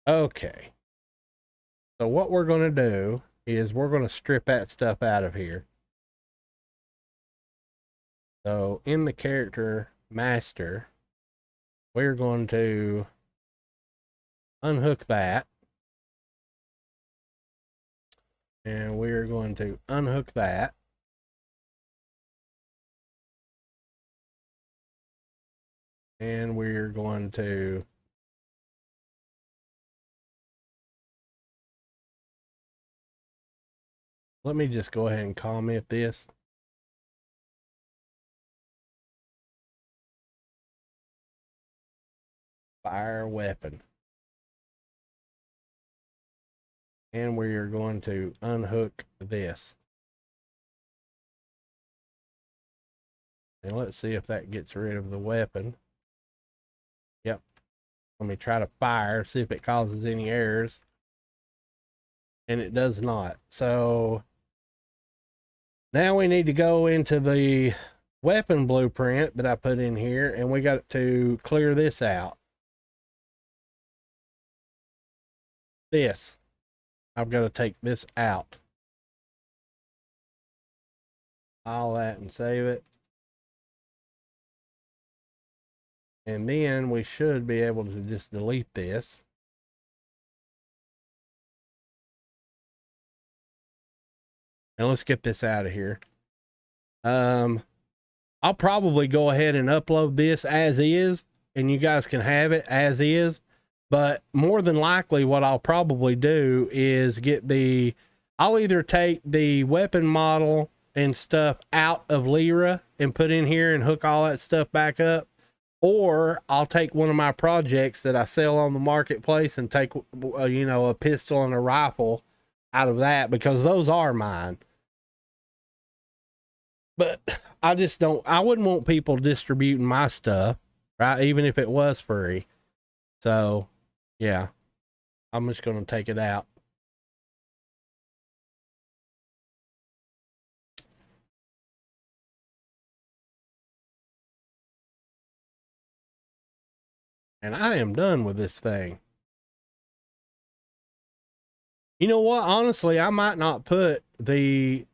Okay. So what we're going to do is we're going to strip that stuff out of here. So in the character master, we're going to unhook that. And we're going to unhook that. And we're going to let me just go ahead and comment this. Fire weapon. And we are going to unhook this. And let's see if that gets rid of the weapon. Yep. Let me try to fire, see if it causes any errors. And it does not. So now we need to go into the weapon blueprint that I put in here, and we got to clear this out. This. I've got to take this out. All that and save it. And then we should be able to just delete this. And let's get this out of here. I'll probably go ahead and upload this as is, and you guys can have it as is. But more than likely, what I'll probably do is I'll either take the weapon model and stuff out of Lyra and put in here and hook all that stuff back up. Or I'll take one of my projects that I sell on the marketplace and take, you know, a pistol and a rifle out of that, because those are mine. But I wouldn't want people distributing my stuff, right? Even if it was free. So, yeah, I'm just going to take it out. And I am done with this thing. You know what? Honestly, I might not put the...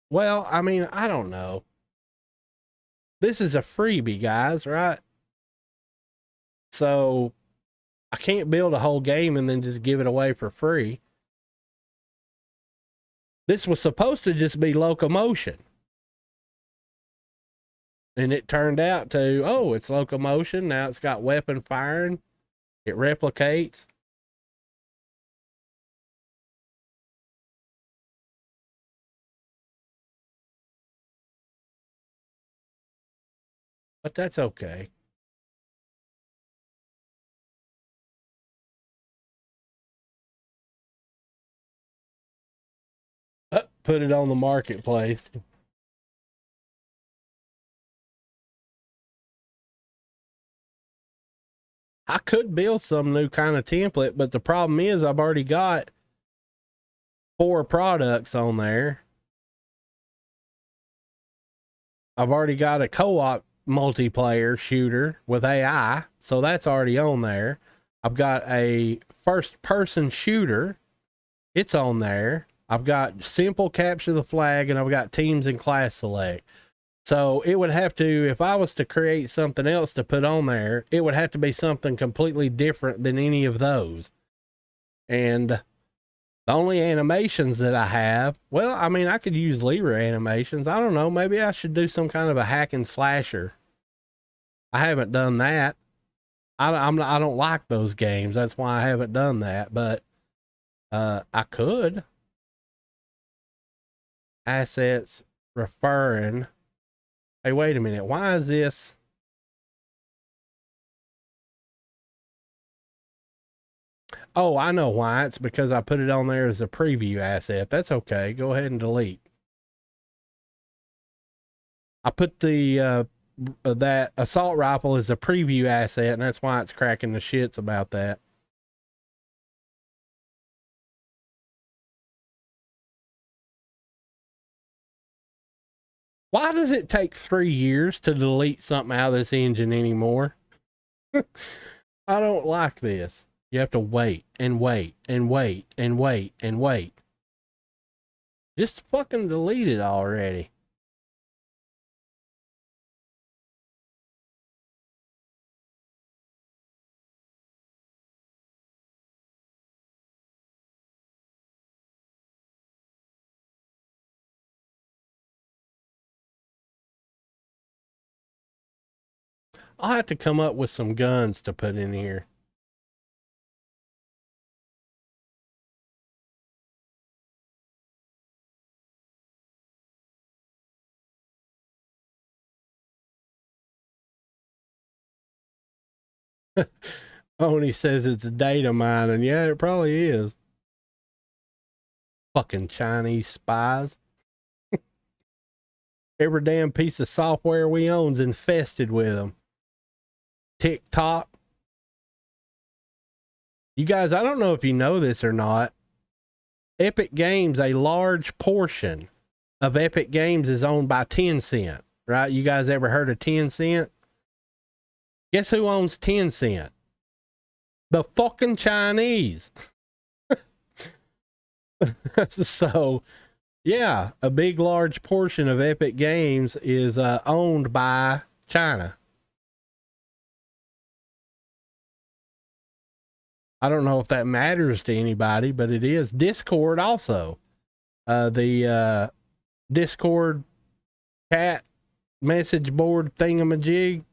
Well, I mean, I don't know. This is a freebie, guys, right? So I can't build a whole game and then just give it away for free. This was supposed to just be Locomotion. And it turned out to, oh, it's Locomotion. Now it's got weapon firing. It replicates. But that's okay. Put it on the marketplace. I could build some new kind of template, but the problem is I've already got 4 products on there. I've already got a co-op multiplayer shooter with AI, so that's already on there. I've got a first-person shooter. It's on there. I've got simple capture the flag, and I've got teams and class select. So it would have to, if I was to create something else to put on there, it would have to be something completely different than any of those. And the only animations that I have, well, I mean, I could use Lever animations. I don't know. Maybe I should do some kind of a hack and slasher. I haven't done that. I don't like those games. That's why I haven't done that. But I could. Assets referring. Hey, wait a minute. Why is this? Oh, I know why. It's because I put it on there as a preview asset. That's okay. Go ahead and delete. I put the that assault rifle as a preview asset, and that's why it's cracking the shits about that. Why does it take 3 years to delete something out of this engine anymore? I don't like this. You have to wait and wait and wait and wait and wait. Just fucking delete it already. I'll have to come up with some guns to put in here. Oni says it's a data mine, and yeah, it probably is. Fucking Chinese spies. Every damn piece of software we own's infested with them. TikTok. You guys, I don't know if you know this or not. Epic Games, a large portion of Epic Games is owned by Tencent, right? You guys ever heard of Tencent? Guess who owns Tencent? The fucking Chinese. So, yeah, a big, large portion of Epic Games is owned by China. I don't know if that matters to anybody, but it is. Discord also. The Discord chat message board thingamajig,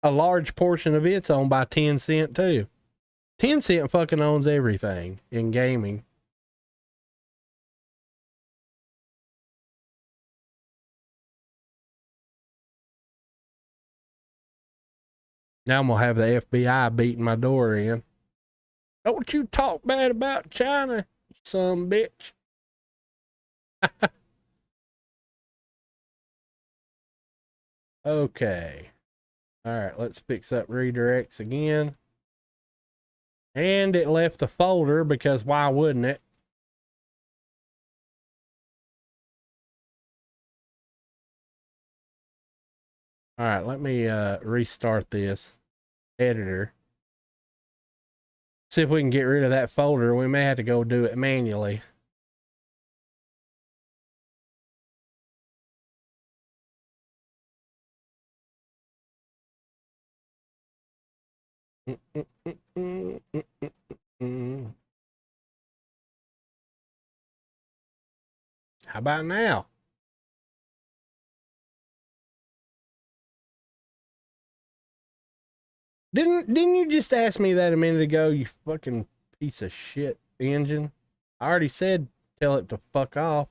a large portion of it's owned by Tencent too. Tencent fucking owns everything in gaming. Now I'm gonna have the FBI beating my door in. Don't you talk bad about China, you son bitch. Okay. All right, let's fix up redirects again. And it left the folder because why wouldn't it? All right, let me restart this editor. See if we can get rid of that folder. We may have to go do it manually. How about now? Didn't you just ask me that a minute ago, you fucking piece of shit engine? I already said tell it to fuck off.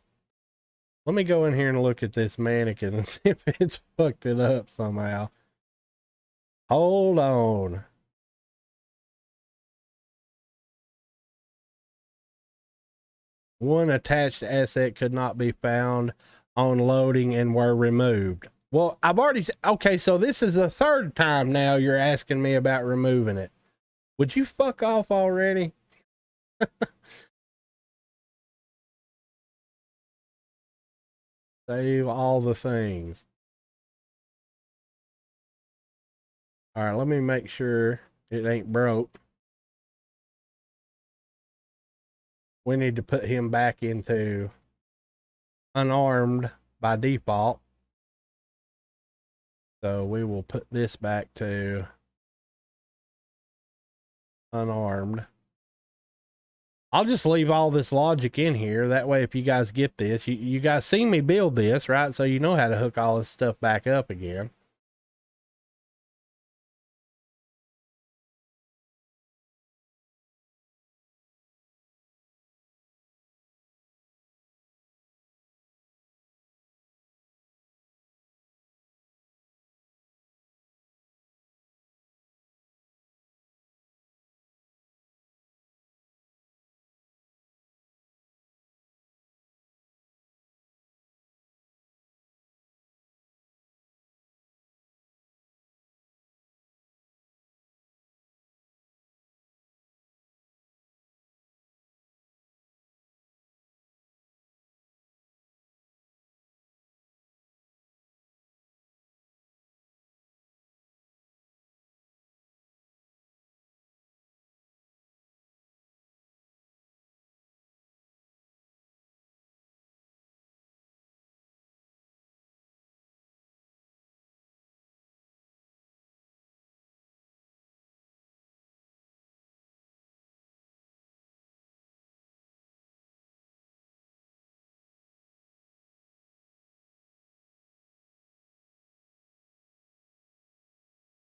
Let me go in here and look at this mannequin and see if it's fucked it up somehow. Hold on. One attached asset could not be found on loading and were removed. Well, I've already okay, so this is the third time now you're asking me about removing it. Would you fuck off already? Save all the things. All right, let me make sure it ain't broke. We need to put him back into unarmed by default. So we will put this back to unarmed. I'll just leave all this logic in here. That way, if you guys get this, you guys see me build this, right? So you know how to hook all this stuff back up again.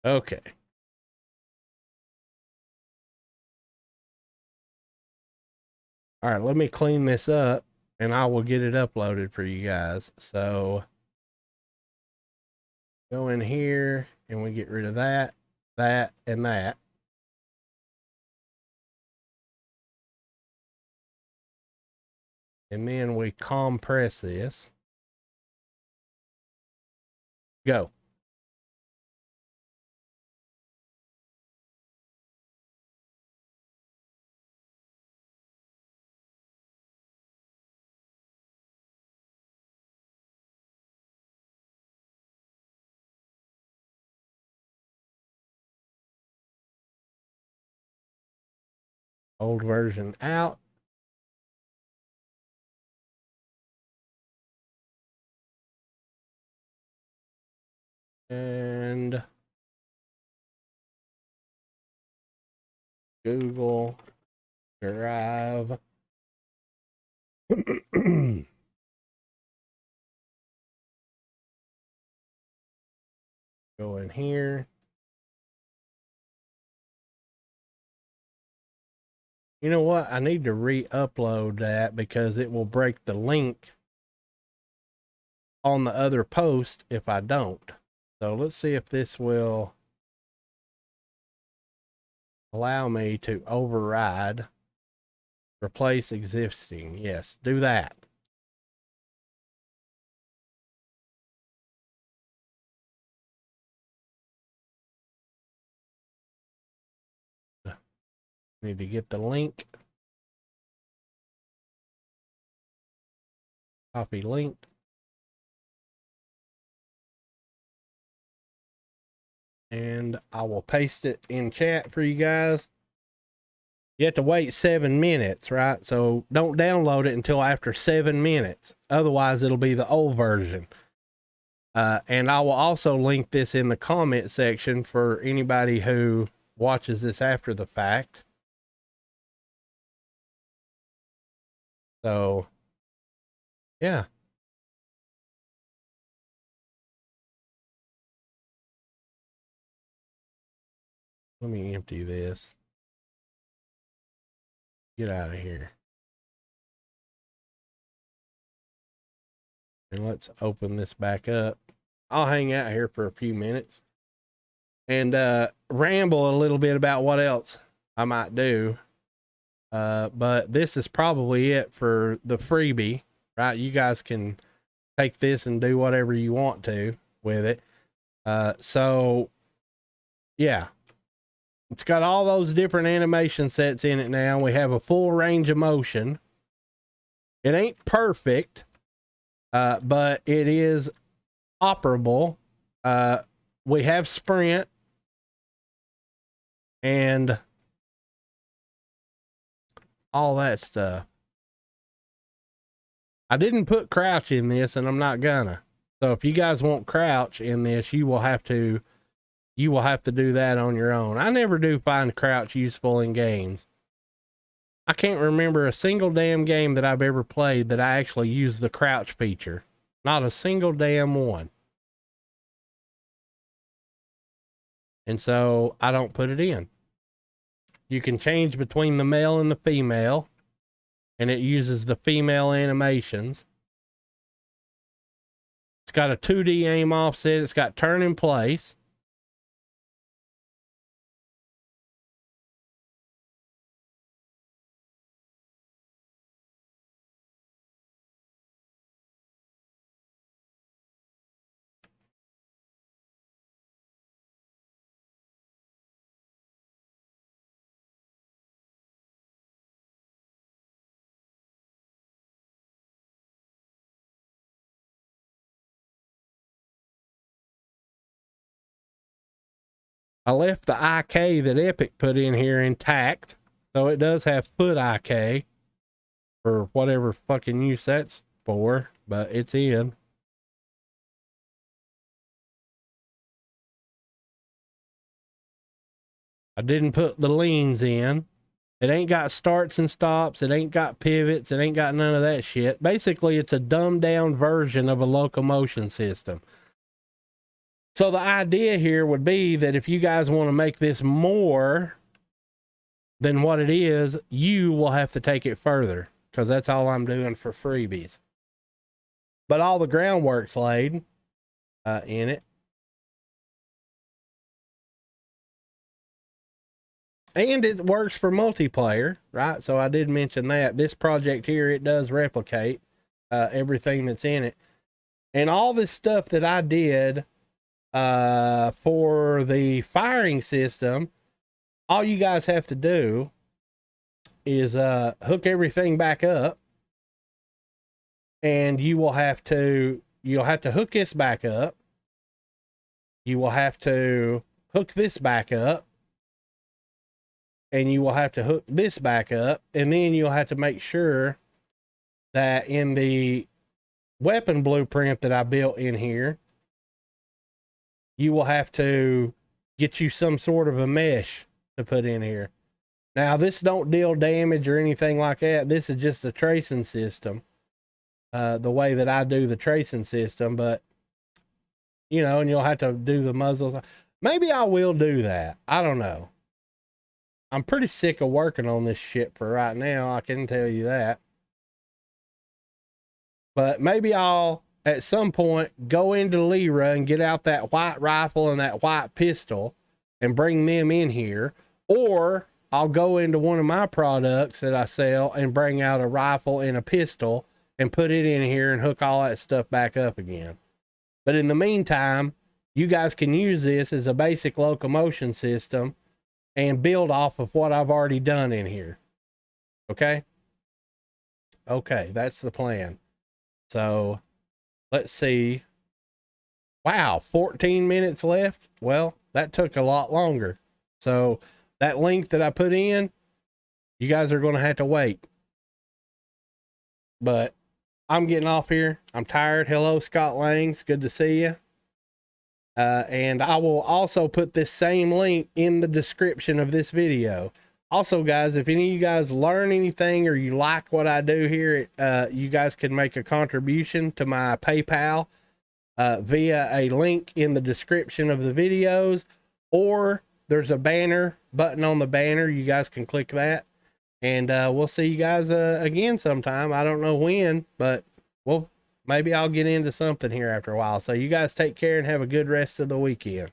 Okay. All right, let me clean this up and I will get it uploaded for you guys. So go in here and we get rid of that, that, and that. And then we compress this. Go. Old version out. And Google Drive. Go in here. You know what? I need to re-upload that because it will break the link on the other post if I don't. So let's see if this will allow me to override, replace existing. Yes, do that. Need to get the link. Copy link. and I will paste it in chat for you guys. You have to wait 7 minutes, right? So don't download it until after 7 minutes. Otherwise, it'll be the old version. And I will also link this in the comment section for anybody who watches this after the fact. So, yeah. Let me empty this. Get out of here. And let's open this back up. I'll hang out here for a few minutes and ramble a little bit about what else I might do. But this is probably it for the freebie, right? You guys can take this and do whatever you want to with it. So yeah, it's got all those different animation sets in it now. We have a full range of motion. It ain't perfect, but it is operable. We have sprint and all that stuff. I didn't put crouch in this, and I'm not gonna. So if you guys want crouch in this, you will have to do that on your own. I never do find crouch useful in games. I can't remember a single damn game that I've ever played that I actually used the crouch feature. Not a single damn one. And so I don't put it in. You can change between the male and the female, and it uses the female animations. It's got a 2D aim offset. It's got turn in place. I left the IK that Epic put in here intact. So it does have foot IK for whatever fucking use that's for, but it's in. I didn't put the leans in. It ain't got starts and stops. It ain't got pivots. It ain't got none of that shit. Basically, it's a dumbed down version of a locomotion system. So the idea here would be that if you guys want to make this more than what it is, you will have to take it further, because that's all I'm doing for freebies. But all the groundwork's laid in it. And it works for multiplayer, right? So I did mention that. This project here, it does replicate everything that's in it. And all this stuff that I did for the firing system, all you guys have to do is hook everything back up. And you'll have to hook this back up. You will have to hook this back up. And you will have to hook this back up, and then you'll have to make sure that in the weapon blueprint that I built in here, you will have to get you some sort of a mesh to put in here. Now, this don't deal damage or anything like that. This is just a tracing system, the way that I do the tracing system, but, you know, and you'll have to do the muzzles. Maybe I will do that. I don't know. I'm pretty sick of working on this shit for right now. I can tell you that. But maybe I'll, at some point, go into Lyra and get out that white rifle and that white pistol and bring them in here. Or I'll go into one of my products that I sell and bring out a rifle and a pistol and put it in here and hook all that stuff back up again. But in the meantime, you guys can use this as a basic locomotion system and build off of what I've already done in here. Okay? Okay, that's the plan. So, let's see. Wow, 14 minutes left? Well, that took a lot longer. So that link that I put in, you guys are going to have to wait. But I'm getting off here. I'm tired. Hello, Scott Langs. Good to see you. And I will also put this same link in the description of this video. Also, guys, if any of you guys learn anything or you like what I do here, you guys can make a contribution to my PayPal via a link in the description of the videos, or there's a banner button on the banner. You guys can click that, and we'll see you guys again sometime. I don't know when, but maybe I'll get into something here after a while. So you guys take care and have a good rest of the weekend.